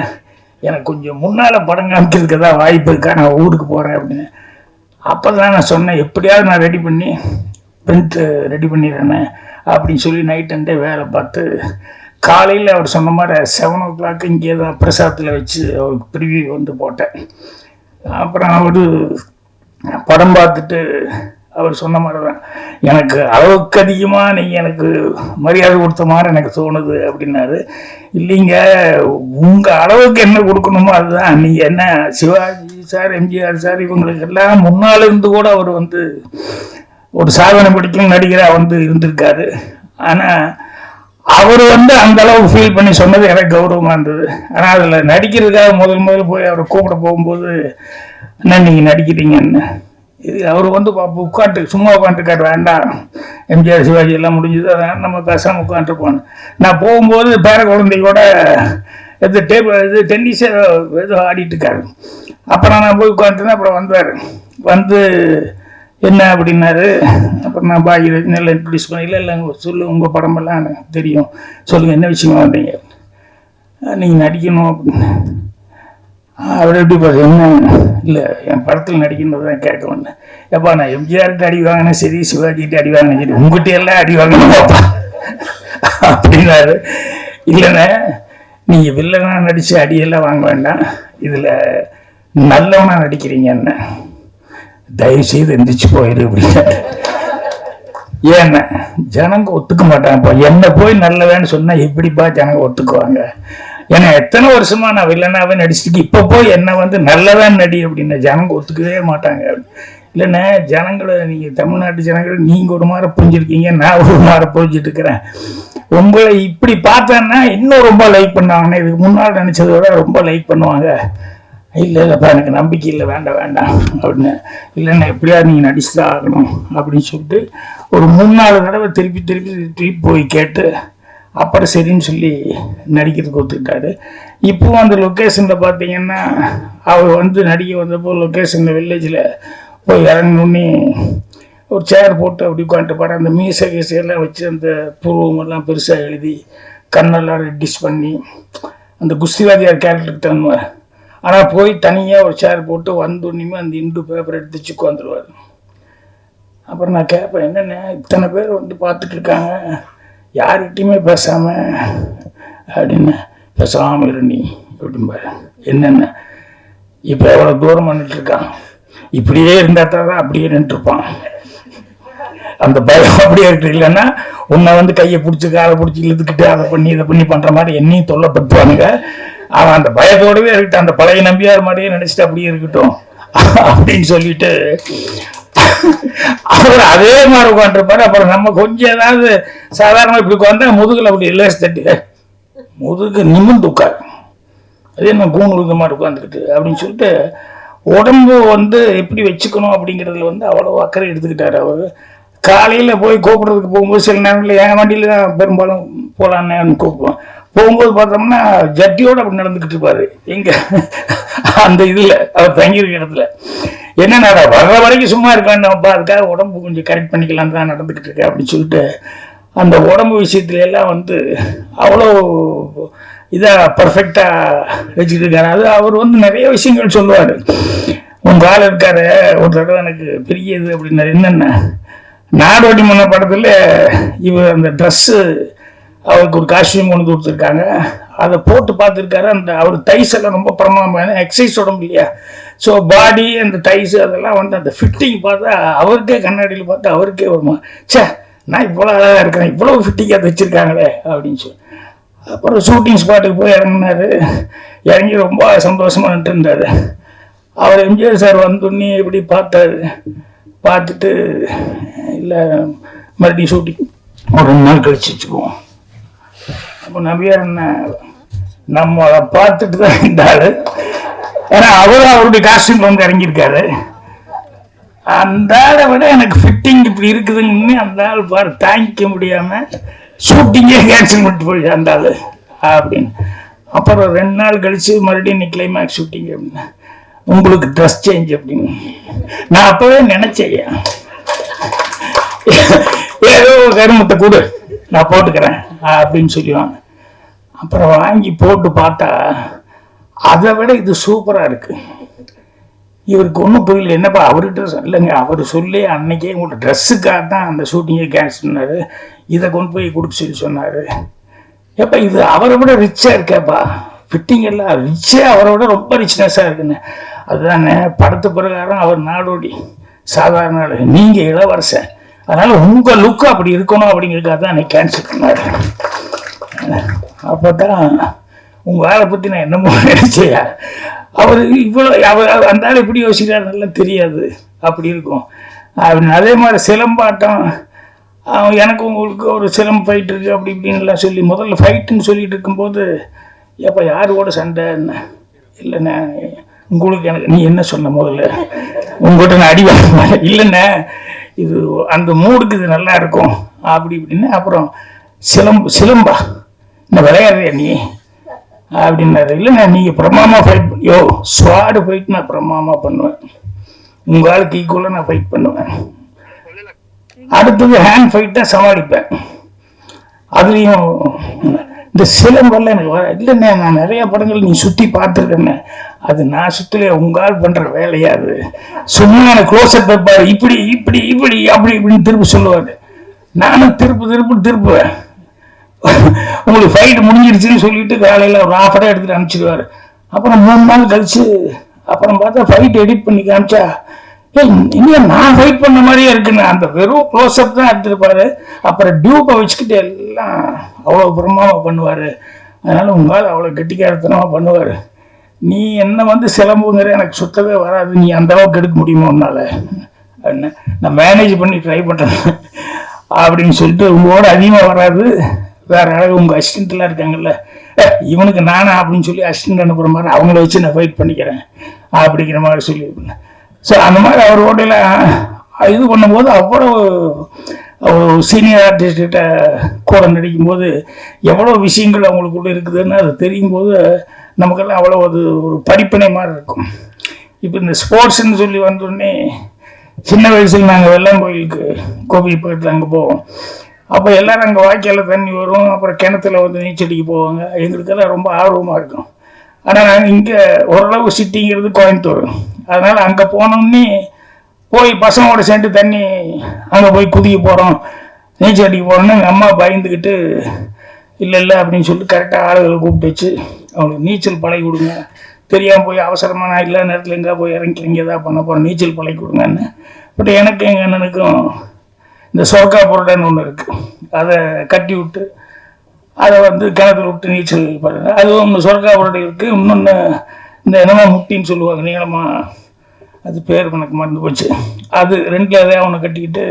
எனக்கு கொஞ்சம் முன்னால் படம் காமிக்கிறதுக்கு தான் வாய்ப்பு இருக்கா, நான் ஊருக்கு போகிறேன் அப்படின்னு. அப்போ தான் நான் சொன்னேன், எப்படியாவது நான் ரெடி பண்ணி பிரிண்ட்டு ரெடி பண்ணிடுறேன்னு அப்படின்னு சொல்லி நைட் அண்டே வேலை பார்த்து காலையில் அவர் சொன்ன மாதிரி 7 o'clock இங்கே தான் பிரசாத்தில் வச்சு அவருக்கு ப்ரிவியூ வந்து போட்டேன். அப்புறம் அவர் படம் பார்த்துட்டு அவர் சொன்ன மாதிரி தான், எனக்கு அளவுக்கு அதிகமாக நீங்கள் எனக்கு மரியாதை கொடுத்த மாதிரி எனக்கு தோணுது அப்படின்னாரு. இல்லைங்க, உங்கள் அளவுக்கு என்ன கொடுக்கணுமோ அதுதான். நீங்கள் என்ன சிவாஜி சார், எம்ஜிஆர் சார் இவங்களுக்கெல்லாம் முன்னால் இருந்து கூட அவர் வந்து ஒரு சாதனை படிக்கும் நடிகராக வந்து இருந்திருக்காரு. ஆனால் அவர் வந்து அந்த அளவு ஃபீல் பண்ணி சொன்னது எனக்கு கௌரவமாக இருந்தது. ஆனால் அதில் நடிக்கிறதுக்காக முதல் போய் அவரை கூப்பிட போகும்போது, என்ன நீங்கள் நடிக்கிறீங்கன்னு, இது அவர் வந்து சும்மா உட்காந்துருக்காரு, வேண்டாம் எம்ஜிஆர் சிவாஜி எல்லாம் முடிஞ்சது, அதனால் நம்ம பேசாமல் உட்காந்துருப்போம். நான் போகும்போது பேர குழந்தையோட டென்னிஸ் ஏதோ ஆடிட்டு இருக்காரு. அப்புறம் நான் போய் உட்காந்துருந்தேன். அப்புறம் வந்து என்ன அப்படின்னாரு. அப்புறம் நான் பாக்யராஜ் நல்லா இன்ட்ரடியூஸ் பண்ண, இல்லை சொல்லு, உங்கள் படமெல்லாம் எனக்கு தெரியும், சொல்லுங்கள் என்ன விஷயமா வந்தீங்க, நீங்கள் நடிக்கணும் அப்படின்னு. அவர் எப்படி பார்த்து, என்ன இல்லை என் படத்தில் நடிக்கணும் தான் கேட்க வந்தேன். எப்பா நான் எம்ஜிஆர்கிட்ட அடி வாங்கினேன் சரி, சிவாஜிகிட்ட அடி வாங்கினேன் சரி, உங்ககிட்ட எல்லாம் அடி வாங்கணும் அப்படின்னாரு. இல்லைண்ணே, நீங்கள் வில்லனா நடித்து அடியெல்லாம் வாங்க வேண்டாம், இதில் நல்லவனா நடிக்கிறீங்க, என்ன தயவு செய்து எந்திரிச்சு போயிடு அப்படின்னு. ஏன்னா ஜனங்க ஒத்துக்க மாட்டாங்கப்பா. என்ன போய் நல்லவேன்னு சொன்னா எப்படிப்பா ஜனங்க ஒத்துக்குவாங்க? ஏன்னா எத்தனை வருஷமா நான் வில்லனாவே நடிச்சுட்டு இப்ப போய் என்ன வந்து நல்லதான் நடி அப்படின்னா ஜனங்க ஒத்துக்கவே மாட்டாங்க. இல்லைன்னா ஜனங்களை நீங்க தமிழ்நாட்டு ஜனங்களை நீங்க ஒரு மாதிரி புரிஞ்சிருக்கீங்க, நான் ஒரு மாதிரி புரிஞ்சிட்டு இருக்கிறேன். உங்களை இப்படி பார்த்தேன்னா இன்னும் ரொம்ப லைக் பண்ணுவாங்க. இதுக்கு முன்னாடி நினைச்சதை விட ரொம்ப லைக் பண்ணுவாங்க. இல்லைப்பா எனக்கு நம்பிக்கை இல்லை, வேண்டாம் வேண்டாம் அப்படின்னு. இல்லைன்னா எப்படியா நீங்கள் நடிச்சுதான் ஆகணும் அப்படின்னு சொல்லிட்டு ஒரு 3-4 தடவை திருப்பி போய் கேட்டு அப்புறம் சரின்னு சொல்லி நடிக்கிறதுக்கு ஒத்துக்கிட்டாரு. இப்போவும் அந்த லொக்கேஷனில் பார்த்தீங்கன்னா அவர் வந்து நடிக்க வந்தப்போ லொக்கேஷனில் வில்லேஜில் போய் இறங்கணுன்னே ஒரு சேர் போட்டு அப்படி உட்காந்துட்டு அந்த மீசையெல்லாம் வச்சு அந்த பூர்வமெல்லாம் பெருசாக எழுதி கண்ணெல்லாம் ரெட்டிஷ் பண்ணி அந்த குஸ்திவாதியார் கேரக்டருக்கு தருவார். ஆனால் போய் தனியாக ஒரு சேர் போட்டு வந்தோன்னுமே அந்த இந்து பேப்பர் எடுத்து வச்சு உட்காந்துருவார். அப்புறம் நான் கேட்பேன், என்னென்ன இத்தனை பேர் வந்து பார்த்துட்டு இருக்காங்க, யார்கிட்டையுமே பேசாமல் அப்படின்னு. பேசாமல் இருந்தி அப்படிம்பாரு. என்னென்ன இப்போ எவ்வளோ தூரம் பண்ணிட்டு இருக்கான், இப்படியே இருந்தால் தான் அப்படியே நின்றுருப்பான். அந்த பயம் அப்படியே இருக்கு. இல்லைன்னா உன்னை வந்து கையை பிடிச்சி காலை பிடிச்சி இழுத்துக்கிட்டு அதை பண்ணி இதை பண்ணி பண்ணுற மாதிரி என்னையும் தொல்லைப்படுத்துவானுங்க. அவன் அந்த பயத்தோடவே இருக்கட்டும், அந்த பழைய நம்பியார் மாதிரியே நினைச்சிட்டு அப்படியே இருக்கட்டும் அப்படின்னு சொல்லிட்டு அவர் அதே மாதிரி உட்காந்துருப்பாரு. அப்புறம் நம்ம கொஞ்சம் ஏதாவது சாதாரண இப்படி உட்காந்தா முதுகுல அப்படி இல்லை தட்டி முதுகு நிமிர்ந்து உட்காரு, அதே நம்ம கூணு மாதிரி உட்காந்துக்கிட்டு அப்படின்னு சொல்லிட்டு உடம்பு வந்து எப்படி வச்சுக்கணும் அப்படிங்கிறதுல வந்து அவ்வளோ அக்கறை எடுத்துக்கிட்டாரு. அவர் காலையில் போய் கூப்பிடுறதுக்கு போகும்போது சில நேரங்களில் என் வண்டியில் தான் பெரும்பாலும் போகலான்னு கூப்பிடுவோம். போகும்போது பார்த்தோம்னா ஜட்டியோடு அப்படி நடந்துக்கிட்டு இருப்பாரு. எங்க அந்த இதில் அவர் தங்கியிருக்க இடத்துல என்னென்ன வர்ற வரைக்கும் சும்மா இருக்கான்ப்பா, அதுக்காக உடம்பு கொஞ்சம் கரெக்ட் பண்ணிக்கலான்னு தான் நடந்துக்கிட்டு இருக்கேன் அப்படின்னு சொல்லிட்டு அந்த உடம்பு விஷயத்துல எல்லாம் வந்து அவ்வளோ இதாக பர்ஃபெக்டாக வச்சுக்கிட்டு இருக்காரு. அது அவர் வந்து நிறைய விஷயங்கள் சொல்லுவார். உங்கள் ஆள் இருக்காரு ஒரு தடவை எனக்கு பெரிய இது அப்படின்னாரு. என்னென்ன நாடோடி மன்ன படத்தில் இவர் அந்த ட்ரெஸ்ஸு அவருக்கு ஒரு காஸ்டியூம் கொண்டு கொடுத்துருக்காங்க, அதை போட்டு பார்த்துருக்காரு. அந்த அவர் டைஸ் எல்லாம் ரொம்ப பிரமாதமான எக்ஸசைஸ் உடம்பு இல்லையா, ஸோ பாடி அந்த டைஸ் அதெல்லாம் வந்து அந்த ஃபிட்டிங் பார்த்தா அவருக்கே கண்ணாடியில் பார்த்தா அவருக்கே வருமா, சே நான் இவ்வளோ அழகாக இருக்கிறேன், இவ்வளோ ஃபிட்டிங்காக வச்சுருக்காங்களே அப்படின்னு சொல்லி. அப்புறம் ஷூட்டிங் ஸ்பாட்டுக்கு போய் இறங்கினார். இறங்கி ரொம்ப சந்தோஷமாக நின்றுருந்தார். அவர் எம்ஜிஆர் சார் வந்தோடனே இப்படி பார்த்தாரு. பார்த்துட்டு இல்லை மறுபடியும் ஷூட்டிங் ஒரு 2 நாள் கழிச்சு வச்சுக்குவோம். அப்போ நம்பியார் என்ன நம்ம அதை பார்த்துட்டு தான் இருந்தாரு. ஏன்னா அவரும் அவருடைய காஸ்டியூம் வந்து இறங்கியிருக்காரு. அந்த ஆளை விட எனக்கு ஃபிட்டிங் இப்படி இருக்குதுன்னு அந்த ஆள் பாரு தாங்கிக்க முடியாமல் ஷூட்டிங்கே கேன்சல் பண்ணிட்டு போய் அந்த ஆள் அப்படின்னு. அப்புறம் 2 நாள் கழிச்சு மறுபடியும் இன்னைக்கு கிளைமேக்ஸ் ஷூட்டிங் அப்படின்னு, உங்களுக்கு ட்ரெஸ் சேஞ்ச் அப்படின்னு. நான் அப்பவே நினைச்சேன், ஏதோ கருமத்தை கொடு நான் போட்டுக்கிறேன் அப்படின்னு சொல்லுவாங்க. அப்புறம் வாங்கி போட்டு பார்த்தா அதை விட இது சூப்பராக இருக்கு. இவருக்கு ஒன்றும் புரியல, என்னப்பா அவர்கிட்ட இல்லைங்க, அவர் சொல்லி அன்னைக்கே உங்களோட ட்ரெஸ்ஸுக்காக தான் அந்த ஷூட்டிங்கை கேன்சல் பண்ணாரு, இதை கொண்டு போய் கொடுக்க சொல்லி சொன்னார். ஏப்பா இது அவரை விட ரிச்சாக இருக்கேப்பா, ஃபிட்டிங் எல்லாம் ரிச்சே அவரை விட ரொம்ப ரிச்னஸாக இருக்குன்னு. அதுதானே படத்து பிரகாரம் அவர் நாடோடி சாதாரண ஆள், நீங்கள் இளவரசன், அதனால உங்கள் லுக்கு அப்படி இருக்கணும் அப்படிங்கிறதுக்காக தான் அன்னைக்கு கேன்சல் பண்ணார். அப்போ தான் உங்கள் ஆளை பற்றி நான் என்னமோ நினைச்சேயா, அவர் இவ்வளோ அவர் அந்த ஆள் எப்படி யோசிக்கிறார் நல்லா தெரியாது, அப்படி இருக்கும் அப்படின்னு. அதே மாதிரி சிலம்பாட்டம், எனக்கு உங்களுக்கு ஒரு சிலம்பு ஃபைட் இருக்குது அப்படி இப்படின்லாம் சொல்லி முதல்ல ஃபைட்டுன்னு சொல்லிட்டு இருக்கும்போது, ஏப்பா யாரோட சண்டை என்ன இல்லைண்ணே உங்களுக்கு எனக்கு நீ என்ன சொன்ன முதல்ல உங்கள்கிட்ட நான் அடி வாங்க இல்லைண்ணே, இது அந்த மூடுக்கு இது நல்லா இருக்கும் அப்படி இப்படின்னு. அப்புறம் சிலம்பா என்ன விளையாடுறியா நீ அப்படின்னாரு. இல்லைண்ணா நீங்கள் பிரமாதமாக ஃபைட் பண்ணியோ, ஸ்வாடு ஃபைட் நான் பிரமாதமாக பண்ணுவேன், உங்கள் ஆளுக்கு ஈக்குவலாக நான் ஃபைட் பண்ணுவேன். அடுத்தது ஹேண்ட் ஃபைட் தான் சமாளிப்பேன், அதுலேயும் இந்த சிலம்பெல்லாம் எனக்கு வர இல்லைண்ணே, நான் நிறைய படங்கள் நீ சுற்றி பார்த்துருக்கேண்ணே, அது நான் சுற்றலையே உங்கள் ஆள் பண்ணுற வேலையாது, சும்மா எனக்கு க்ளோஸ்அப் வைப்பார், இப்படி இப்படி இப்படி அப்படி இப்படின்னு திருப்பி சொல்லுவார். நானும் திருப்புவேன். உங்களுக்கு ஃபைட் முடிஞ்சிருச்சுன்னு சொல்லிட்டு காலையில் ஒரு ஹாஃப் டே எடுத்துட்டு அனுப்பிச்சிடுவாரு. அப்புறம் 3 நாள் கழிச்சு அப்புறம் பார்த்தா ஃபைட் எடிட் பண்ணி காமிச்சா இல்லையா நான் ஃபைட் பண்ண மாதிரியே இருக்குன்னு அந்த வெறும் க்ளோஸ்அப் தான் எடுத்துருப்பாரு. அப்புறம் டியூப்பை வச்சுக்கிட்டு எல்லாம் அவ்வளோ பிரமாமா பண்ணுவார். அதனால உங்களால் அவ்வளோ கெட்டிக்காரத்தனமாக பண்ணுவார். நீ என்ன வந்து சிலம்புங்கிற எனக்கு சுத்தவே வராது, நீ அந்த அளவுக்கு எடுக்க முடியுமா உன்னால, நான் மேனேஜ் பண்ணி ட்ரை பண்ணுறேன் அப்படின்னு சொல்லிட்டு உங்களோட அதிகமாக வராது, வேற யாராவது உங்கள் அசிஸ்டண்ட்லாம் இருக்காங்கல்ல இவனுக்கு நானா அப்படின்னு சொல்லி அசிஸ்டன்ட் அனுப்புகிற மாதிரி அவங்கள வச்சு நான் ஃபைட் பண்ணிக்கிறேன் அப்படிங்கிற மாதிரி சொல்லி. ஸோ அந்த மாதிரி அவரோடையில இது பண்ணும்போது அவ்வளோ சீனியர் ஆர்டிஸ்ட்கிட்ட கூட நடிக்கும்போது எவ்வளோ விஷயங்கள் அவங்களுக்குள்ள இருக்குதுன்னு அது தெரியும் போது நமக்கெல்லாம் அவ்வளோ ஒரு படிப்பினை மாதிரி இருக்கும். இப்போ இந்த ஸ்போர்ட்ஸ்ன்னு சொல்லி வந்தோடனே சின்ன வயசில் நாங்கள் வெள்ளாங்கோயிலுக்கு கோபி பக்கத்தில் அங்கே போவோம். அப்போ எல்லோரும் அங்கே வாய்க்காலில் தண்ணி வரும், அப்புறம் கிணத்துல வந்து நீச்சடிக்க போவாங்க. எங்களுக்கெல்லாம் ரொம்ப ஆர்வமாக இருக்கும். ஆனால் நாங்கள் இங்கே ஓரளவு சிட்டிங்கிறது கோயம்புத்தூர், அதனால் அங்கே போனோன்னே போய் பசங்களோட சேர்ந்து தண்ணி அங்கே போய் குதிக்க போகிறோம், நீச்சல் அடிக்க போகிறோன்னு எங்கள் அம்மா பயந்துக்கிட்டு இல்லை அப்படின்னு சொல்லிட்டு கரெக்டாக ஆளுகளை கூப்பிட்டு வச்சு அவங்களுக்கு நீச்சல் பழகி கொடுங்க, தெரியாமல் போய் அவசரமாக நான் இல்லை நேரத்தில் எங்கே போய் இறங்கி எங்கே தான் பண்ண போகிறேன், நீச்சல் பழகி கொடுங்கன்னு. பட் எனக்கு எங்கள் அண்ணனுக்கும் இந்த சொர்க்கா புரடைன்னு ஒன்று இருக்குது, அதை கட்டி விட்டு அதை வந்து கிணத்துல விட்டு நீச்சல் பண்ணுங்க. அதுவும் ஒன்று சொர்க்கா புரடை இருக்குது. இன்னொன்று இந்த என்னமா முட்டின்னு சொல்லுவாங்க நீளமாக, அது பேர் எனக்கு மறந்து போச்சு, அது ரெண்டு எதையாக ஒன்று கட்டிக்கிட்டு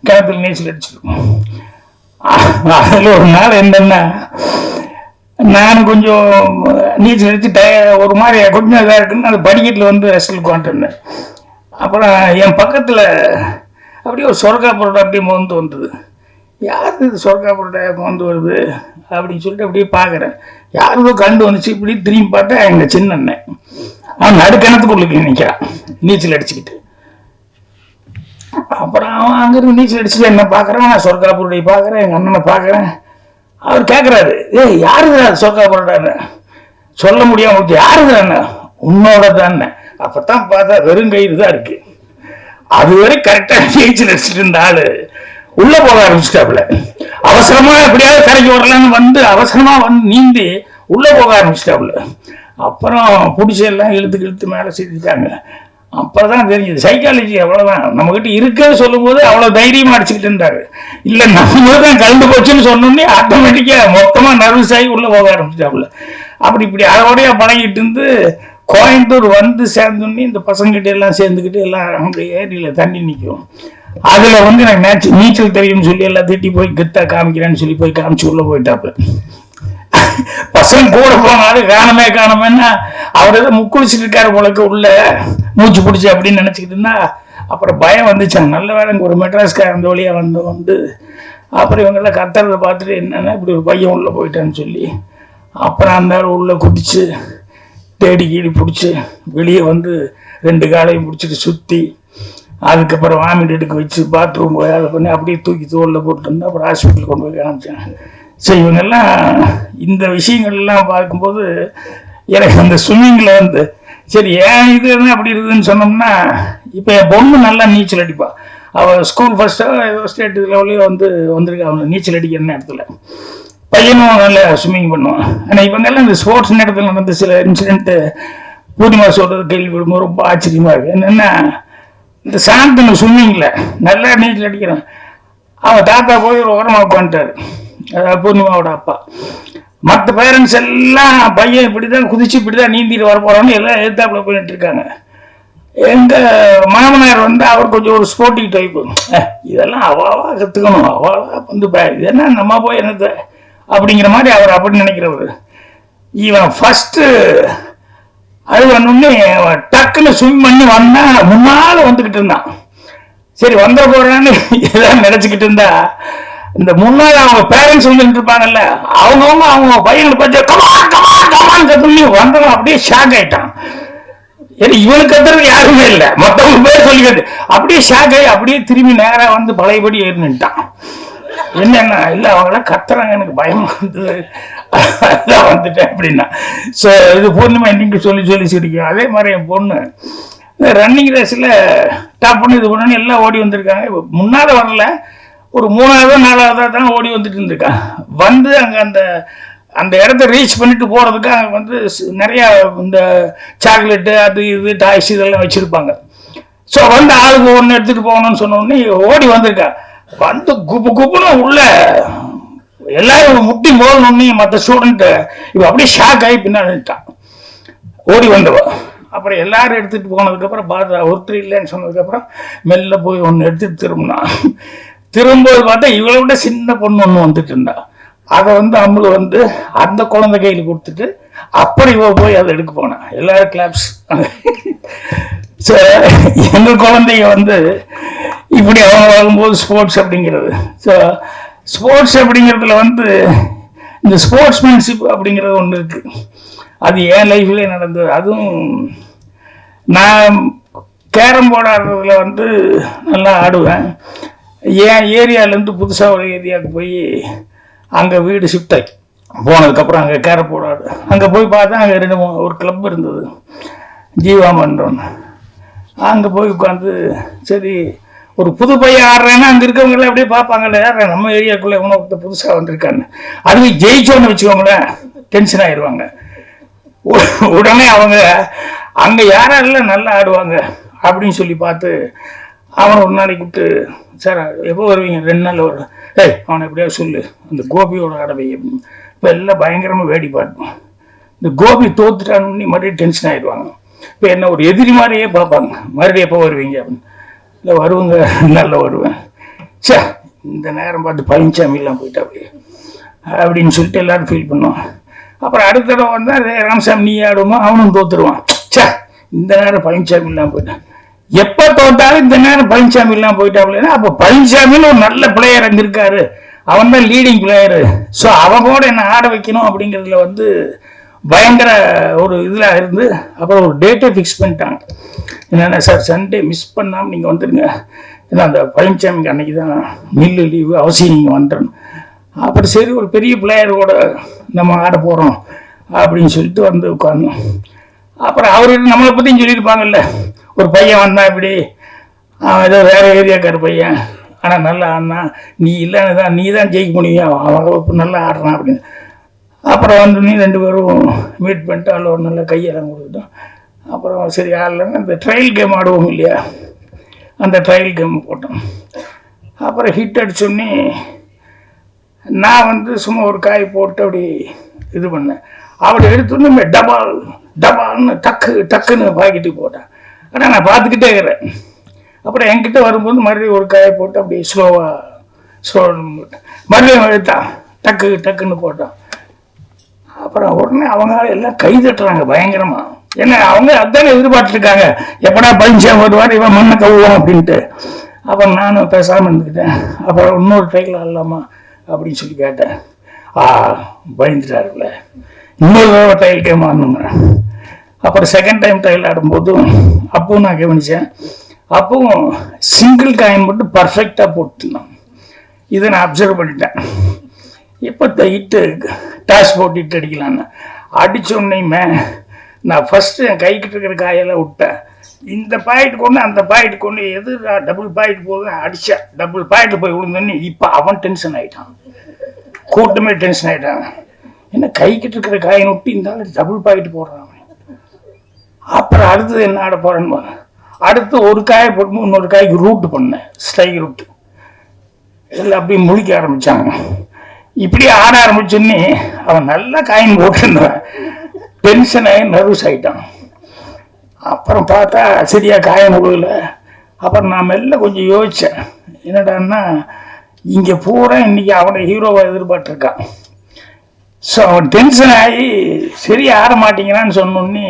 கிணத்துல நீச்சல் அடிச்சிருக்கோம். அதில் ஒரு நாள் என்னென்னா நான் கொஞ்சம் நீச்சல் அடிச்சு ஒரு மாதிரி கொஞ்சம் இதாக இருக்குன்னு அந்த படிக்கட்டில் வந்து ரெஸ்டில் உட்காந்துருந்தேன். அப்புறம் என் பக்கத்தில் அப்படியே ஒரு சொர்க்கா புரோட்டா அப்படியே மோந்து வந்தது. யார் இது சொர்க்கா புரோட்டா மோந்து வருது அப்படின்னு சொல்லிட்டு அப்படியே பார்க்குறேன். யாருதோ கண்டு வந்துச்சு. இப்படி திரும்பி பார்த்தா எங்கள் சின்ன அண்ணன் அவன் நடுக்கிணத்துக்குள்ளுக்கு நிற்கிறான் நீச்சல் அடிச்சுக்கிட்டு. அப்புறம் அவன் அங்கிருந்து நீச்சல் அடிச்சுட்டு என்ன பார்க்குறான், நான் சொர்க்கா புரோட்டையை பார்க்குறேன், எங்கள் அண்ணனை பார்க்குறேன். அவர் கேட்குறாரு, யாருது சொர்க்கா புரோட்டான்னு சொல்ல முடியாம, யாருது அண்ணன், உன்னோட தானே. அப்பதான் பார்த்தா வெறும் கயிறு தான் இருக்கு. அதுவரை கரெக்டா நீச்சல் அடிச்சுட்டு இருந்த ஆளு உள்ள போக ஆரம்பிச்சிட்டாப்புல. அவசரமா எப்படியாவது கரைக்கு வரலான்னு வந்து அவசரமா வந்து நீந்தி உள்ள போக ஆரம்பிச்சிட்டாப்புல. அப்புறம் பிடிச்சி எல்லாம் இழுத்து மேலே சேர்த்துட்டாங்க. அப்பதான் தெரிஞ்சது சைக்காலஜி அவ்வளவுதான். நம்ம கிட்ட இருக்குன்னு சொல்லும் போது அவ்வளவு தைரியமா அடிச்சுக்கிட்டு இருந்தாரு. இல்ல நம்ம தான் கலந்து போச்சுன்னு சொன்னோன்னே ஆட்டோமேட்டிக்கா மொத்தமா நர்வஸ் ஆகி உள்ள போக ஆரம்பிச்சிட்டாப்புல. இப்படி அதோடய பழகிட்டு இருந்து கோயம்புத்தூர் வந்து சேர்ந்தோன்னே இந்த பசங்கிட்ட எல்லாம் சேர்ந்துக்கிட்டு எல்லாம் அவங்க ஏரியில தண்ணி நிற்கும். அதுல வந்து எனக்கு நீச்சல் தெரியும்னு சொல்லி எல்லாம் திட்டி போய் கெத்தா காமிக்கிறேன்னு சொல்லி போய் காமிச்சு உள்ள போயிட்டாப்புல. பசங்க கூட போனாலும் காணமேன்னா அவர் ஏதோ முக்குளிச்சுட்டு இருக்காரு போலக்கு உள்ள மூச்சு பிடிச்சி அப்படின்னு நினைச்சுக்கிட்டு இருந்தா அப்புறம் பயம் வந்துச்சாங்க. நல்ல வேலை ஒரு மெட்ராஸ்கார அந்த வழியா வந்து அப்புறம் இவங்கெல்லாம் கத்துறதை பார்த்துட்டு என்னன்னா இப்படி ஒரு பையன் உள்ள போயிட்டான்னு சொல்லி அப்புறம் அந்த உள்ள குதிச்சு தேடி கீடி பிடிச்சி வெளியே வந்து 2 காலையும் பிடிச்சிட்டு சுற்றி அதுக்கப்புறம் வாமிட் எடுக்க வச்சு பாத்ரூம் போய் அதை பண்ணி அப்படியே தூக்கி தோளில் போட்டு வந்து அப்புறம் ஹாஸ்பிட்டல் கொண்டு போய் காமிச்சாங்க. ஸோ இவங்கெல்லாம் இந்த விஷயங்கள்லாம் பார்க்கும்போது எனக்கு அந்த ஸ்விம்மிங்கில் வந்து சரி ஏன் இது என்ன அப்படி இருக்குதுன்னு சொன்னோம்னா, இப்போ என் பொண்ணு நல்லா நீச்சல் அடிப்பாள். அவள் ஸ்கூல் ஃபர்ஸ்ட்டாக ஏதோ ஸ்டேட் லெவலையோ வந்திருக்கா அவங்க நீச்சல் அடிக்கிற நேரத்தில். பையனும் நல்லா ஸ்விம்மிங் பண்ணுவான். ஆனால் இவங்கெல்லாம் இந்த ஸ்போர்ட்ஸ் நேரத்தில் நடந்த சில இன்சிடென்ட்டு பூர்ணிமா சொல்கிறது கேள்விப்படும்போது ரொம்ப ஆச்சரியமாக இருக்குது. என்னென்னா இந்த சாந்தனு ஸ்விம்மிங்கில் நல்லா நீச்சல் அடிக்கிறான். அவன் தாத்தா போய் ஒரு ஓரமாக உட்காந்துட்டார், அதாவது பூர்ணிமாவோட அப்பா. மற்ற பேரண்ட்ஸ் எல்லாம் பையன் இப்படிதான் குதிச்சு இப்படிதான் நீந்திட்டு வர போறான்னு எல்லாம் எதிர்த்தாப்புல போயிட்டு இருக்காங்க. எங்க மாமனார் வந்து அவர் கொஞ்சம் ஒரு ஸ்போர்ட்டிங் டைப்பு. இதெல்லாம் அவாவா கத்துக்கணும், அவாவா வந்து இது என்ன நம்ம போய் என்னது அப்படிங்கிற மாதிரி அவர் அப்படி நினைக்கிறவர். இவன் ஃபர்ஸ்ட் அது ஒண்ணு டக்குன்னு ஸ்விம் பண்ணி வந்தா முன்னால வந்துகிட்டு இருந்தான். சரி வந்த போறான்னு ஏதாவது நினைச்சுக்கிட்டு இருந்தா இந்த முன்னாடி அவங்க பேரண்ட்ஸ் வந்துட்டு இருப்பாங்கல்ல, அவங்க பையனை பார்த்து கமான் கத்துன்னு வந்தவன் அப்படியே ஷாக் ஆயிட்டான். ஏன்னா இவனுக்கு கத்துறது யாருமே இல்லை, மற்றவங்க பேர் சொல்லிக்கிறது. அப்படியே ஷாக் ஆகி அப்படியே திரும்பி நேரா வந்து பழையபடி ஏறினுட்டான். என்னன்னா இல்லை அவங்களாம் கத்துறாங்க, எனக்கு பயமா இருந்தது, அதான் வந்துட்டேன் அப்படின்னா. ஸோ இது பூர்ணிமா இன்னைக்கு சொல்லி சிரிக்கும். அதே மாதிரி என் பொண்ணு ரன்னிங் ரேஸில் டாப் பண்ணி இது பண்ணு எல்லாம் ஓடி வந்திருக்காங்க. முன்னால வரல, ஒரு 3ஆவதோ 4ஆவதோ தான் ஓடி வந்துட்டு இருந்திருக்கான். வந்து அங்கே அந்த அந்த இடத்த ரீச் பண்ணிட்டு போகிறதுக்கு அங்கே வந்து நிறையா இந்த சாக்லேட்டு அது இது டாய்ஸ் இதெல்லாம் வச்சுருப்பாங்க. ஸோ வந்து ஆளுக்கு ஒன்று எடுத்துகிட்டு போகணும்னு சொன்னோடனே ஓடி வந்திருக்கா. வந்து குப்புன்னு உள்ள எல்லாரும் முட்டி போகணுன்னே மற்ற ஸ்டூடெண்ட்டு இப்போ அப்படியே ஷாக் ஆகி பின்னாடிட்டான் ஓடி வந்தவன். அப்புறம் எல்லாரும் எடுத்துகிட்டு போனதுக்கப்புறம் பார்த்தா ஒருத்தர் இல்லைன்னு சொன்னதுக்கப்புறம் மெல்ல போய் ஒன்று எடுத்துகிட்டு திரும்பும்போது பார்த்தா இவளை விட சின்ன பொண்ணு ஒன்று வந்துட்டு இருந்தா. அதை வந்து அம்மளு வந்து அந்த குழந்தை கையில் கொடுத்துட்டு அப்படி போய் அதை எடுக்க போனான். எல்லாரும் கிளாப்ஸ். ஸோ எங்கள் குழந்தைங்க வந்து இப்படி அவங்க வரும்போது ஸ்போர்ட்ஸ் அப்படிங்கிறது. ஸோ ஸ்போர்ட்ஸ் அப்படிங்கிறதுல வந்து இந்த ஸ்போர்ட்ஸ்மேன்ஷிப் அப்படிங்கிறது ஒன்று இருக்குது. அது என் லைஃப்லேயே நடந்தது. அதுவும் நான் கேரம் போர்டு ஆடுறதுல வந்து நல்லா ஆடுவேன். என் ஏரியாவிலேருந்து புதுசாக ஒரு ஏரியாவுக்கு போய் அங்கே வீடு ஷிஃப்ட் ஆகி போனதுக்கப்புறம் அங்கே கேரம் போர்டு ஆடு அங்கே போய் பார்த்தா அங்கே ஒரு கிளப் இருந்தது, ஜீவா மன்றோன்னு. அங்கே போய் உட்காந்து சரி ஒரு புது பையன் ஆடுறேன்னா அங்கே இருக்கவங்களே அப்படியே பார்ப்பாங்கல்ல, யார் நம்ம ஏரியாவுக்குள்ளே எவனோ ஒருத்தர் புதுசாக வந்திருக்கான்னு. அதுவே ஜெயிச்சோன்னு வச்சுக்கோங்களேன் டென்ஷன் ஆயிடுவாங்க. உடனே அவங்க அங்கே யாரெல்லாம் நல்லா ஆடுவாங்க அப்படின்னு சொல்லி பார்த்து அவனை ஒரு நாளைக்கு கூப்பிட்டு, சார் எப்போ வருவீங்க? 2 நாள் வரும். அவனை எப்படியாவது சொல்லு அந்த கோபியோட ஆடவை. இப்போ எல்லாம் பயங்கரமாக வேடி பார்ப்போம். இந்த கோபி தோத்துட்டான்னு மறுபடியும் டென்ஷன் ஆகிடுவாங்க. இப்போ என்ன ஒரு எதிரி மாதிரியே பார்ப்பாங்க. மறுபடியும் எப்போ வருவீங்க அப்படின்னு. இல்லை வருவங்க, நல்லா வருவேன். சே இந்த நேரம் பார்த்து பழனிசாமிலாம் போயிட்டா அப்படி அப்படின்னு சொல்லிட்டு எல்லாரும் ஃபீல் பண்ணுவோம். அப்புறம் அடுத்த தடவை வந்தால் ராமசாமி நீ ஆடுவோமோ அவனும் தோத்துருவான். சே இந்த நேரம் பழனிசாமி இல்லாமல் போயிட்டான். எப்போ தோத்தாலும் இந்த நேரம் பழனிசாமி இல்லாமல் போயிட்டாப்லன்னா அப்போ பழனிசாமின்னு ஒரு நல்ல பிளேயர் அங்கே இருக்காரு, அவன் தான் லீடிங் பிளேயரு. ஸோ அவனோட என்ன ஆட வைக்கணும் அப்படிங்கிறதுல வந்து பயங்கர ஒரு இதில் இருந்து அப்புறம் ஒரு டேட்டை ஃபிக்ஸ் பண்ணிட்டாங்க. என்னென்ன சார் சண்டே மிஸ் பண்ணாமல் நீங்கள் வந்துடுங்க, ஏன்னா அந்த பழனிசாமிக்கு அன்னைக்கு தான் மில்லு லீவு, அவசியம் நீங்கள் வந்துடணும். அப்புறம் சரி ஒரு பெரிய பிளேயரோட நம்ம ஆட போகிறோம் அப்படின்னு சொல்லிட்டு வந்து உட்காரணும். அப்புறம் அவர்கிட்ட நம்மளை பற்றியும் சொல்லியிருப்பாங்கல்ல, ஒரு பையன் வந்தான் இப்படி ஏதோ வேறு ஏரியாக்கார பையன் ஆனால் நல்லா ஆடினா, நீ இல்லைன்னு தான் நீ தான் ஜெயிக்க முடியும், அவன் நல்லா ஆடுறான் அப்படின்னு. அப்புறம் வந்து நீ 2 பேரும் மீட் பண்ணிட்டு அதில் ஒரு நல்ல கையெல்லாம் கொடுத்துட்டோம். அப்புறம் சரி ஆடலன்னு அந்த ட்ரையல் கேம் ஆடுவோம் இல்லையா, அந்த ட்ரையல் கேம் போட்டோம். அப்புறம் ஹிட் அடிச்சோன்னே நான் வந்து சும்மா ஒரு காய் போட்டு அப்படி இது பண்ணேன். அப்படி எடுத்தோன்னே டபால்னு டக்குன்னு பாக்கெட்டுக்கு போட்டேன். ஆனால் நான் பார்த்துக்கிட்டே இருக்கிறேன். அப்புறம் என்கிட்ட வரும்போது மறுபடியும் ஒரு காயை போட்டு அப்படி ஸ்லோ மறுபடியும் எடுத்தான், டக்குன்னு போட்டான். அப்புறம் உடனே அவங்க எல்லாம் கை தட்டுறாங்க பயங்கரமா. ஏன்னா அவங்க அதானே எதிர்பார்த்துருக்காங்க, எப்படா பழனிசாமி வருவார் இவன் மண்ணை கவுவான் அப்படின்ட்டு. அப்புறம் நானும் பேசாமல் இருந்துக்கிட்டேன். அப்புறம் இன்னொரு ட்ரையில் ஆடலாமா அப்படின்னு சொல்லி கேட்டேன். பயந்துட்டாருல, இன்னொரு தடவை ட்ரையல் கேம் ஆடணுங்க. அப்புறம் செகண்ட் டைம் ட்ரையல் ஆடும்போதும் அப்பவும் நான் கவனித்தேன். அப்பவும் சிங்கிள் காயின் மட்டும் பர்ஃபெக்டாக போட்டுருந்தான். இதை நான் அப்சர்வ் பண்ணிட்டேன். இப்போ ஹிட்டு டாஸ் போட்டு ஹிட் அடிக்கலான்னு அடித்தோடனேயுமே நான் ஃபஸ்ட்டு என் கைக்கிட்ட இருக்கிற காயெல்லாம் விட்டேன். இந்த பாயிண்ட் கொண்டு அந்த பாயிண்ட் கொண்டு எது டபுள் பாயிண்ட் போகுது அடித்தேன். டபுள் பாயிண்ட் போய் விழுந்தோன்னே இப்போ அவன் டென்ஷன் ஆகிட்டான், கூட்டமே டென்ஷன் ஆகிட்டான். என்ன கைக்கிட்ட இருக்கிற காயை விட்டு இந்த டபுள் பாயிண்ட் போடுறான். அப்புறம் அடுத்தது என்ன ஆட போகிறேன்னு அடுத்து ஒரு காயை போட்டு இன்னொரு காய்க்கு ரூட் பண்ணேன், ஸ்ட்ரைக் ரூட்டு. எல்லாம் அப்படியே முழிக்க ஆரம்பித்தாங்க. இப்படியே ஆட ஆரம்பிச்சோன்னே அவன் நல்லா காயின் போட்டுருந்தான், டென்ஷன் ஆகி நர்வஸ் ஆகிட்டான். அப்புறம் பார்த்தா சரியா காயின் விழுகல. அப்புறம் நான் மெல்ல கொஞ்சம் யோசித்தேன், என்னடான்னா இங்கே பூரா இன்னைக்கு அவனை ஹீரோவை எதிர்பார்த்துருக்கான். ஸோ அவன் டென்ஷன் ஆகி சரி ஆட மாட்டேங்கிறான்னு சொன்னோன்னே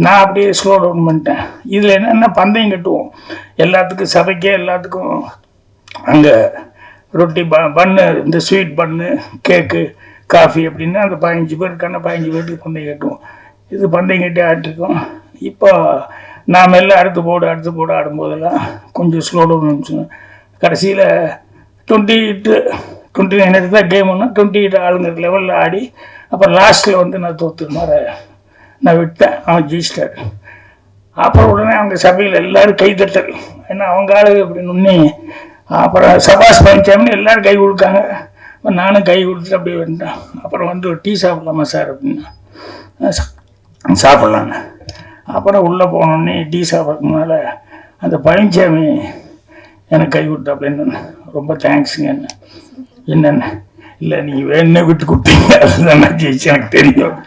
நான் அப்படியே ஸ்லோ டவுன் பண்ணிட்டேன். இதில் என்னென்ன பந்தயம் கட்டுவோம் எல்லாத்துக்கும், சபைக்கே எல்லாத்துக்கும் அங்கே ரொட்டி பன்னு, இந்த ஸ்வீட் பன்னு, கேக்கு, காஃபி அப்படின்னு அந்த 15 பேருக்கான 15 பேருக்கு பந்தயம் கட்டுவோம். இது பந்தயம் கட்டி ஆடிட்டுருக்கோம். இப்போ நாம் எல்லாம் அடுத்து போடு ஆடும்போதெல்லாம் கொஞ்சம் ஸ்லோ டவுன் இருந்துச்சுங்க. கடைசியில் 29 எடுத்து தான் கேம் ஒன்று 28 ஆளுங்கிற லெவலில் ஆடி அப்புறம் லாஸ்ட்டில் வந்து நான் தோற்று மாதிரி நான் விட்டேன். அவன் ஜெயிச்சிட்டார். அப்புறம் உடனே அவங்க சபையில் எல்லோரும் கைத்தட்டல், ஏன்னா அவங்க ஆளு அப்படின்னு அப்புறம் சபாஷ் பழனிசாமின்னு எல்லாரும் கை கொடுத்தாங்க. நானும் கை கொடுத்துட்டு அப்படியே வந்துட்டேன். அப்புறம் வந்து ஒரு டீ சாப்பிடலாமா சார் அப்படின்னா சாப்பிட்லான்னு. அப்புறம் உள்ளே போனோடனே டீ சாப்பிட்றதுனால அந்த பழனிசாமி எனக்கு கை கொடுத்தா அப்படின்னு ரொம்ப தேங்க்ஸுங்க. என்னென்ன இல்லை நீங்கள் வேணுன்னே விட்டு கொடுத்தீங்க, அதுதான் ஜெயிச்சு எனக்கு தெரியும்.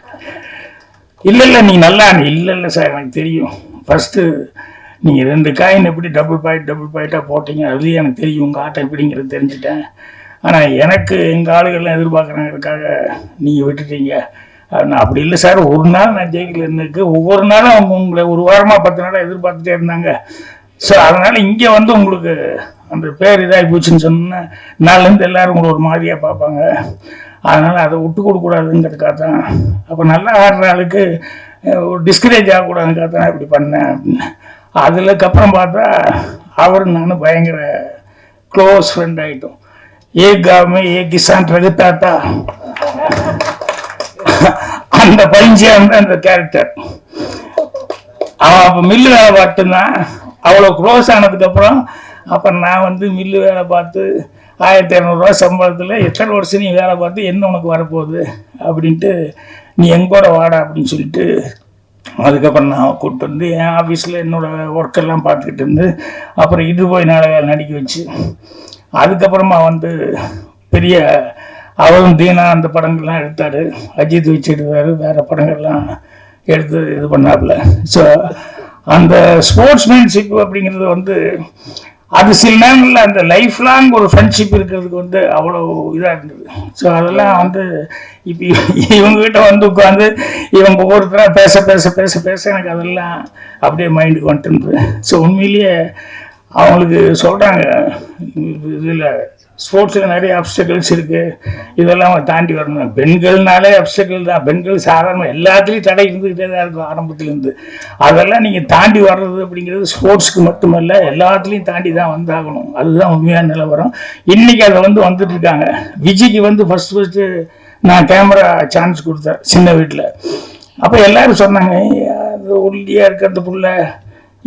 இல்லை நீ நல்லா இல்லை சார் எனக்கு தெரியும். ஃபஸ்ட்டு நீங்கள் 2 காயின் எப்படி டபுள் பாயிண்ட்டாக போட்டீங்க அதுலேயும் எனக்கு தெரியும் உங்கள் ஆட்டம் எப்படிங்கிறது தெரிஞ்சுட்டேன். ஆனால் எனக்கு எங்கள் ஆளுகள்லாம் எதிர்பார்க்குறாங்கிறதுக்காக நீங்கள் விட்டுட்டீங்க. நான் அப்படி இல்லை சார், ஒரு நாள் நான் ஜெயிக்கல இருந்துக்கு ஒவ்வொரு நாளும் அவங்க உங்களை ஒரு வாரமாக 10 நாளாக எதிர்பார்த்துட்டே இருந்தாங்க. ஸோ அதனால் இங்கே வந்து உங்களுக்கு அந்த பேர் இதாகி போச்சுன்னு சொன்னா நாள்லேருந்து எல்லோரும் உங்களை ஒரு மாதிரியாக பார்ப்பாங்க. அதனால் அதை விட்டு கொடுக்கூடாதுங்கிறதுக்காக தான். அப்போ நல்லா ஆடுற ஆளுக்கு ஒரு டிஸ்கரேஜ் ஆகக்கூடாதுங்கிறதுக்காக தான் இப்படி பண்ணேன் அப்படின்னு. அதுக்கப்புறம் பார்த்தா அவரும் நானும் பயங்கர க்ளோஸ் ஃப்ரெண்ட் ஆகிட்டோம். ஏ காமே ஏ கிசான் ரகுதாத்தா, அந்த பழனிசாமி அந்த கேரக்டர். அவன் அப்போ மில்லு வேலை பார்த்துதான் அவ்வளோ க்ளோஸ் ஆனதுக்கப்புறம் அப்புறம் நான் வந்து மில்லு வேலை பார்த்து 1200 சம்பளத்தில் எத்தனை வருஷம் நீ வேலை பார்த்து என்ன உனக்கு வரப்போகுது அப்படின்ட்டு நீ எங்கூட வாடா அப்படின்னு சொல்லிட்டு அதுக்கப்புறம் நான் கூப்பிட்டு வந்து என் ஆஃபீஸில் என்னோடய ஒர்க்கெல்லாம் பார்த்துக்கிட்டு இருந்து அப்புறம் இது போய் நாடகம் நடிக்க வச்சு அதுக்கப்புறமா வந்து பெரிய அவரும் தீனா அந்த படங்கள்லாம் எடுத்தார். அஜித் வச்சு எடுத்தார், வேறு படங்கள்லாம் எடுத்து இது பண்ணாப்புல. ஸோ அந்த ஸ்போர்ட்ஸ்மேன்ஷிப் அப்படிங்கிறது வந்து அது சில நேரங்களில் அந்த லைஃப் லாங் ஒரு ஃப்ரெண்ட்ஷிப் இருக்கிறதுக்கு வந்து அவ்வளோ இதாக இருந்தது. ஸோ அதெல்லாம் வந்து இப்போ இவங்ககிட்ட வந்து உட்காந்து இவங்க ஒவ்வொருத்தராக பேச பேச பேச பேச எனக்கு அதெல்லாம் அப்படியே மைண்டுக்கு வந்துட்டு இருந்தது. ஸோ உண்மையிலேயே அவங்களுக்கு சொல்கிறாங்க இதில் ஸ்போர்ட்ஸில் நிறைய அப்டக்கிள்ஸ் இருக்குது, இதெல்லாம் தாண்டி வரணும். பெண்கள்னாலே அப்டக்கிள் தான், பெண்கள் சாதாரண எல்லாத்துலேயும் தடை இருந்துக்கிட்டே தான் இருக்கும் ஆரம்பத்துலேருந்து. அதெல்லாம் நீங்கள் தாண்டி வர்றது அப்படிங்கிறது ஸ்போர்ட்ஸ்க்கு மட்டுமல்ல எல்லாத்துலேயும் தாண்டி தான் வந்தாகணும். அதுதான் உண்மையான நிலவரம். இன்றைக்கி அதை வந்து வந்துட்டுருக்காங்க. விஜய்க்கு வந்து ஃபஸ்ட்டு நான் கேமரா சான்ஸ் கொடுத்தேன் சின்ன வீட்டில். அப்போ எல்லோரும் சொன்னாங்க அது ஒல்லியாக இருக்கிறது புள்ள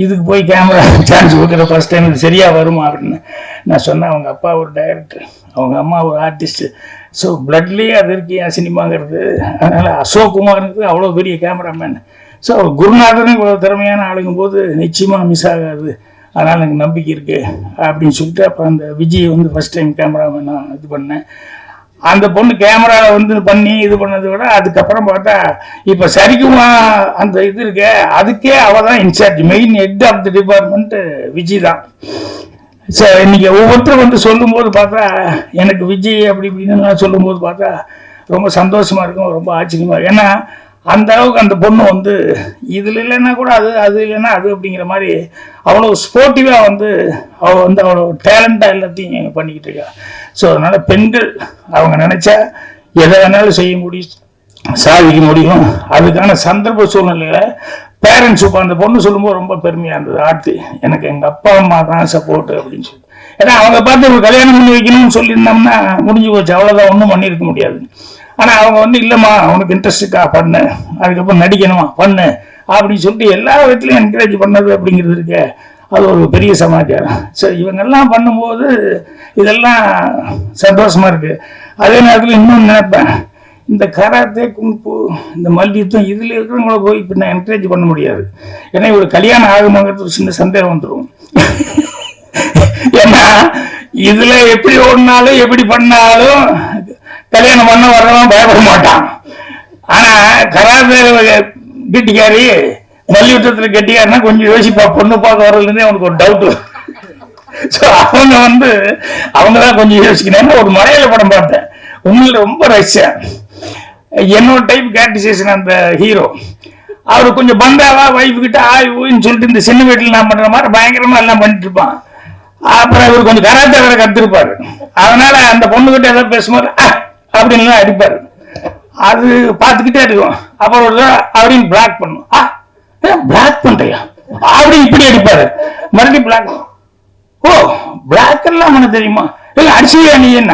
இதுக்கு போய் கேமரா சான்ஸ் கொடுக்குற ஃபஸ்ட் டைம் இது சரியாக வருமா அப்படின்னு. நான் சொன்னேன் அவங்க அப்பா ஒரு டைரக்டர், அவங்க அம்மா ஒரு ஆர்டிஸ்ட்டு. ஸோ பிளட்லேயே அது இருக்கு என் சினிமாங்கிறது. அதனால் அசோக் குமாருக்கு அவ்வளோ பெரிய கேமராமேன். ஸோ அவர் குருநாதனும் இவ்வளோ திறமையான ஆளுங்கும் போது நிச்சயமாக மிஸ் ஆகாது, அதனால் எனக்கு நம்பிக்கை இருக்குது அப்படின்னு சொல்லிட்டு அப்போ அந்த விஜய் வந்து ஃபஸ்ட் டைம் கேமராமேன் நான் இது பண்ணேன். அந்த பொண்ணு கேமராவில் வந்து பண்ணி இது பண்ணதை விட அதுக்கப்புறம் பார்த்தா இப்போ சரிக்குமா அந்த இது இருக்க அதுக்கே அவள் தான் in charge, main head of the department Vijay தான். சரி இன்னைக்கு ஒவ்வொருத்தரும் வந்து சொல்லும்போது பார்த்தா எனக்கு விஜய் அப்படி இப்படின்னு சொல்லும்போது பார்த்தா ரொம்ப சந்தோஷமாக இருக்கும், ரொம்ப ஆச்சரியமாக இருக்கும். ஏன்னா அந்த அளவுக்கு அந்த பொண்ணு வந்து இதில் இல்லைன்னா கூட அது அது இல்லைன்னா அது அப்படிங்கிற மாதிரி அவ்வளோ ஸ்போர்ட்டிவாக வந்து அவள் வந்து அவ்வளோ டேலண்டாக எல்லாத்தையும் பண்ணிக்கிட்டு இருக்கா. ஸோ அதனால் பெண்கள் அவங்க நினச்சா எதை வேணாலும் செய்ய முடியும், சாதிக்க முடியும். அதுக்கான சந்தர்ப்ப சூழ்நிலையில் பேரண்ட்ஸ் இப்போ அந்த பொண்ணு சொல்லும்போது ரொம்ப பெருமையாக இருந்தது. ஆர்த்தி எனக்கு எங்கள் அப்பா அம்மா தான் சப்போர்ட்டு அப்படின்னு சொல்லி. ஏன்னா அவங்க பார்த்து ஒரு கல்யாணம் பண்ணி வைக்கணும்னு சொல்லியிருந்தோம்னா முடிஞ்சு போச்சு, அவ்வளோதான், ஒன்றும் பண்ணியிருக்க முடியாது. ஆனால் அவங்க வந்து இல்லைம்மா அவனுக்கு இன்ட்ரெஸ்ட்டுக்கா பண்ணு, அதுக்கப்புறம் நடிக்கணுமா பண்ணு அப்படின்னு சொல்லிட்டு எல்லா விதத்துலையும் என்கரேஜ் பண்ணது அப்படிங்கிறது இருக்கு, அது ஒரு பெரிய சமாச்சாரம். சரி இவங்கெல்லாம் பண்ணும்போது இதெல்லாம் சந்தோஷமாக இருக்குது. அதே நேரத்தில் இன்னொன்று நினைப்பேன், இந்த கராத்தே குங்ஃபு இந்த மல்யுத்தம் இதில் இருக்கிறவங்கள போய் இப்போ நான் என்கரேஜ் பண்ண முடியாது. ஏன்னா இவர் கல்யாணம் ஆகுமாங்கிறது ஒரு சின்ன சந்தேகம் வந்துடும். ஏன்னா இதில் எப்படி ஓடினாலும் எப்படி பண்ணாலும் கல்யாணம் பண்ண வரலாம் பயப்பட மாட்டான். ஆனால் கராத்தே கெட்டிக்காரி மல்யுத்தத்தில் கெட்டிக்காருன்னா கொஞ்சம் யோசிப்பா, பொண்ணு பார்க்க வரதுலேருந்தே அவனுக்கு ஒரு டவுட்டு. ஸோ அவங்க வந்து அவங்க தான் கொஞ்சம் யோசிக்கணும். ஏன்னா ஒரு மலையாள படம் பார்த்தேன், உண்மையில் ரொம்ப ரஷ்யா என்னோட டைப் கேரக்டரைசேஷன் அந்த ஹீரோ அவர் கொஞ்சம் பந்தாவா வைஃப் கிட்ட ஊன்னு சொல்லிட்டு இந்த சின்ன வீட்டில் நான் பண்ணுற மாதிரி பயங்கரமாக எல்லாம் பண்ணிட்டு இருப்பான். அப்புறம் இவர் கொஞ்சம் கராத்தே வேற கற்றுருப்பாரு, அதனால அந்த பொண்ணுகிட்ட ஏதாவது பேசும்போது அப்படின்லாம் அடிப்பார். அது பார்த்துக்கிட்டே இருக்கும். அப்புறம் ஒரு அப்படின்னு பிளாக் பண்ணும், பிளாக் பண்றியா அப்படின்னு இப்படி அடிப்பாரு, மறுபடியும் பிளாக். ஓ பிளாக் எல்லாம் பண்ண தெரியுமா, இல்லை அடிச்சியா நீ என்ன,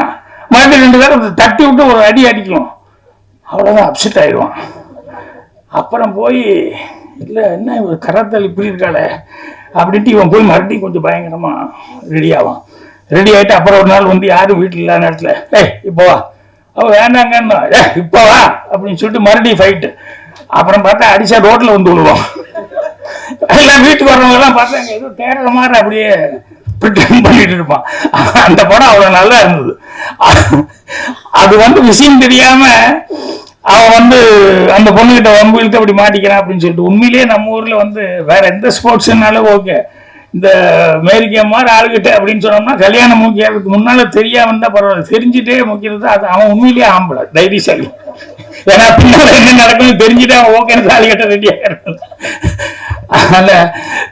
மறுபடியும் 2 பேரும் தட்டி விட்டு ஒரு அடி அடிக்கணும், அவ்வளோதான் அப்செட் ஆயிடுவான். அப்புறம் போய் இல்லை என்ன இவர் கராத்தால் இப்படி இருக்காளே அப்படின்ட்டு இவன் போய் மறுபடியும் கொஞ்சம் பயங்கரமாக ரெடி ஆவான். ரெடி ஆகிட்டு அப்புறம் ஒரு நாள் வந்து யாரும் வீட்டில் இல்லாத நேரத்தில் இப்போ வா அவன் வேண்டாங்கன்னு இப்போ வா அப்படின்னு சொல்லிட்டு மறுபடியும் ஃபைட்டு. அப்புறம் பார்த்தா அடிச்சா ரோட்டில் வந்து விழுவோம். எல்லாம் வீட்டுக்கு வர்றவங்க எல்லாம் பார்த்தாங்க ஏதோ தேடுற மாதிரி அப்படியே பண்ணிட்டு இருப்பான். அந்த படம் அவ்வளவு நல்லா இருந்தது. அது வந்து விஷயம் தெரியாம அவன் வந்து அந்த பொண்ணுகிட்ட வம்புகிட்ட அப்படி மாட்டிக்கிறான் அப்படின்னு சொல்லிட்டு. உண்மையிலேயே நம்ம ஊர்ல வந்து வேற எந்த ஸ்போர்ட்ஸ்னாலும் ஓகே, இந்த அமெரிக்கா மாதிரி ஆளுகிட்ட அப்படின்னு சொன்னோம்னா கல்யாணம் முக்கியறதுக்கு முன்னால தெரியாம இருந்தா பரவாயில்ல, தெரிஞ்சுட்டே முக்கியது அது அவன் உண்மையிலேயே ஆம்பளை தைரியசாலி. ஏன்னா பின்னால என்ன நடக்கும் தெரிஞ்சுட்டு அவன் ஓகேன்னு தாலி கட்ட ரெடியாக இருக்கான். அதனால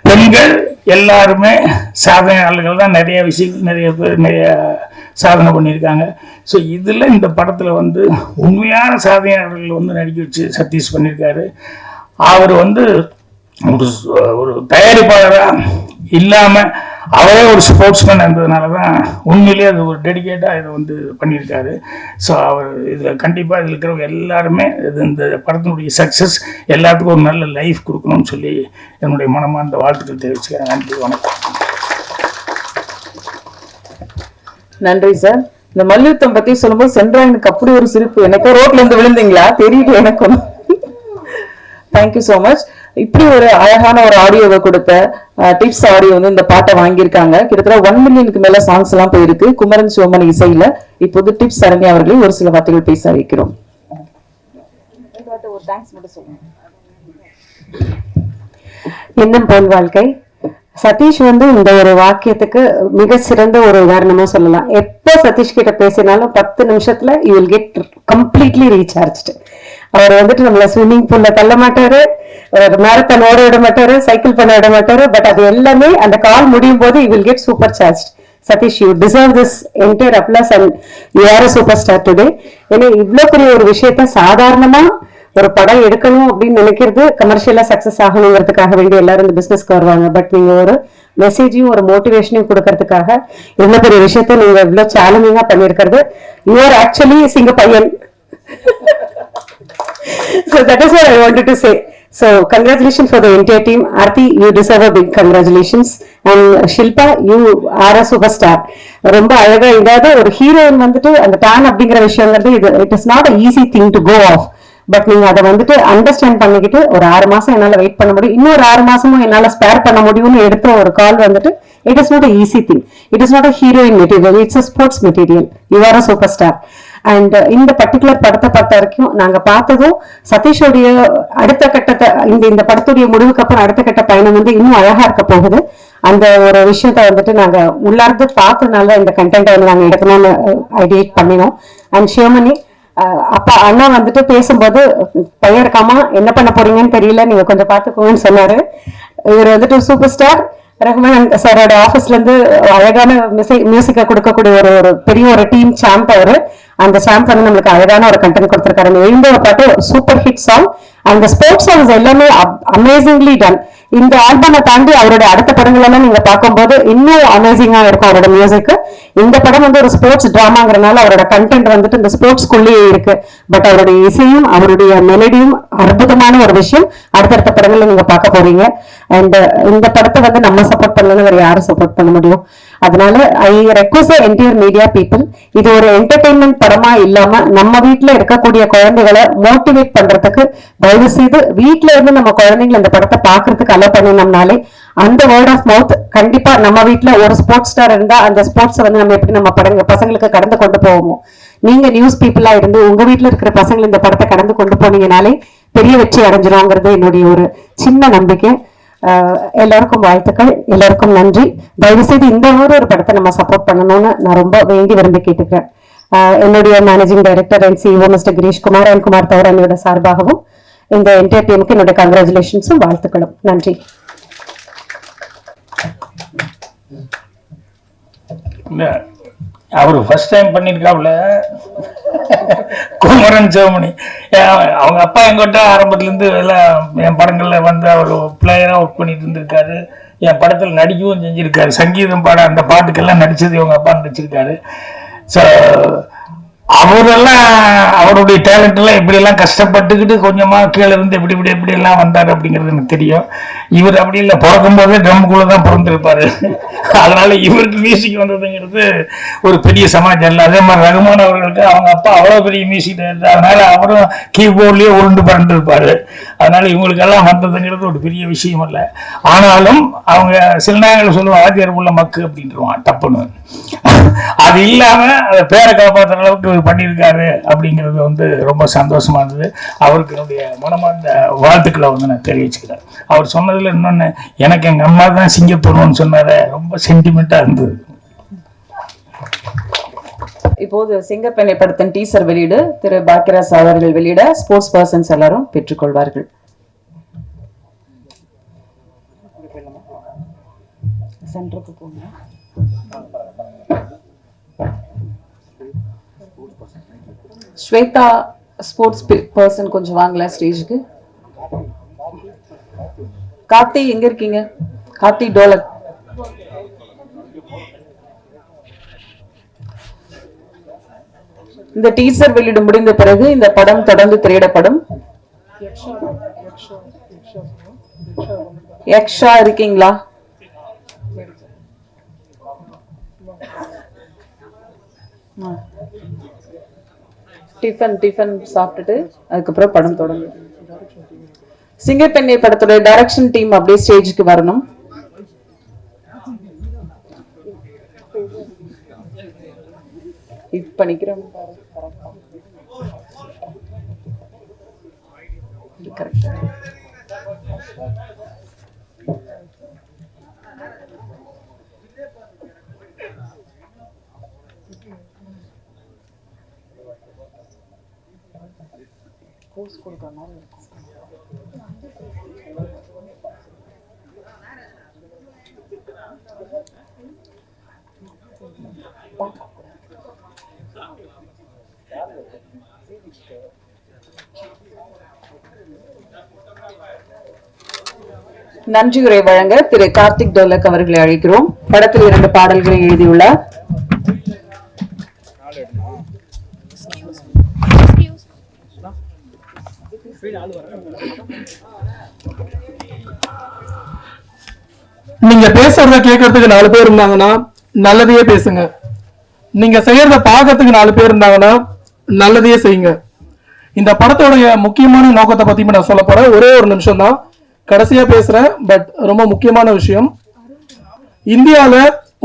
பெண்கள் எல்லாருமே சாதனையாளர்கள் தான். நிறைய விஷயங்கள் நிறைய பேர் நிறைய சாதனை பண்ணியிருக்காங்க. ஸோ இதில் இந்த படத்தில் வந்து உண்மையான சாதனையாளர்கள் வந்து நடிக்க வச்சு சதீஷ் பண்ணியிருக்காரு. அவர் வந்து ஒரு தயாரிப்பாளராக இல்லாமல் அவரே ஒரு ஸ்போர்ட்ஸ்மேன் இருந்ததுனால தான் உண்மையிலேயே அது ஒரு டெடிக்கேட்டாக இதை வந்து பண்ணியிருக்காரு. ஸோ அவர் இதில் கண்டிப்பாக இதில் இருக்கிறவங்க எல்லாருமே இந்த படத்தினுடைய சக்ஸஸ் எல்லாத்துக்கும் ஒரு நல்ல லைஃப் கொடுக்கணும்னு சொல்லி என்னுடைய மனமார்ந்த வாழ்த்துக்கள் தெரிவிச்சுக்கிறேன். நன்றி, வணக்கம். நன்றி சார். இந்த மல்யுத்தம் பத்தி சொல்லும்போது சென்றாயனுக்கு அப்படி ஒரு சிரிப்பு. எனக்கோ ரோட்ல இருந்து விழுந்தீங்களா தெரியல எனக்கும். Thank you so much. இப்படி ஒரு அழகான ஒரு ஆடியோவை கொடுத்த டிப்ஸ் ஆடியோ வந்து இந்த பாட்டை வாங்கியிருக்காங்க. கிட்டத்தட்ட 1 மில்லியனுக்கு மேல சாங்ஸ் எல்லாம் போயிருக்கு குமரன் சோமன் இசையில. இப்போது டிப்ஸ் சரண்யா அவர்களை ஒரு சில வார்த்தைகள் பேச வைக்கிறோம். எண்ணம் போல் வாழ்க்கை. சதீஷ் வந்து இந்த ஒரு வாக்கியத்துக்கு மிக சிறந்த ஒரு உதாரணமா சொல்லலாம். எப்போ சதீஷ் கிட்ட பேசினாலும் 10 நிமிஷத்துல you will get completely recharged. அவர் வந்துட்டு நம்மள ஸ்விம்மிங் பூல்ல தள்ள மாட்டாரு, மேரத்தான் ஓட விட மாட்டாரு, சைக்கிள் பண்ண விட மாட்டாரு. பட் அது எல்லாமே அந்த கால் முடியும் போது you will get supercharge. Satish, you deserve this entire applause and you are a superstar today. ஏன்னா இவ்வளவு பெரிய ஒரு விஷயத்த சாதாரணமா ஒரு படம் எடுக்கணும் அப்படின்னு நினைக்கிறது கமர்ஷியலா சக்சஸ் ஆகணுங்கிறதுக்காக வேண்டி எல்லாரும் இந்த பிசினஸ்க்கு வருவாங்க. பட் நீங்க ஒரு மெசேஜையும் ஒரு மோட்டிவேஷனையும் கொடுக்கறதுக்காக இவ்வளவு பெரிய விஷயத்த நீங்க இவ்வளவு சேலஞ்சிங்கா பண்ணிருக்கிறது. யூ ஆர் ஆக்சுவலி சிங்க பையன். So that is what I wanted to say. So congratulations for the entire team. Aarti, you deserve a big congratulations. And Shilpa, you are a superstar. ரொம்ப அழகா இதாவது ஒரு ஹீரோயின் வந்துட்டு அந்த டான் அப்படிங்கிற விஷயங்கிறது it is not a easy thing to go off. But நீங்க அதை வந்துட்டு அண்டர்ஸ்டாண்ட் பண்ணிக்கிட்டு ஒரு 6 மாசம் என்னால வெயிட் பண்ண முடியும், இன்னொரு 6 மாசமும் என்னால ஸ்பேர் பண்ண முடியும்னு எடுத்த ஒரு கால் வந்துட்டு it is not a easy thing. It is not a heroine material, it's a sports material. You are a super star. And இந்த பர்டிகுலர் படத்தை பார்த்த வரைக்கும் நாங்க பார்த்ததும் சதீஷோடைய அடுத்த கட்டத்தை இந்த படத்துடைய முடிவுக்கு அப்புறம் அடுத்த கட்ட பயணம் வந்து இன்னும் அழகா இருக்க போகுது. அந்த ஒரு விஷயத்த வந்துட்டு நாங்க உள்ளார்ந்து பார்த்ததுனால இந்த கண்டென்ட்டை வந்து நாங்க எடுக்கணும்னு ஐடியேட் பண்ணினோம். அண்ட் சிவமணி அப்பா அண்ணா வந்துட்டு பேசும்போது பையன் இருக்காமா என்ன பண்ண போறீங்கன்னு தெரியல, நீங்க கொஞ்சம் பார்த்துக்கோங்கன்னு சொன்னாரு. இவர் வந்துட்டு சூப்பர் ஸ்டார் ரஹ்மான் சாரோட ஆபீஸ்ல இருந்து அழகான மியூசிக்கை கொடுக்கக்கூடிய ஒரு பெரிய ஒரு டீம் சாம்ப். அவரு அந்த சாம்ப் வந்து நம்மளுக்கு அழகான ஒரு கண்டென்ட் கொடுத்திருக்காரு. எழுந்த பாட்டு சூப்பர் ஹிட் சாங். அந்த ஸ்போர்ட்ஸ் சாங்ஸ் எல்லாமே அமேசிங்லி டன். இந்த ஆல்பமை தாண்டி அவரோட அடுத்த படங்கள் எல்லாம் நீங்க பார்க்கும்போது இன்னும் அமேசிங்கா இருக்கும் அவரோட மியூசிக். இந்த படம் வந்து ஒரு ஸ்போர்ட்ஸ் டிராமாங்கிறனால அவரோட கண்டென்ட் வந்துட்டு இந்த ஸ்போர்ட்ஸ்குள்ளேயே இருக்கு. பட் அவருடைய இசையும் அவருடைய மெலடியும் அற்புதமான ஒரு விஷயம் அடுத்தடுத்த படங்கள்ல நீங்க பார்க்க போறீங்க. அண்ட் இந்த படத்தை வந்து நம்ம சப்போர்ட் பண்ணலன்னு வேற யாரும் சப்போர்ட் பண்ண முடியும். அதனால ஐ ரெக்வெஸ்ட் என்டையர் மீடியா பீப்புள், இது ஒரு என்டர்டெயின்மெண்ட் படமா இல்லாம நம்ம வீட்டுல இருக்கக்கூடிய குழந்தைகளை மோட்டிவேட் பண்றதுக்கு தயவு செய்து வீட்டுல இருந்து நம்ம குழந்தைங்களை இந்த படத்தை பாக்குறதுக்கு அலோ பண்ணினோம்னாலே அந்த வேர்ட் ஆஃப் மவுத் கண்டிப்பா நம்ம வீட்டுல ஒரு ஸ்போர்ட்ஸ் ஸ்டார் இருந்தா அந்த ஸ்போர்ட்ஸ் வந்து நம்ம எப்படி நம்ம பசங்களுக்கு கடந்து கொண்டு போவோமோ, நீங்க நியூஸ் பீப்புளா இருந்து உங்க வீட்டுல இருக்கிற பசங்களை இந்த படத்தை கடந்து கொண்டு போனீங்கனாலே பெரிய வெற்றி அடைஞ்சிரும்ங்கிறது என்னுடைய ஒரு சின்ன நம்பிக்கை. எல்லாருக்கும் வாழ்த்துக்கள், எல்லாருக்கும் நன்றி. தயவு செய்து இந்த ஒரு படத்தை நம்ம சப்போர்ட் பண்ணணும்னு நான் ரொம்ப வேண்டி விரும்பி கேட்டுக்கிறேன். என்னுடைய managing director and CEO mister Girish Kumar and Kumar தவிர என்னோட சார்பாகவும் இந்த என்டையர் டீமுக்கு என்னோட கங்க்ராச்சுலேஷன்ஸும் வாழ்த்துக்களும். நன்றி. அவரு ஃபர்ஸ்ட் டைம் பண்ணிருக்காப்ல குமரன் சிவமணி. அவங்க அப்பா எங்கிட்ட ஆரம்பத்துல இருந்து எல்லாம் என் படங்கள்ல வந்து அவர் பிளேயரா ஒர்க் பண்ணிட்டு இருந்திருக்காரு. என் படத்துல நடிக்கவும் செஞ்சிருக்காரு. சங்கீதம் பாட அந்த பாட்டுக்கெல்லாம் நடிச்சது இவங்க அப்பா நடிச்சிருக்காரு. ஸோ அவரெல்லாம் அவருடைய டேலண்ட் எல்லாம் எப்படி எல்லாம் கஷ்டப்பட்டுக்கிட்டு கொஞ்சமா கீழே இருந்து எப்படி எல்லாம் வந்தாரு அப்படிங்கிறது எனக்கு தெரியும். இவர் அப்படி இல்லை, பிறக்கும் போதே ட்ரம்குள்ளதான் பிறந்திருப்பாரு. அதனால இவருக்கு மியூசிக் வந்ததுங்கிறது ஒரு பெரிய சமாச்சாரம் இல்லை. அதே மாதிரி ரகுமான் அவர்களுக்கு அவங்க அப்பா அவ்வளவு பெரிய மியூசிக் டைரக்டர், அதனால அவரும் கீபோர்ட்லயே உருண்டு பறந்து இருப்பாரு. அதனால இவங்களுக்கெல்லாம் வந்ததுங்கிறது ஒரு பெரிய விஷயம் இல்லை. ஆனாலும் அவங்க சில நேரங்கள் சொல்லுவாங்க ஆதியார் உள்ள மக்கு அப்படின்ட்டுருவான் டப்புன்னு. அது இல்லாம அதை பேரை காப்பாற்றுற அளவுக்கு பண்ணியிருக்காரு அப்படிங்கிறது வந்து ரொம்ப சந்தோஷமா இருந்தது. அவருக்கு என்னுடைய மனமார்ந்த வாழ்த்துக்களை வந்து நான் தெரிவிச்சுக்கிறேன். அவர் சொன்னதுல இன்னொன்னு, எனக்கு எங்க அம்மா தான் சிங்கப்பூர்னு சொன்னாரு, ரொம்ப சென்டிமெண்டா இருந்தது. இப்போது சிங்கப்பெண்ணை படத்தின் டீசர் வெளியீடு திரு பாக்கியராஜ் அவர்கள் வெளியிட ஸ்போர்ட்ஸ் பர்சன்ஸ் எல்லாரும் பெற்றுக்கொள்வார்கள். சென்டருக்கு போங்க. ஸ்வேதா ஸ்போர்ட்ஸ் பர்சன் கொஞ்சம் வாங்கல ஸ்டேஜுக்கு. கார்த்தி எங்க இருக்கீங்க? கார்த்தி டோலக். இந்த டீசர் வெளியிட முடிந்த பிறகு இந்த படம் தொடர்ந்து திரையிடப்படும். யக்ஷா இருக்கீங்களா? டிஃபன் சாப்பிட்டுட்டு அதுக்கப்புறம் படம் தொடங்கும். சிங்கப்பெண்ணை படத்தோட டைரக்ஷன் டீம் அப்படியே ஸ்டேஜுக்கு வரணும். இப்ப நிக்கிறோம். நன்றியுரை வழங்க திரு கார்த்திக் டோலக் அவர்களை அழைக்கிறோம். படத்தில் 2 பாடல்களை எழுதியுள்ளார். நீங்க பேசுறத கேட்கறதுக்கு 4 பேர் இருந்தாங்கன்னா நல்லதையே பேசுங்க. நீங்க செய்யறத பார்க்கறதுக்கு 4 பேர் இருந்தாங்கன்னா நல்லதையே செய்யுங்க. இந்த படத்தோடைய முக்கியமான நோக்கத்தை பத்தி நான் சொல்ல போறேன். ஒரே ஒரு நிமிஷம் தான், கடைசியா பேசுறேன். பட் ரொம்ப முக்கியமான விஷயம், இந்தியால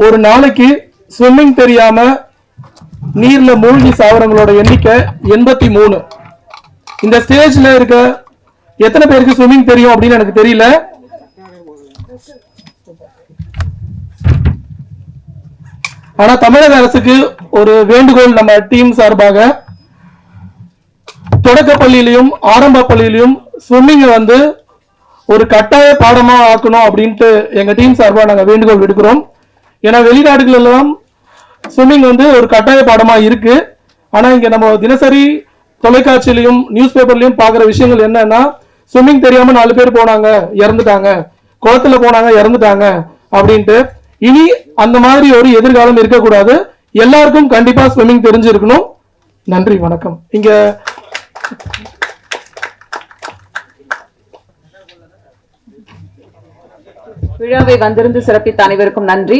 ஒரு நாளைக்கு ஸ்விம்மிங் தெரியாம நீர்ல மூழ்கி சாவரங்களோட எண்ணிக்கை 83. இந்த ஸ்டேஜ்ல இருக்க எத்தனை பேருக்கு ஸ்விம்மிங் தெரியும் அப்படின்னு எனக்கு தெரியல. ஆனா தமிழக அரசுக்கு ஒரு வேண்டுகோள், நம்ம டீம் சார்பாக தொடக்க பள்ளியிலையும் ஆரம்ப பள்ளியிலையும் ஸ்விம்மிங் வந்து ஒரு கட்டாய பாடமா ஆக்கணும் அப்படின்ட்டு எங்க டீம் சார்பா நாங்க வேண்டுகோள் விடுக்கிறோம். ஏன்னா வெளிநாடுகள் எல்லாம் ஸ்விம்மிங் வந்து ஒரு கட்டாய பாடமா இருக்கு. ஆனா இங்க நம்ம தினசரி தொலைக்காட்சியிலையும் நியூஸ் பேப்பர்லயும் பாக்குற விஷயங்கள் என்னன்னா, ஸ்விம்மிங் தெரியாம 4 பேர் போனாங்க இறந்துட்டாங்க, குளத்துல போனாங்க இறந்துட்டாங்க அப்படின்ட்டு. இனி அந்த மாதிரி ஒரு எதிர்காலம் இருக்கக்கூடாது. எல்லாருக்கும் கண்டிப்பா ஸ்விம்மிங் தெரிஞ்சிருக்கணும். நன்றி, வணக்கம். இங்க விழாவை வந்திருந்து சிறப்பித்த அனைவருக்கும் நன்றி.